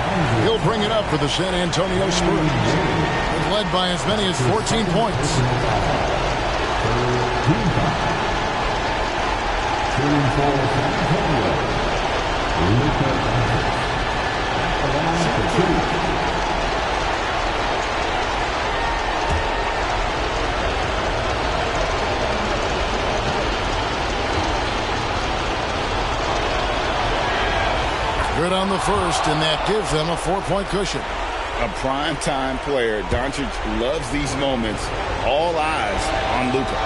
He'll bring it up for the San Antonio Spurs. They've led by as many as 14 points. Shooting for San Antonio. Luka Doncic. Good on the first, and that gives them a 4-point cushion. A prime-time player. Doncic loves these moments. All eyes on Luka.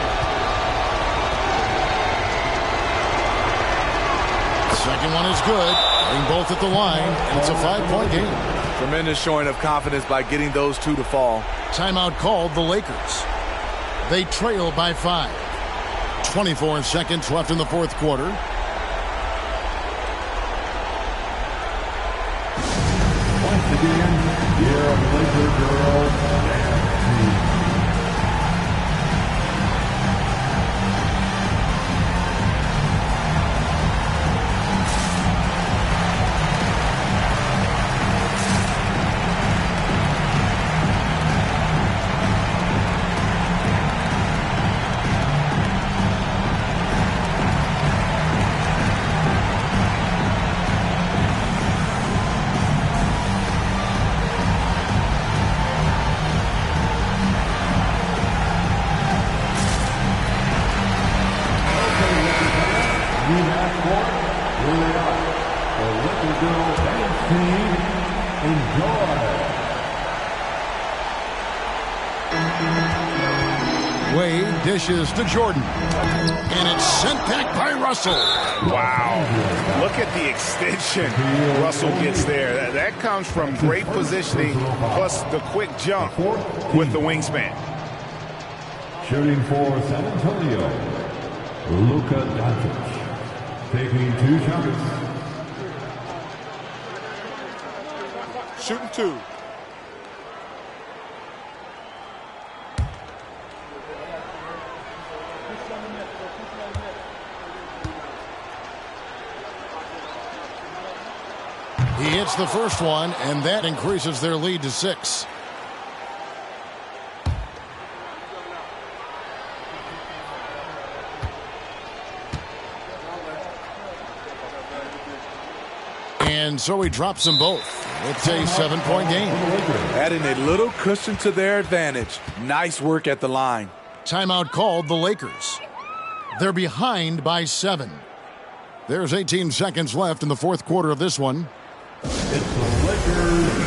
Second one is good. Getting both at the line, and it's a 5-point game. Tremendous showing of confidence by getting those 2 to fall. Timeout called the Lakers. They trail by 5. 24 seconds left in the fourth quarter. Once again, your Laker girls dance team. Wade dishes to Jordan. And it's sent back by Russell. Wow. Look at the extension Russell gets there. That comes from great positioning plus the quick jump with the wingspan. Shooting for San Antonio, Luka Doncic. Taking 2 shots. Shooting 2. He hits the first one, and that increases their lead to 6. And so he drops them both. It's a 7-point game. Adding a little cushion to their advantage. Nice work at the line. Timeout called the Lakers. They're behind by 7. There's 18 seconds left in the fourth quarter of this one. It's the Lakers.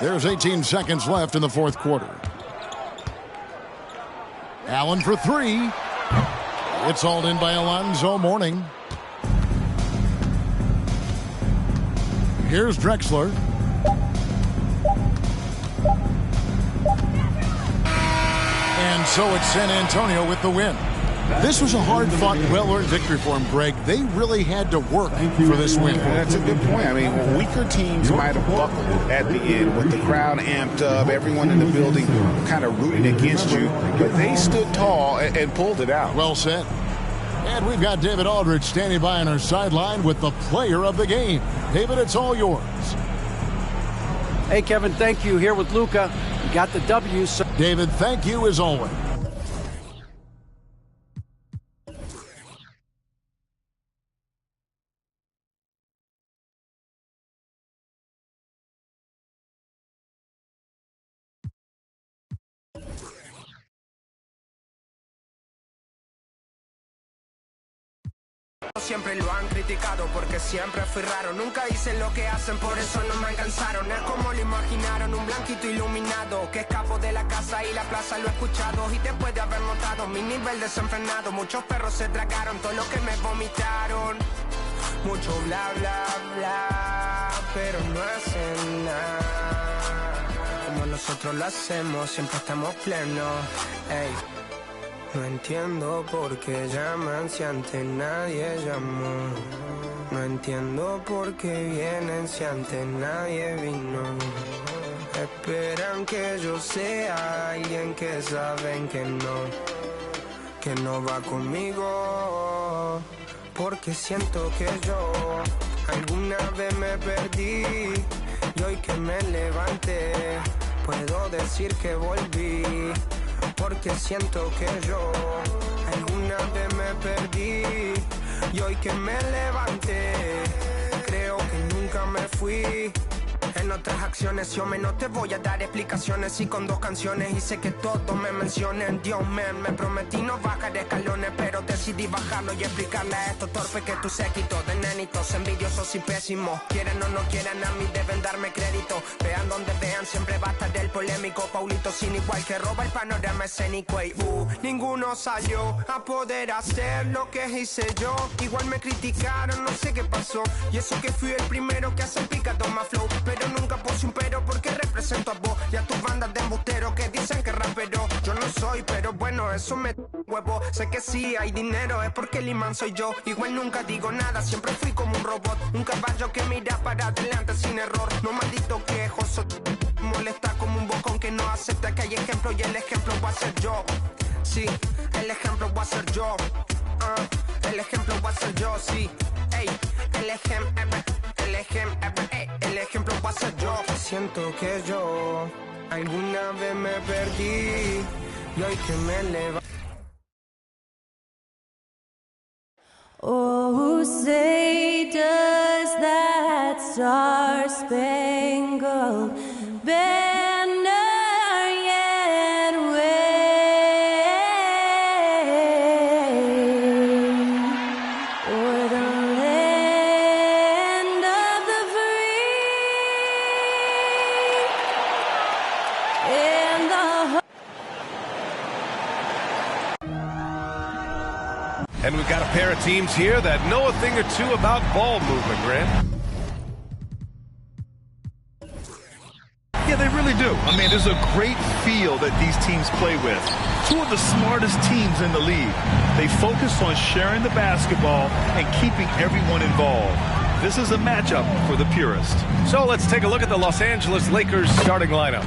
There's 18 seconds left in the fourth quarter. Allen for 3. It's hauled in by Alonzo Mourning. Here's Drexler. And so it's San Antonio with the win. This was a hard-fought, well-earned victory for them, Greg. They really had to work for this win. That's a good point. I mean, weaker teams might have buckled at the end with the crowd amped up, everyone in the building kind of rooting against you, but they stood tall and pulled it out. Well said. And we've got David Aldridge standing by on our sideline with the player of the game. David, it's all yours. Hey, Kevin, thank you. Here with Luka. We got the W. David, thank you as always. Siempre lo han criticado porque siempre fui raro. Nunca dicen lo que hacen, por eso no me alcanzaron. Es como lo imaginaron, un blanquito iluminado que escapó de la casa y la plaza lo he escuchado. Y después de haber notado mi nivel desenfrenado, muchos perros se tragaron todo lo que me vomitaron. Mucho bla bla bla, pero no hacen nada. Como nosotros lo hacemos, siempre estamos plenos. Ey. No entiendo por qué llaman si antes nadie llamó. No entiendo por qué vienen si antes nadie vino. Esperan que yo sea alguien que saben que no va conmigo. Porque siento que yo alguna vez me perdí y hoy que me levanté puedo decir que volví. Porque siento que yo alguna vez me perdí y hoy que me levanté creo que nunca me fui. En otras acciones yo no te voy a dar explicaciones y con 2 canciones hice que todos me mencionen. Dios me prometí no bajar escalones, pero decidí bajarlo y explicarle a estos torpes que tu séquito de nenitos envidiosos y pésimos. Quieren o no quieran, a mí deben darme crédito. Vean donde vean, siempre va a estar el polémico Paulito sin igual que roba el panorama escénico. Y ninguno salió a poder hacer lo que hice yo. Igual me criticaron, no sé qué pasó. Y eso que fui el primero que hace picado más flow. Pero nunca puse un pero porque represento a vos y a tus bandas de embusteros que dicen que rapero. Yo no soy, pero bueno, eso me huevo. Sé que sí hay dinero, es porque el imán soy yo. Igual nunca digo nada, siempre fui como un robot. Un caballo que mira para adelante sin error. No maldito quejoso, molesta como un bocón que no acepta que hay ejemplo y el ejemplo va a ser yo. Sí, el ejemplo va a ser yo. El ejemplo va a ser yo, sí. Ey, el ejemplo va a ser yo. Siento que yo alguna vez me perdí y hoy que me levanto. Oh, say does that star-spangled world better yet wait for the land of the free and the And we've got a pair of teams here that know a thing or two about ball movement, Grant. Yeah, they really do. I mean, there's a great feel that these teams play with. Two of the smartest teams in the league. They focus on sharing the basketball and keeping everyone involved. This is a matchup for the purist. So let's take a look at the Los Angeles Lakers starting lineup.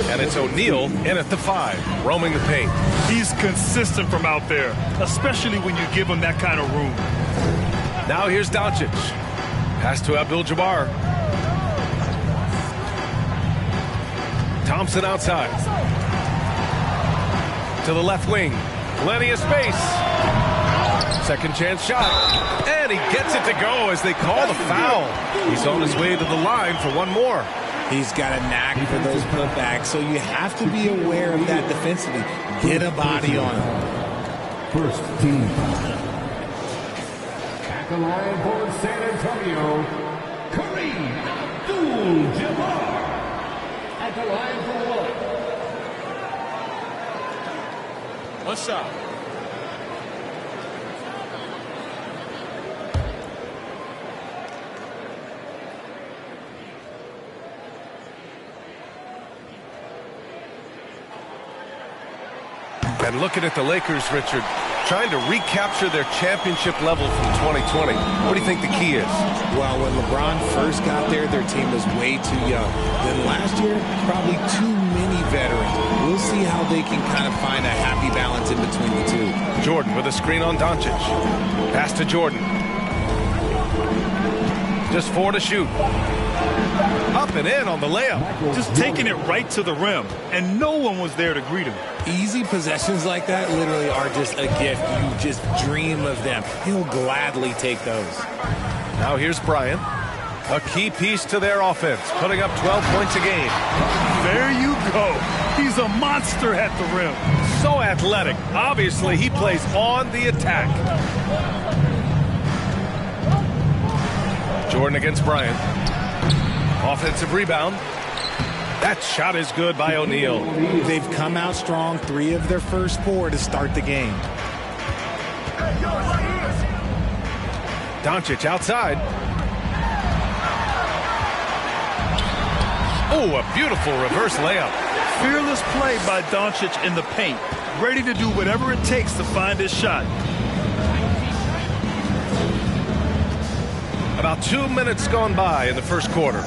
And it's O'Neal in at the 5, roaming the paint. He's consistent from out there, especially when you give him that kind of room. Now here's Doncic. Pass to Abdul-Jabbar. Thompson outside. To the left wing. Plenty of space. Second chance shot. And he gets it to go as they call the foul. He's on his way to the line for one more. He's got a knack for those putbacks, so you have to be aware of that defensively. Get a body on him. First team. At the line for San Antonio, Kareem Abdul-Jabbar. At the line for one. One shot. And looking at the Lakers, Richard, trying to recapture their championship level from 2020. What do you think the key is? Well, when LeBron first got there, their team was way too young. Then last year, probably too many veterans. We'll see how they can kind of find a happy balance in between the two. Jordan with a screen on Doncic. Pass to Jordan. Just 4 to shoot. Up and in on the layup. Just taking it right to the rim, and no one was there to greet him. Easy possessions like that literally are just a gift. You just dream of them. He'll gladly take those. Now here's Bryant. A key piece to their offense, putting up 12 points a game. There you go. He's a monster at the rim. So athletic. Obviously, he plays on the attack. Jordan against Bryant. Offensive rebound. That shot is good by O'Neal. They've come out strong, 3 of their first 4 to start the game. Doncic outside. Oh, a beautiful reverse layup. Fearless play by Doncic in the paint. Ready to do whatever it takes to find his shot. About 2 minutes gone by in the first quarter.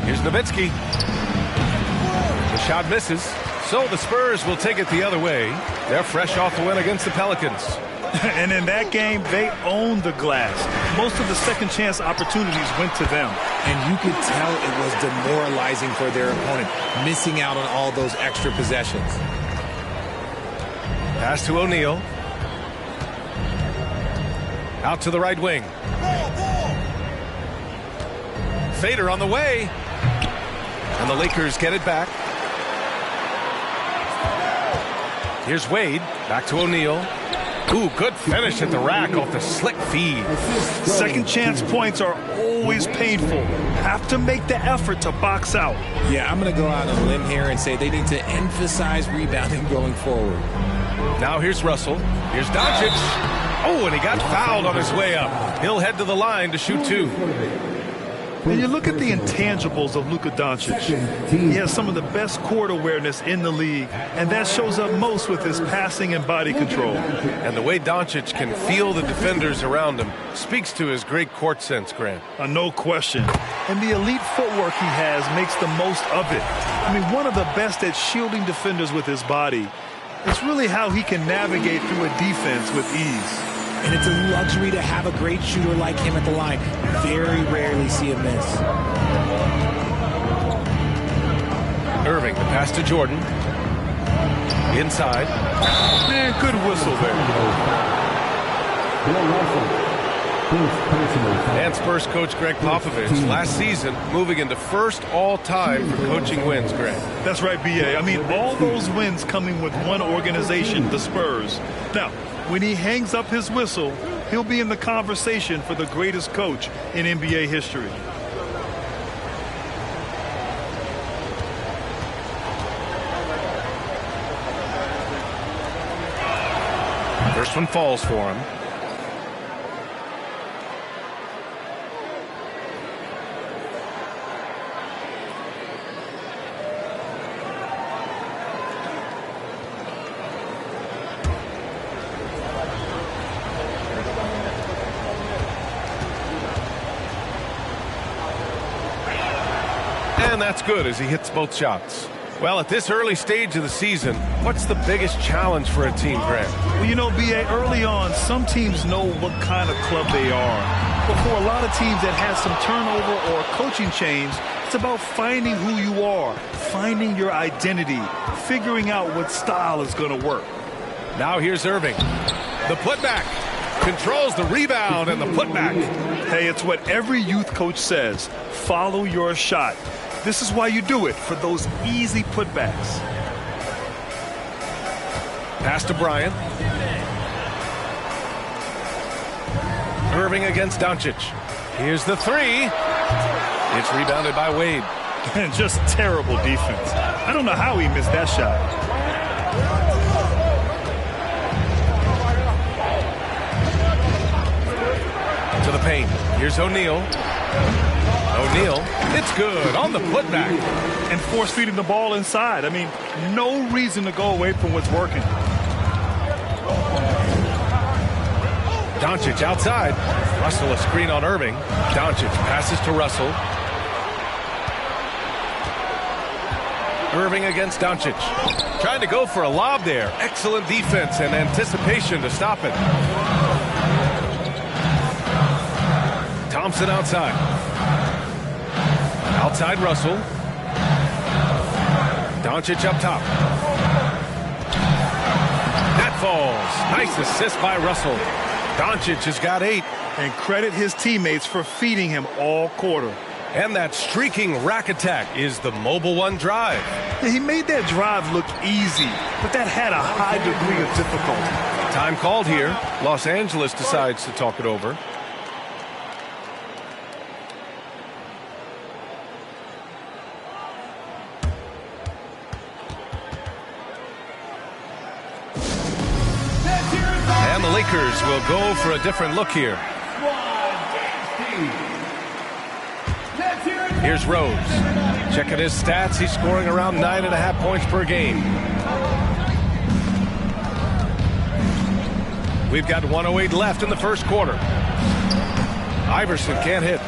Here's Nowitzki. The shot misses. So the Spurs will take it the other way. They're fresh off the win against the Pelicans. And in that game, they owned the glass. Most of the second chance opportunities went to them. And you could tell it was demoralizing for their opponent, missing out on all those extra possessions. Pass to O'Neal. Out to the right wing. Fader on the way. And the Lakers get it back. Here's Wade. Back to O'Neal. Ooh, good finish at the rack off the slick feed. Second chance points are always painful. Have to make the effort to box out. Yeah, I'm going to go out on a limb here and say they need to emphasize rebounding going forward. Now here's Russell. Here's Doncic. Oh, and he got fouled on his way up. He'll head to the line to shoot 2. When you look at the intangibles of Luka Doncic, he has some of the best court awareness in the league, and that shows up most with his passing and body control. And the way Doncic can feel the defenders around him speaks to his great court sense, Grant. No question. And the elite footwork he has makes the most of it. I mean, one of the best at shielding defenders with his body. It's really how he can navigate through a defense with ease. And it's a luxury to have a great shooter like him at the line. Very rarely see him miss. Irving, the pass to Jordan. Inside. Man, good whistle there. And Spurs coach Greg Popovich last season moving into first all-time for coaching wins, Greg. That's right, B.A. I mean, all those wins coming with one organization, the Spurs. Now, when he hangs up his whistle, he'll be in the conversation for the greatest coach in NBA history. First one falls for him. And that's good as he hits both shots. Well, at this early stage of the season, what's the biggest challenge for a team, Grant? Well, you know, B.A., early on, some teams know what kind of club they are. But for a lot of teams that have some turnover or coaching change, it's about finding who you are, finding your identity, figuring out what style is going to work. Now here's Irving. The putback. Controls the rebound and the putback. Hey, it's what every youth coach says. Follow your shot. This is why you do it, for those easy putbacks. Pass to Bryant. Irving against Doncic. Here's the three. It's rebounded by Wade. And just terrible defense. I don't know how he missed that shot. To the paint. Here's O'Neal. O'Neal, it's good on the putback. And force feeding the ball inside. I mean, no reason to go away from what's working. Doncic outside. Russell a screen on Irving. Doncic passes to Russell. Irving against Doncic. Trying to go for a lob there. Excellent defense and anticipation to stop it. Thompson outside. Outside Russell. Doncic up top. That falls. Nice assist by Russell. Doncic has got 8. And credit his teammates for feeding him all quarter. And that streaking rack attack is the Mobile One drive. Yeah, he made that drive look easy, but that had a high degree of difficulty. Time called here. Los Angeles decides to talk it over. And the Lakers will go for a different look here. Here's Rose. Checking his stats. He's scoring around 9.5 points per game. We've got 1:08 left in the first quarter. Iverson can't hit.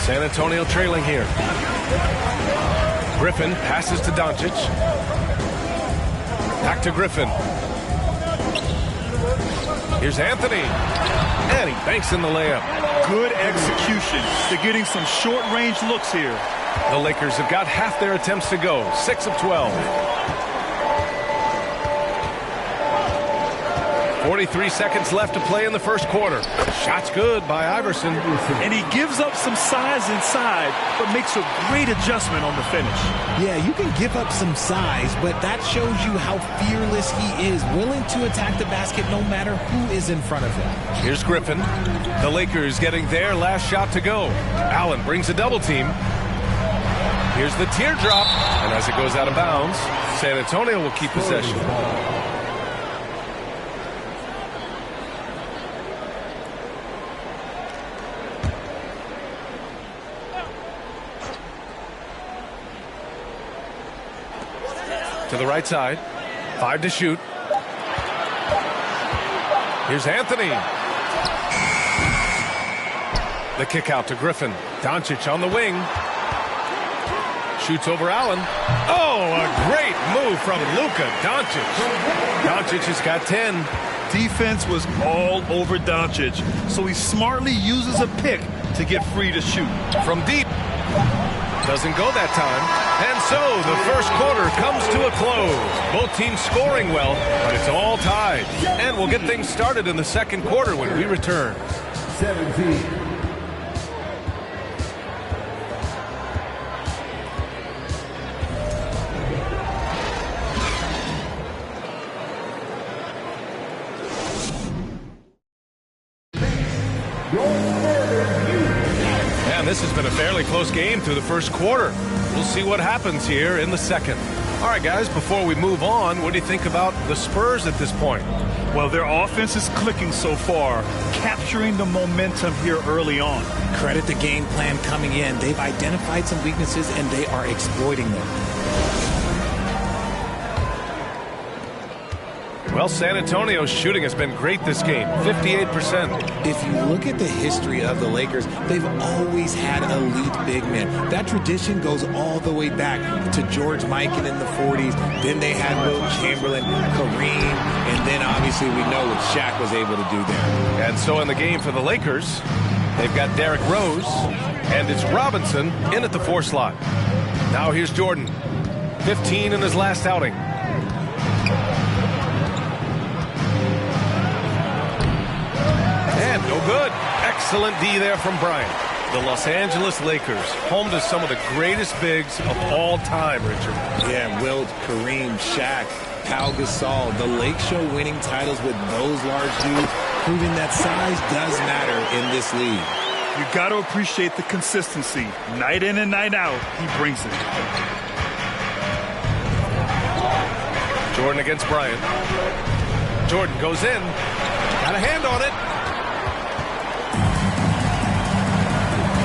San Antonio trailing here. Griffin passes to Doncic. Back to Griffin. Here's Anthony. And he banks in the layup. Good execution. They're getting some short-range looks here. The Lakers have got half their attempts to go. 6 of 12. 43 seconds left to play in the first quarter. Shot's good by Iverson. And he gives up some size inside, but makes a great adjustment on the finish. Yeah, you can give up some size, but that shows you how fearless he is, willing to attack the basket no matter who is in front of him. Here's Griffin. The Lakers getting their last shot to go. Allen brings a double team. Here's the teardrop. And as it goes out of bounds, San Antonio will keep possession. To the right side. 5 to shoot. Here's Anthony. The kick out to Griffin. Doncic on the wing. Shoots over Allen. Oh, a great move from Luka Doncic. Doncic has got 10. Defense was all over Doncic, so he smartly uses a pick to get free to shoot. From deep. Doesn't go that time. And so the first quarter comes to a close. Both teams scoring well, but it's all tied. And we'll get things started in the second quarter when we return. 17. This has been a fairly close game through the first quarter. We'll see what happens here in the second. All right, guys, before we move on, what do you think about the Spurs at this point? Well, their offense is clicking so far, capturing the momentum here early on. Credit the game plan coming in. They've identified some weaknesses, and they are exploiting them. Well, San Antonio's shooting has been great this game, 58%. If you look at the history of the Lakers, they've always had elite big men. That tradition goes all the way back to George Mikan in the 40s. Then they had Wilt Chamberlain, Kareem, and then obviously we know what Shaq was able to do there. And so in the game for the Lakers, they've got Derrick Rose, and it's Robinson in at the 4 slot. Now here's Jordan, 15 in his last outing. And no good. Excellent D there from Bryant. The Los Angeles Lakers, home to some of the greatest bigs of all time, Richard. Yeah, Wilt, Kareem, Shaq, Pau Gasol. The Lake Show winning titles with those large dudes, proving that size does matter in this league. You got to appreciate the consistency. Night in and night out, he brings it. Jordan against Bryant. Jordan goes in. Got a hand on it.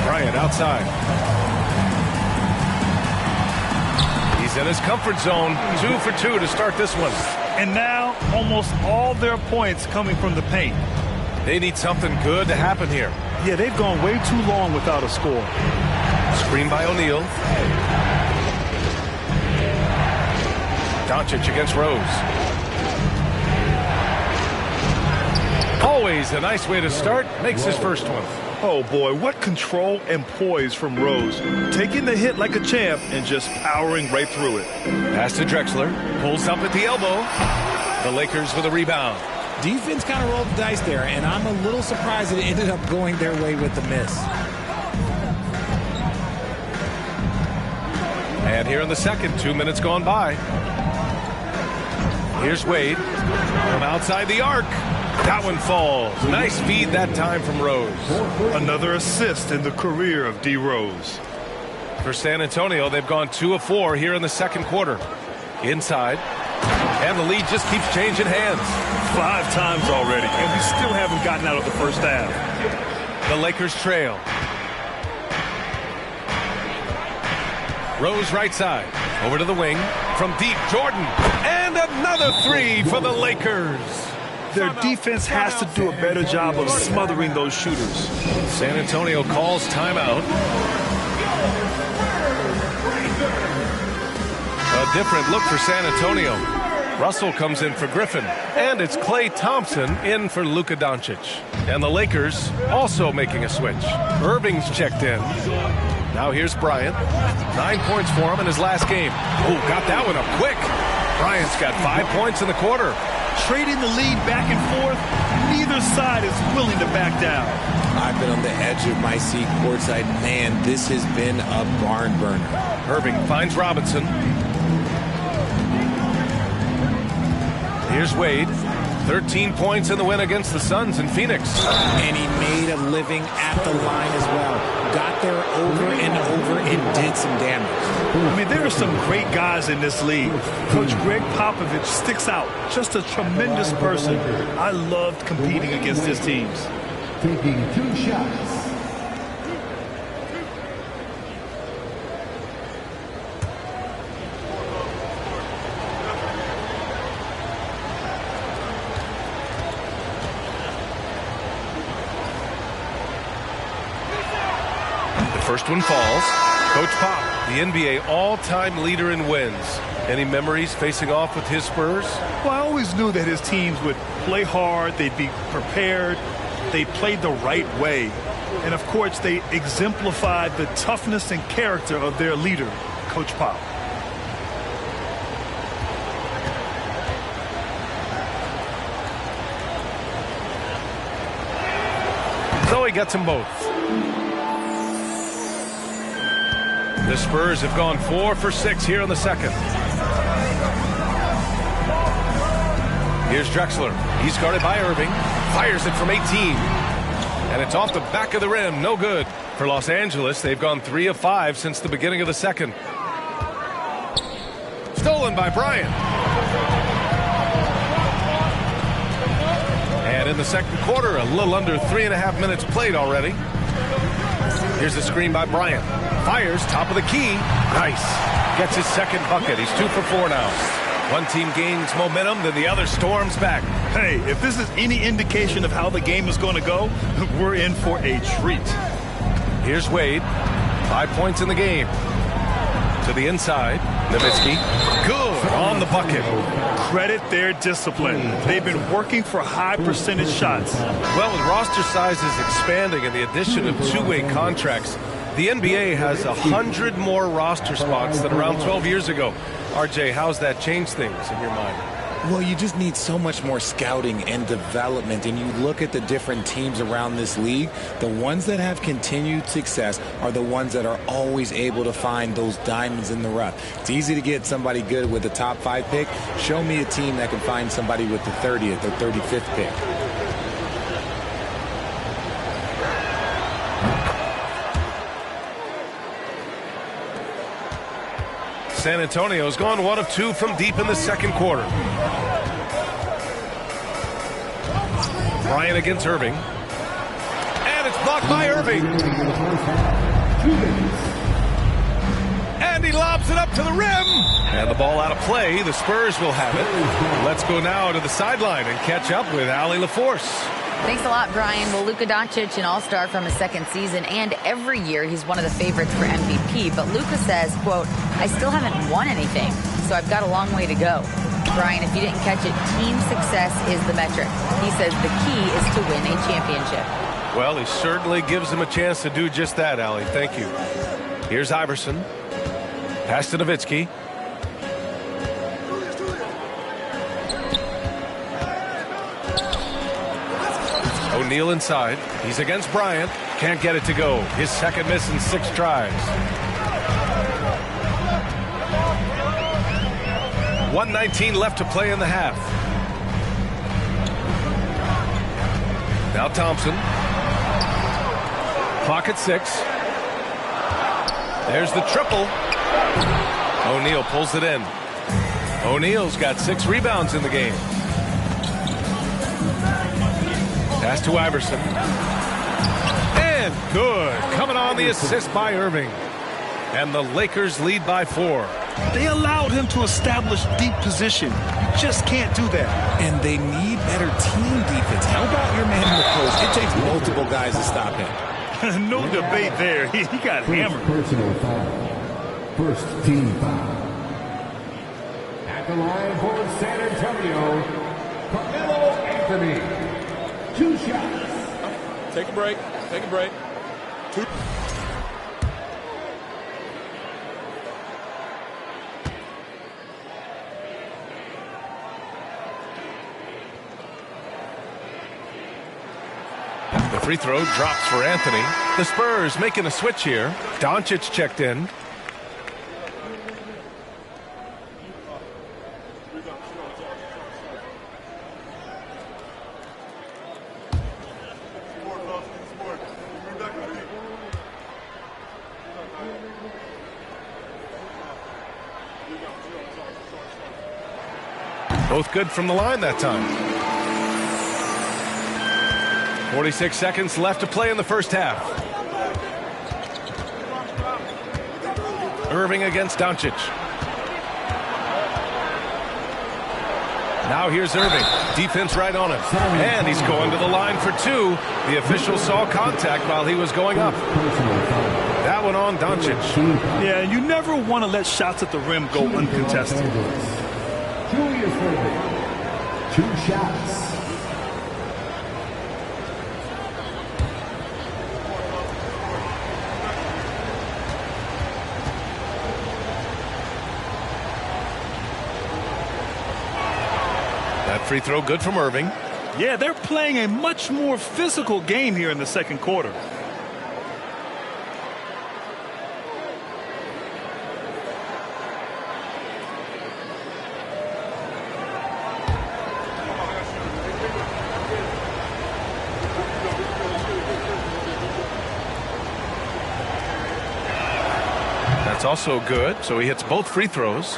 Bryant outside. He's in his comfort zone. 2 for 2 to start this one. And now almost all their points coming from the paint. They need something good to happen here. Yeah, they've gone way too long without a score. Screen by O'Neal. Doncic against Rose. Always a nice way to start. Makes his first one. Oh, boy, what control and poise from Rose. Taking the hit like a champ and just powering right through it. Pass to Drexler. Pulls up at the elbow. The Lakers with a rebound. Defense kind of rolled the dice there, and I'm a little surprised it ended up going their way with the miss. And here in the second, 2 minutes gone by. Here's Wade from outside the arc. That one falls. Nice feed that time from Rose. Another assist in the career of D. Rose. For San Antonio, they've gone 2 of 4 here in the second quarter. Inside. And the lead just keeps changing hands. 5 times already, and we still haven't gotten out of the first half. The Lakers trail. Rose right side. Over to the wing. From deep, Jordan. And another 3 for the Lakers. Their defense has to do a better job of smothering those shooters. San Antonio calls timeout. A different look for San Antonio. Russell comes in for Griffin. And it's Klay Thompson in for Luka Doncic. And the Lakers also making a switch. Irving's checked in. Now here's Bryant. 9 points for him in his last game. Oh, got that one up quick. Bryant's got 5 points in the quarter. Trading the lead back and forth, neither side is willing to back down. I've been on the edge of my seat courtside. Man, this has been a barn burner. Irving finds Robinson. Here's Wade. 13 points in the win against the Suns in Phoenix. And he made a living at the line as well. Got there over and over and did some damage. I mean, there are some great guys in this league. Coach Greg Popovich sticks out. Just a tremendous person. I loved competing against his teams. Taking 2 shots. First one falls. Coach Pop, the NBA all-time leader in wins. Any memories facing off with his Spurs? Well, I always knew that his teams would play hard. They'd be prepared. They played the right way. And, of course, they exemplified the toughness and character of their leader, Coach Pop. So he gets them both. The Spurs have gone 4 for 6 here in the second. Here's Drexler. He's guarded by Irving. Fires it from 18. And it's off the back of the rim. No good. For Los Angeles, they've gone 3 of 5 since the beginning of the second. Stolen by Bryant. And in the second quarter, a little under 3.5 minutes played already. Here's a screen by Bryant. Fires, top of the key. Nice. Gets his second bucket. He's 2 for 4 now. One team gains momentum, then the other storms back. Hey, if this is any indication of how the game is going to go, we're in for a treat. Here's Wade. 5 points in the game. To the inside. Nowitzki. Good on the bucket. Credit their discipline. They've been working for high percentage shots. Well, with roster sizes expanding and the addition of two-way contracts, the NBA has 100 more roster spots than around 12 years ago. RJ, how's that changed things in your mind? Well, you just need so much more scouting and development, and you look at the different teams around this league, the ones that have continued success are the ones that are always able to find those diamonds in the rough. It's easy to get somebody good with the top 5 pick. Show me a team that can find somebody with the 30th or 35th pick. San Antonio's gone 1 of 2 from deep in the second quarter. Bryant against Irving. And it's blocked by Irving. And he lobs it up to the rim. And the ball out of play. The Spurs will have it. Let's go now to the sideline and catch up with Allie LaForce. Thanks a lot, Brian. Well, Luka Doncic, an all-star from his second season, and every year he's one of the favorites for MVP. But Luka says, quote, I still haven't won anything, so I've got a long way to go. Brian, if you didn't catch it, team success is the metric. He says the key is to win a championship. Well, he certainly gives him a chance to do just that, Allie. Thank you. Here's Iverson. Pass to Nowitzki. O'Neal inside. He's against Bryant. Can't get it to go. His second miss in 6 tries. 1:19 left to play in the half. Now Thompson. Clock at 6. There's the triple. O'Neal pulls it in. O'Neal's got 6 rebounds in the game. Pass to Iverson. And good. Coming on the assist by Irving. And the Lakers lead by 4. They allowed him to establish deep position. You just can't do that. And they need better team defense. How about your man in the post? It takes multiple guys to stop him. No debate there. He got hammered. Personal foul. First team foul. At the line for San Antonio, Carmelo Anthony. 2 shots. Take a break. Take a break. 2. The free throw drops for Anthony. The Spurs making a switch here. Doncic checked in. Both good from the line that time. 46 seconds left to play in the first half. Irving against Doncic. Now here's Irving. Defense right on him. And he's going to the line for 2. The official saw contact while he was going up. That one on Doncic. Yeah, you never want to let shots at the rim go uncontested. Julius Irving. 2 shots. Free throw good from Irving. Yeah, they're playing a much more physical game here in the second quarter. That's also good, so he hits both free throws.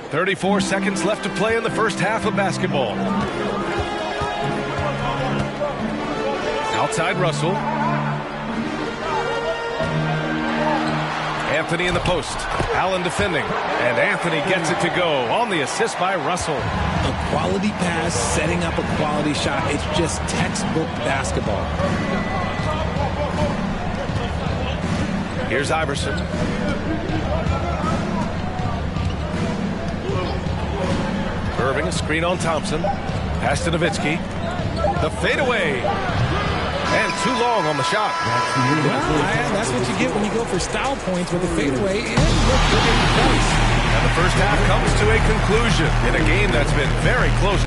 34 seconds left to play in the first half of basketball. Outside Russell. Anthony in the post. Allen defending. And Anthony gets it to go on the assist by Russell. A quality pass, setting up a quality shot. It's just textbook basketball. Here's Iverson. Irving, a screen on Thompson. Pass to Nowitzki. The fadeaway. And too long on the shot. That's what you get when you go for style points with a fadeaway. And look, you're getting points. And the first half comes to a conclusion in a game that's been very close.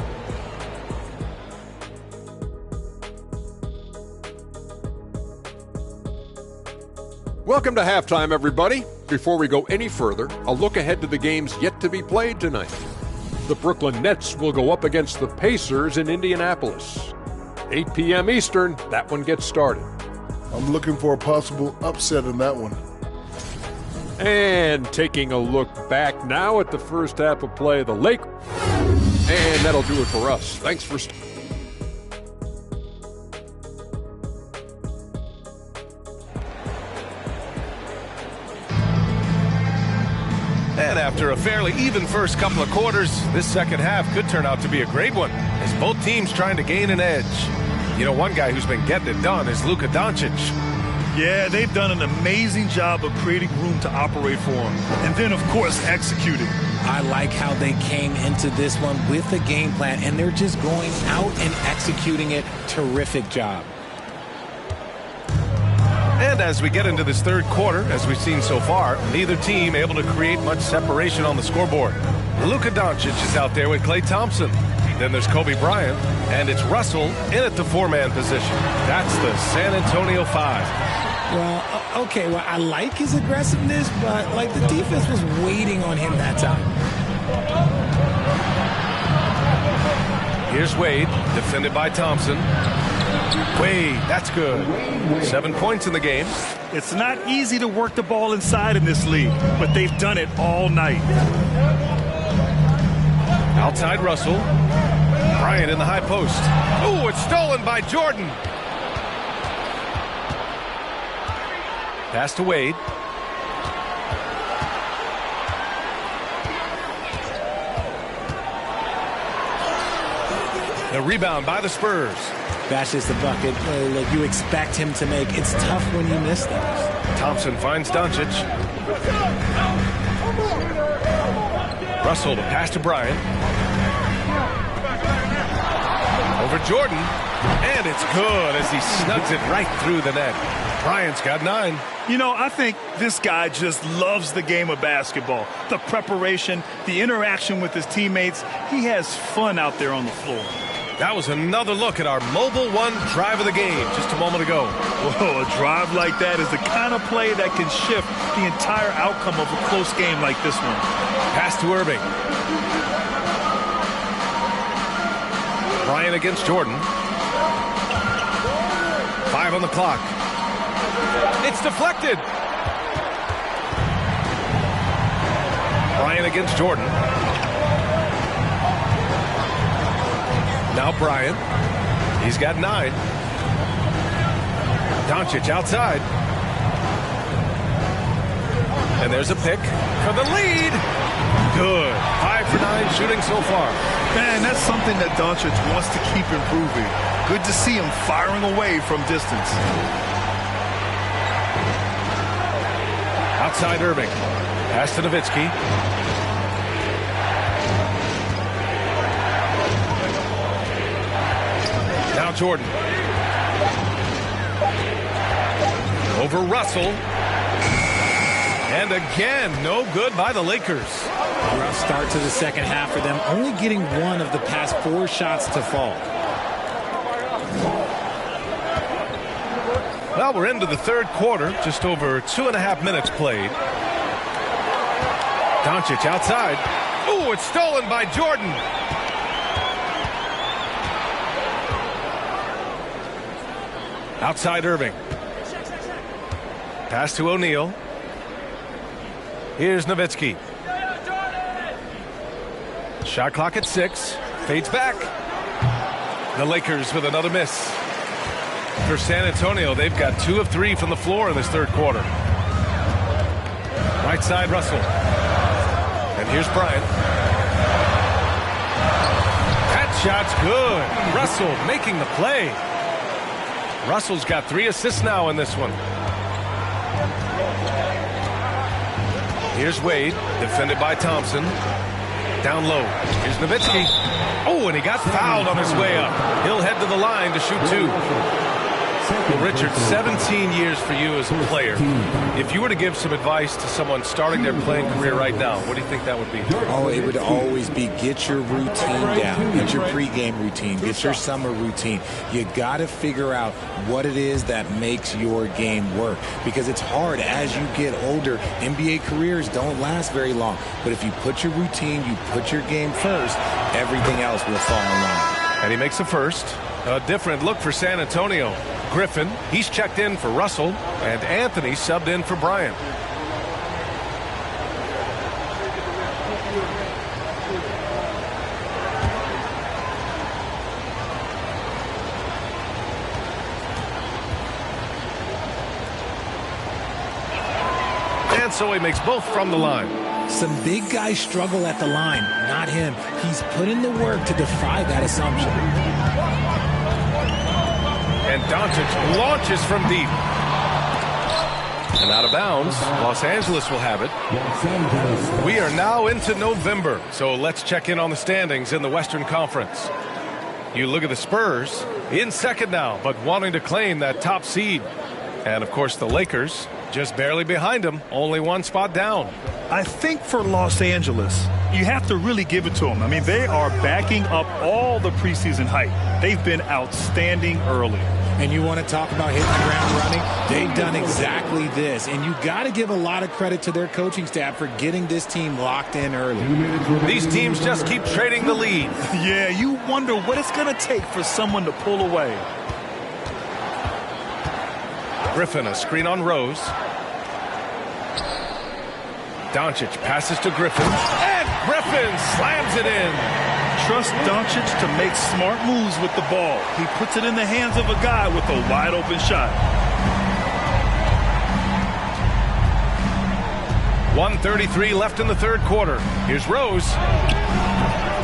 Welcome to halftime, everybody. Before we go any further, a look ahead to the games yet to be played tonight. The Brooklyn Nets will go up against the Pacers in Indianapolis. 8 p.m. Eastern, that one gets started. I'm looking for a possible upset in that one. And taking a look back now at the first half of play, the Lakers. And that'll do it for us. Thanks for... And after a fairly even first couple of quarters, this second half could turn out to be a great one, as both teams trying to gain an edge. You know, one guy who's been getting it done is Luka Doncic. Yeah, they've done an amazing job of creating room to operate for him. And then, of course, executing. I like how they came into this one with a game plan, and they're just going out and executing it. Terrific job. And as we get into this third quarter, as we've seen so far, neither team able to create much separation on the scoreboard. Luka Doncic is out there with Klay Thompson. Then there's Kobe Bryant, and it's Russell in at the four-man position. That's the San Antonio Five. Well, okay, well, I like his aggressiveness, but, like, the defense was waiting on him that time. Here's Wade, defended by Thompson. Wade, that's good. 7 points in the game. It's not easy to work the ball inside in this league, but they've done it all night. Outside Russell. Bryant in the high post. Oh, it's stolen by Jordan. Pass to Wade. The rebound by the Spurs. Bashes the bucket like you expect him to make. It's tough when you miss those. Thompson finds Doncic. Russell to pass to Bryant. Over Jordan. And it's good as he snugs it right through the net. Bryant's got 9. You know, I think this guy just loves the game of basketball. The preparation, the interaction with his teammates. He has fun out there on the floor. That was another look at our Mobile One drive of the game just a moment ago. Whoa, a drive like that is the kind of play that can shift the entire outcome of a close game like this one. Pass to Irving. Bryant against Jordan. 5 on the clock. It's deflected. Bryant against Jordan. Now Bryant. He's got 9. Doncic outside. And there's a pick for the lead. Good. 5 for 9 shooting so far. Man, that's something that Doncic wants to keep improving. Good to see him firing away from distance. Outside Irving. Pass to Nowitzki. Now Jordan. Over Russell. And again, no good by the Lakers. Rough start to the second half for them, only getting one of the past 4 shots to fall. Well, we're into the third quarter, just over 2.5 minutes played. Doncic outside. Ooh, it's stolen by Jordan. Outside Irving. Pass to O'Neal. Here's Nowitzki. Shot clock at 6. Fades back. The Lakers with another miss. For San Antonio, they've got 2 of 3 from the floor in this third quarter. Right side, Russell. And here's Bryant. That shot's good. Russell making the play. Russell's got 3 assists now in this one. Here's Wade, defended by Thompson. Down low. Here's Nowitzki. Oh, and he got fouled on his way up. He'll head to the line to shoot 2. Well, Richard, 17 years for you as a player. If you were to give some advice to someone starting their playing career right now, what do you think that would be? Oh, it would always be get your routine down. Get your pregame routine. Get your summer routine. You got to figure out what it is that makes your game work. Because it's hard as you get older. NBA careers don't last very long. But if you put your routine, you put your game first, everything else will fall in line. And he makes the first. A different look for San Antonio. Griffin, he's checked in for Russell, and Anthony subbed in for Bryant. And so he makes both from the line. Some big guys struggle at the line, not him. He's put in the work to defy that assumption. And Doncic launches from deep. And out of bounds, Los Angeles will have it. We are now into November, so let's check in on the standings in the Western Conference. You look at the Spurs, in second now, but wanting to claim that top seed. And, of course, the Lakers, just barely behind them, only 1 spot down. I think for Los Angeles, you have to really give it to them. I mean, they are backing up all the preseason hype. They've been outstanding early. And you want to talk about hitting the ground running? They've done exactly this. And you got to give a lot of credit to their coaching staff for getting this team locked in early. These teams just keep trading the lead. Yeah, you wonder what it's going to take for someone to pull away. Griffin, a screen on Rose. Doncic passes to Griffin. And Griffin slams it in. Trust Doncic to make smart moves with the ball. He puts it in the hands of a guy with a wide open shot. 1:33 left in the third quarter. Here's Rose.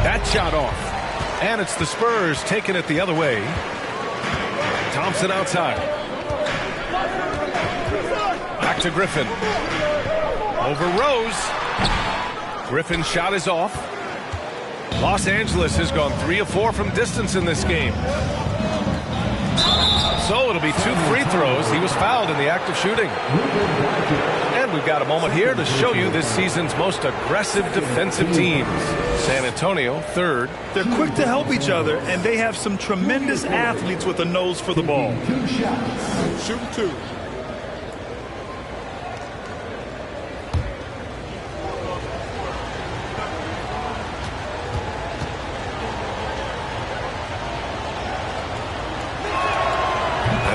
That shot off. And it's the Spurs taking it the other way. Thompson outside. Back to Griffin. Over Rose. Griffin's shot is off. Los Angeles has gone 3 of 4 from distance in this game. So it'll be 2 free throws. He was fouled in the act of shooting. And we've got a moment here to show you this season's most aggressive defensive teams. San Antonio, third. They're quick to help each other, and they have some tremendous athletes with a nose for the ball. Shoot 2.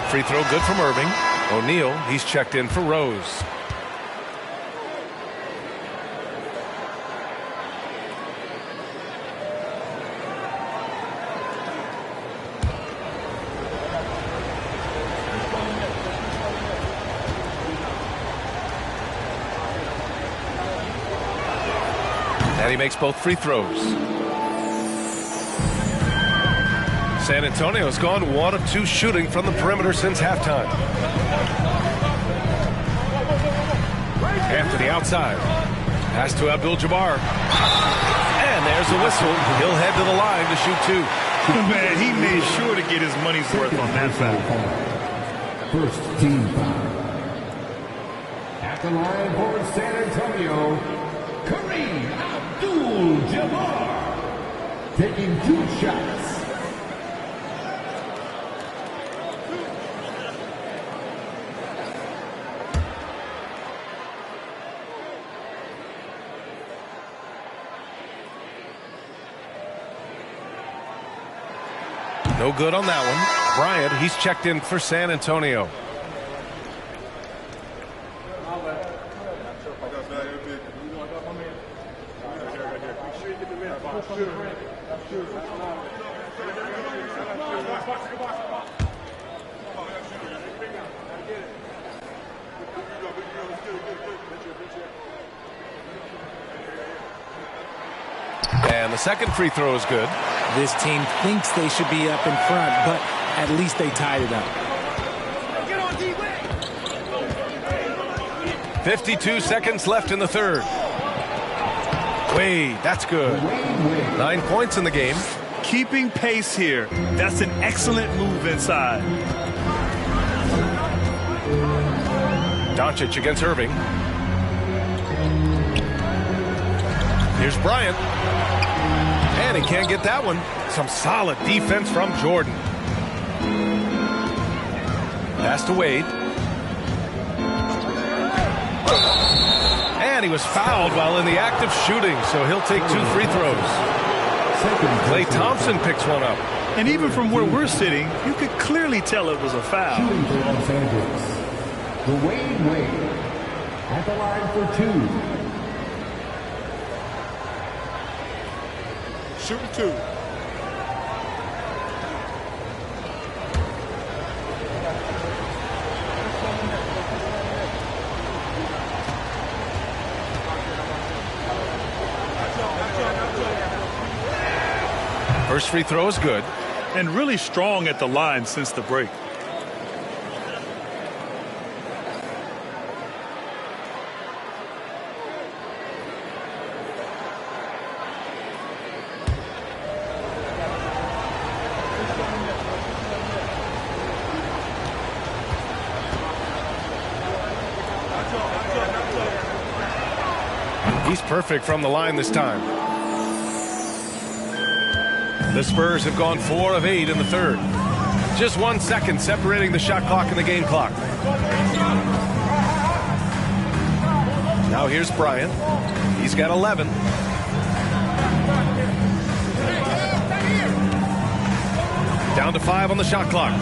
Free throw good from Irving. O'Neal, he's checked in for Rose. And he makes both free throws. San Antonio's gone 1 of 2 shooting from the perimeter since halftime. Anthony outside. Pass to Abdul-Jabbar. And there's a whistle. He'll head to the line to shoot 2. Man, he made sure to get his money's worth on that foul. First team foul. At the line for San Antonio, Kareem Abdul-Jabbar. Taking 2 shots. No good on that one. Bryant, he's checked in for San Antonio. And the second free throw is good. This team thinks they should be up in front, but at least they tied it up. 52 seconds left in the third. Wade, that's good. 9 points in the game. Keeping pace here. That's an excellent move inside. Doncic against Irving. Here's Bryant. And he can't get that one. Some solid defense from Jordan. Pass to Wade. And he was fouled while in the act of shooting, so he'll take 2 free throws. Klay Thompson picks one up. And even from where we're sitting, you could clearly tell it was a foul. Shooting for Los Angeles, Dwayne Wade. At the line for 2. Shooting 2. First free throw is good. And really strong at the line since the break. He's perfect from the line this time. The Spurs have gone 4 of 8 in the third. Just 1 second separating the shot clock and the game clock. Now here's Bryant. He's got 11. Down to 5 on the shot clock.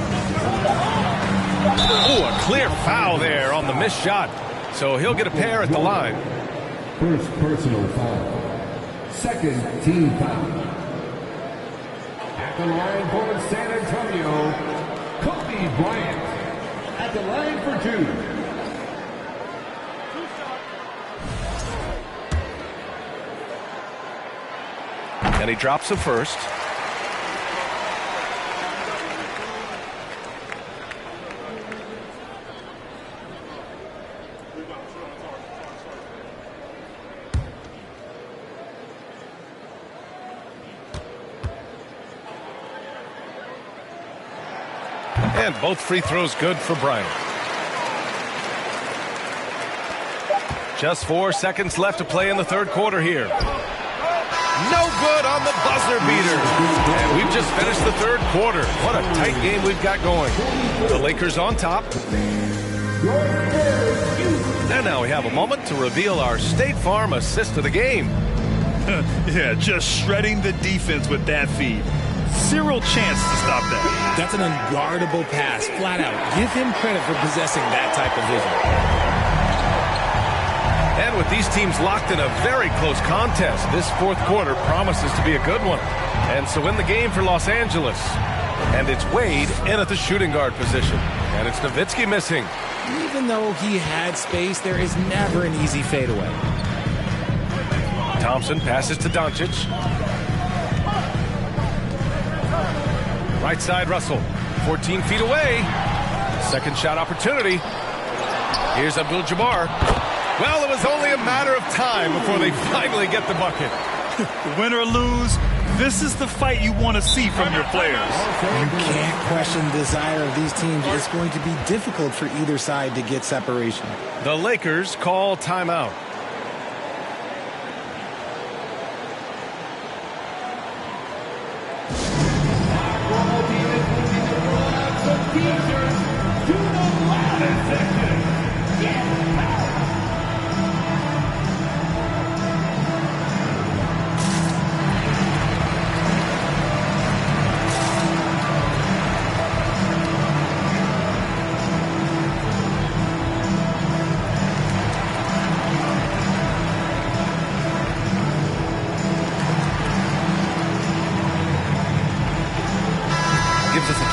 Oh, a clear foul there on the missed shot. So he'll get a pair at the line. First personal foul. Second team foul. At the line for San Antonio, Kobe Bryant. At the line for 2. And he drops the first. And both free throws good for Bryant. Just 4 seconds left to play in the third quarter here. No good on the buzzer beater. And we've just finished the third quarter. What a tight game we've got going. The Lakers on top. And now we have a moment to reveal our State Farm assist of the game. Yeah, just shredding the defense with that feed. Zero chance to stop that. That's an unguardable pass, flat out. Give him credit for possessing that type of vision. And with these teams locked in a very close contest, this fourth quarter promises to be a good one. And so in the game for Los Angeles. And it's Wade in at the shooting guard position. And it's Nowitzki missing. Even though he had space, there is never an easy fadeaway. Thompson passes to Doncic. Right side, Russell. 14 feet away. Second shot opportunity. Here's Abdul-Jabbar. Well, it was only a matter of time before they finally get the bucket. Win or lose, this is the fight you want to see from your players. You can't question the desire of these teams. It's going to be difficult for either side to get separation. The Lakers call timeout.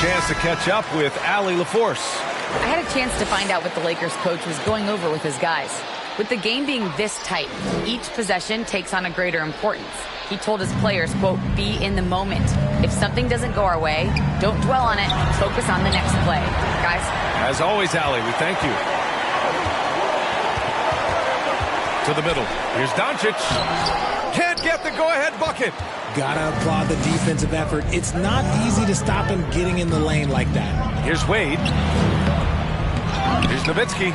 Chance to catch up with Allie LaForce. I had a chance to find out what the Lakers coach was going over with his guys. With the game being this tight, each possession takes on a greater importance. He told his players, quote, be in the moment. If something doesn't go our way, don't dwell on it. Focus on the next play. Guys? As always, Allie, we thank you. To the middle. Here's Doncic. Can't get the go-ahead bucket. Gotta applaud the defensive effort. It's not easy to stop him getting in the lane like that. Here's Wade. Here's Nowitzki.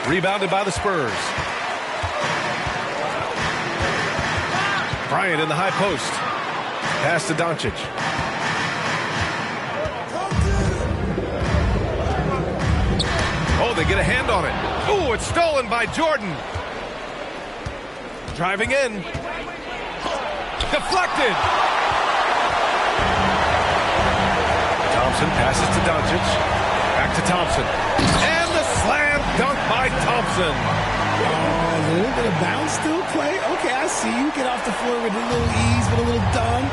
Rebounded by the Spurs. Bryant in the high post. Pass to Doncic. Oh, they get a hand on it. Oh, it's stolen by Jordan. Driving in. Deflected. Thompson passes to Doncic. Back to Thompson. And the slam dunk by Thompson. Oh, a little bit of bounce still play. Okay, I see you. Get off the floor with a little ease, with a little dunk.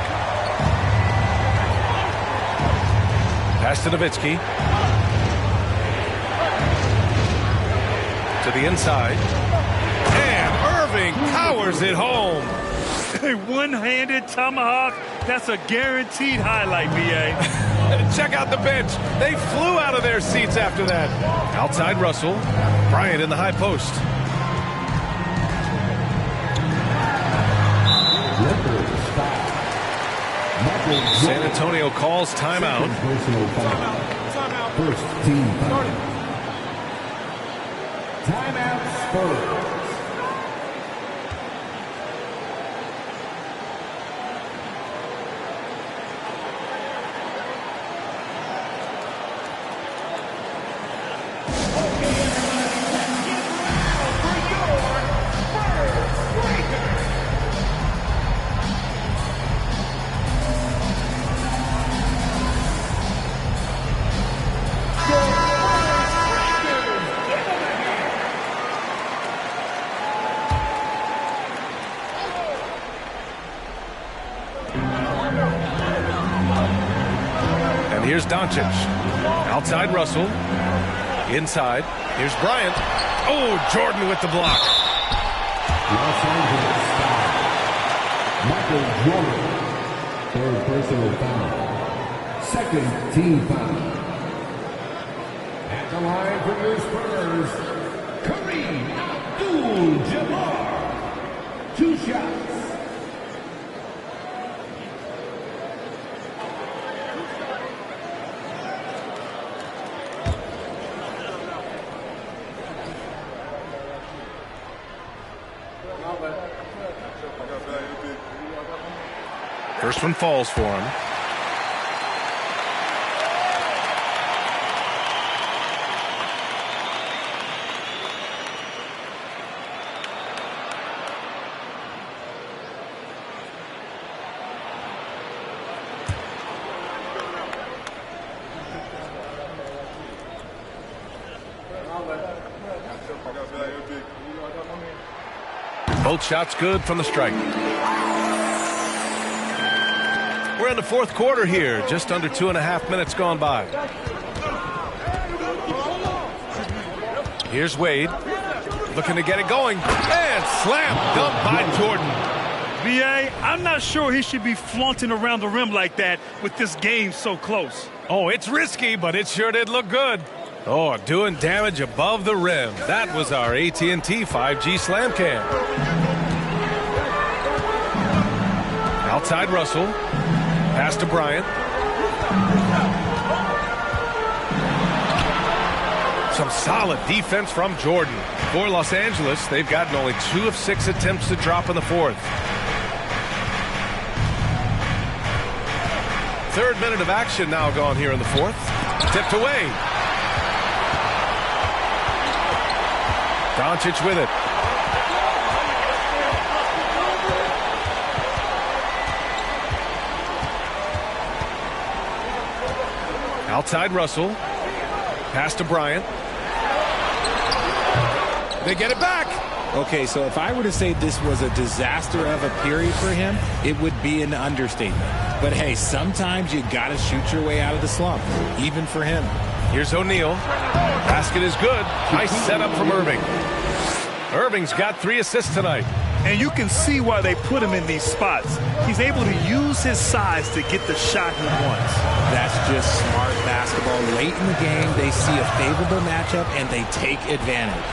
Pass to Nowitzki. To the inside. And Irving powers it home. A one-handed tomahawk, that's a guaranteed highlight, B.A. Check out the bench. They flew out of their seats after that. Outside Russell. Bryant in the high post. San Antonio calls timeout. First team foul. Timeout Spurs. Here's Doncic. Outside Russell. Inside. Here's Bryant. Oh, Jordan with the block. Los Angeles foul. Michael Jordan. Third personal foul. Second team foul. At the line for your Spurs, Kareem Abdul-Jabbar. 2 shots. First one falls for him. Both shots good from the stripe. We're in the fourth quarter here. Just under 2.5 minutes gone by. Here's Wade. Looking to get it going. And slam dunk by Jordan. B.A., I'm not sure he should be flaunting around the rim like that with this game so close. Oh, it's risky, but it sure did look good. Oh, doing damage above the rim. That was our AT&T 5G Slam Cam. Outside Russell. Pass to Bryant. Some solid defense from Jordan. For Los Angeles, they've gotten only 2 of 6 attempts to drop in the fourth. Third minute of action now gone here in the fourth. Tipped away. Doncic with it. Outside Russell. Pass to Bryant. They get it back. Okay, so if I were to say this was a disaster of a period for him, it would be an understatement. But hey, sometimes you got to shoot your way out of the slump, even for him. Here's O'Neal. Basket is good. Nice setup from Irving. Irving's got 3 assists tonight. And you can see why they put him in these spots. He's able to use his size to get the shot he wants. That's just smart basketball. Late in the game, they see a favorable matchup, and they take advantage.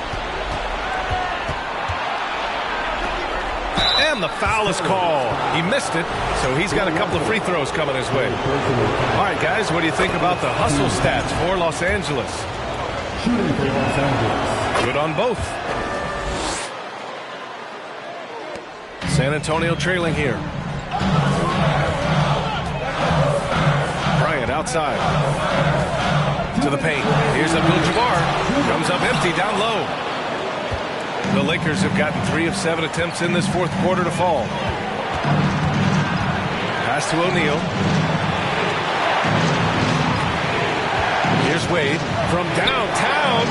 And the foul is called. He missed it, so he's got a couple of free throws coming his way. All right, guys, what do you think about the hustle stats for Los Angeles? Good on both. San Antonio trailing here. Bryant outside. To the paint. Here's Abdul-Jabbar. Comes up empty down low. The Lakers have gotten 3 of 7 attempts in this fourth quarter to fall. Pass to O'Neal. Here's Wade from downtown.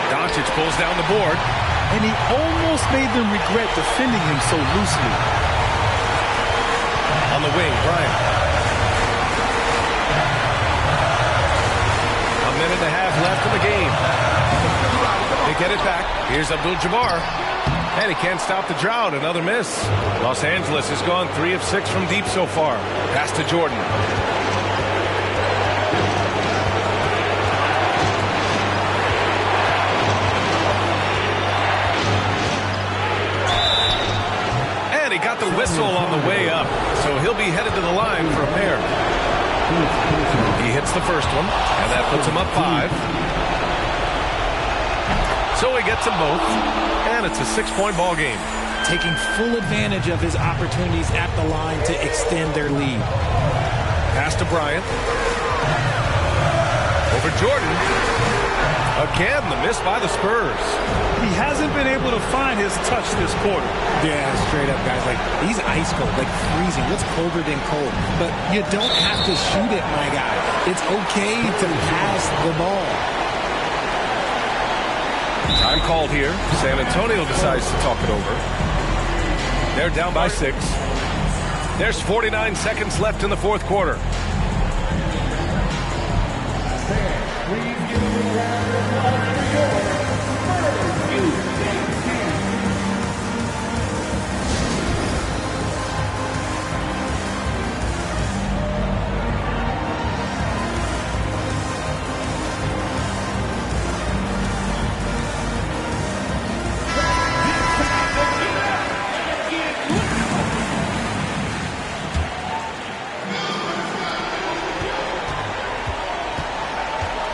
Doncic pulls down the board. And he almost made them regret defending him so loosely. On the wing, Bryant. A minute and a half left in the game. They get it back. Here's Abdul-Jabbar. And he can't stop the drought. Another miss. Los Angeles has gone 3 of 6 from deep so far. Pass to Jordan. And he got the whistle on the way up. So he'll be headed to the line for a pair. He hits the first one. And that puts him up 5. So he gets them both, and it's a 6-point ball game. Taking full advantage of his opportunities at the line to extend their lead. Pass to Bryant. Over Jordan. Again, the miss by the Spurs. He hasn't been able to find his touch this quarter. Yeah, straight up, guys. Like, he's ice cold, like freezing. What's colder than cold? But you don't have to shoot it, my guy. It's okay to pass the ball. Time called here. San Antonio decides to talk it over. They're down by 6. There's 49 seconds left in the fourth quarter.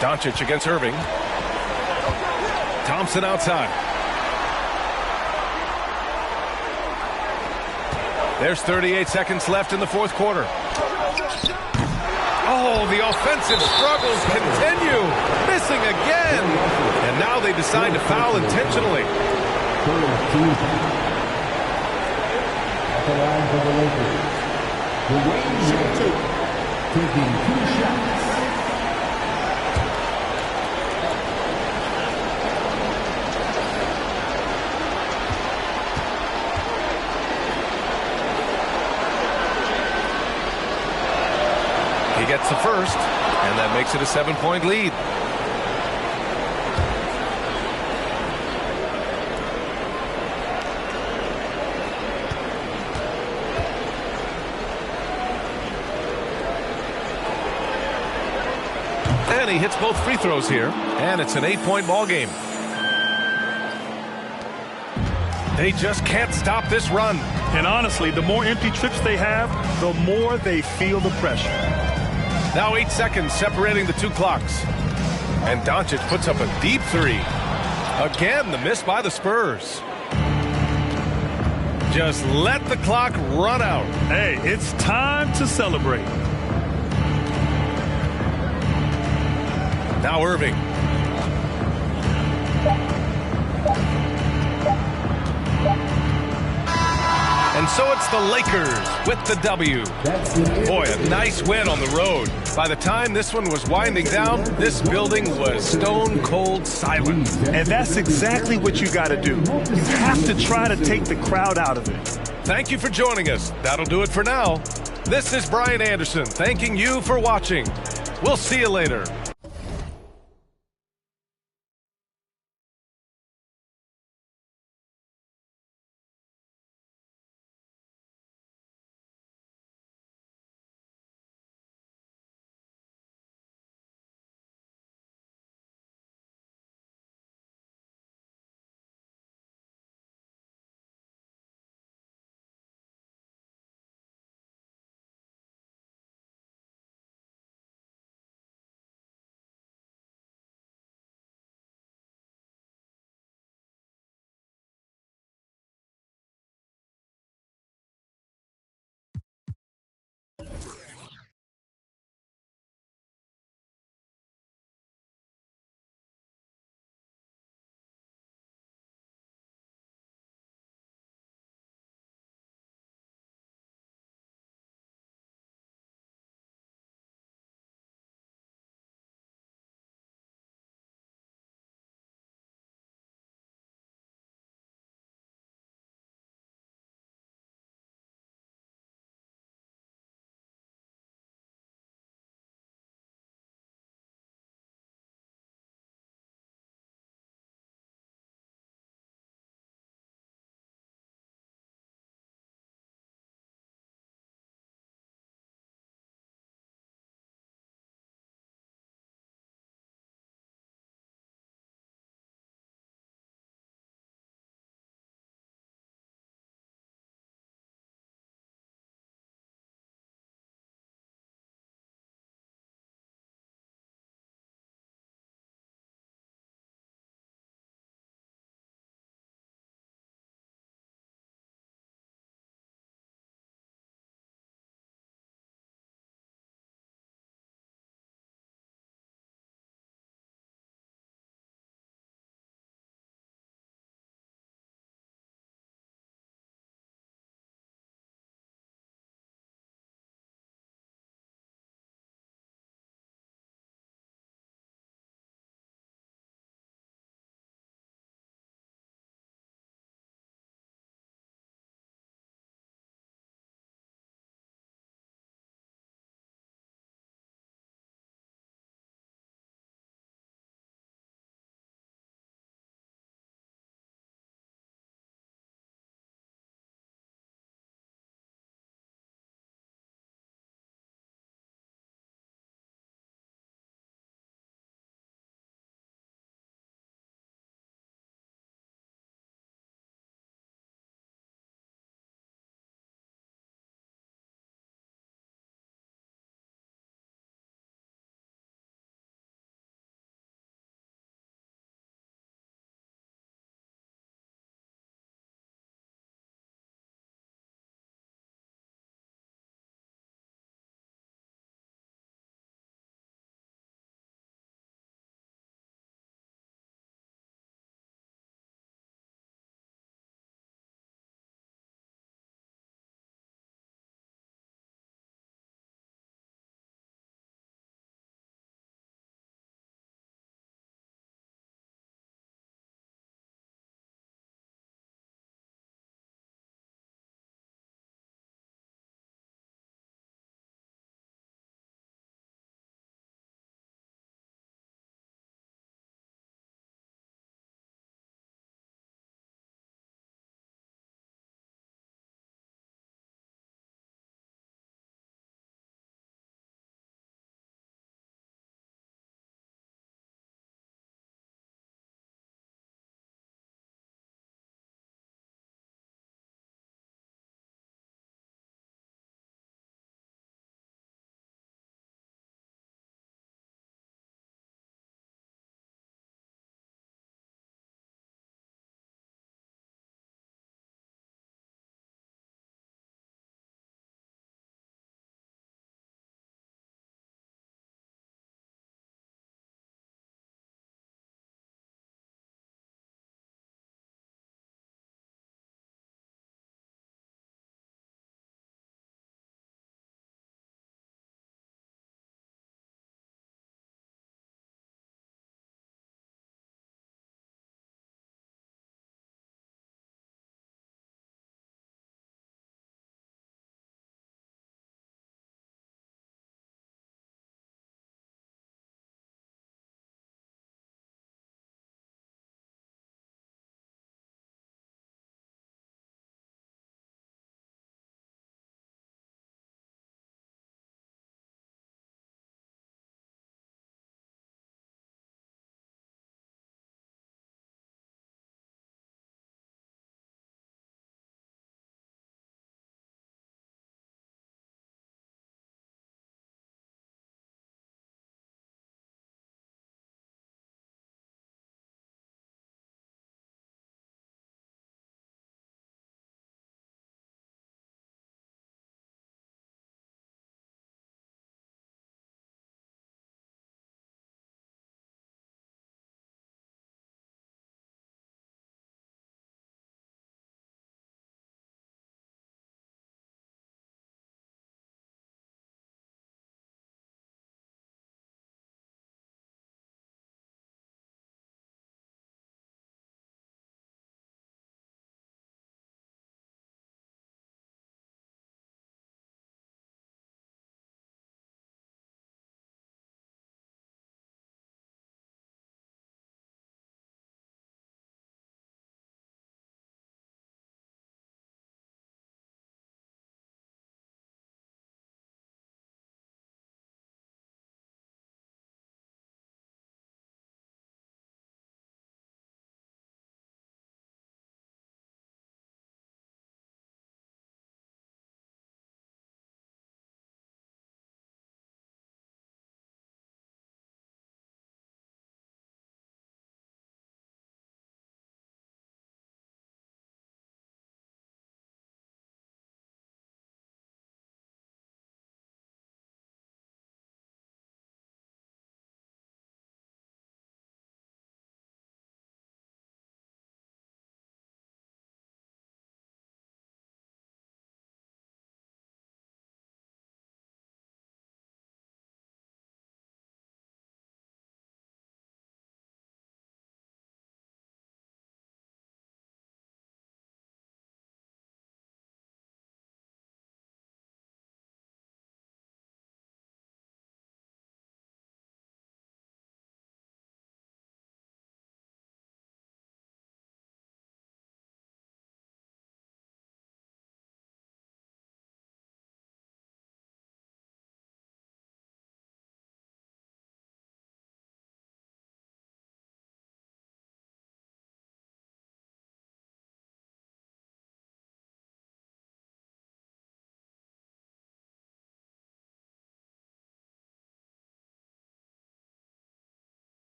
Doncic against Irving. Thompson outside. There's 38 seconds left in the fourth quarter. Oh, the offensive struggles continue. Missing again. And now they decide to foul intentionally. At the line for the Lakers, Dwayne Wade taking 2 shots. He gets the first, and that makes it a 7-point lead. And he hits both free throws here, and it's an 8-point ball game. They just can't stop this run. And honestly, the more empty trips they have, the more they feel the pressure. Now 8 seconds separating the two clocks. And Doncic puts up a deep three. Again, the miss by the Spurs. Just let the clock run out. Hey, it's time to celebrate. Now Irving. And so it's the Lakers with the W. Boy, a nice win on the road. By the time this one was winding down, this building was stone cold silent. And that's exactly what you got to do. You have to try to take the crowd out of it. Thank you for joining us. That'll do it for now. This is Brian Anderson thanking you for watching. We'll see you later.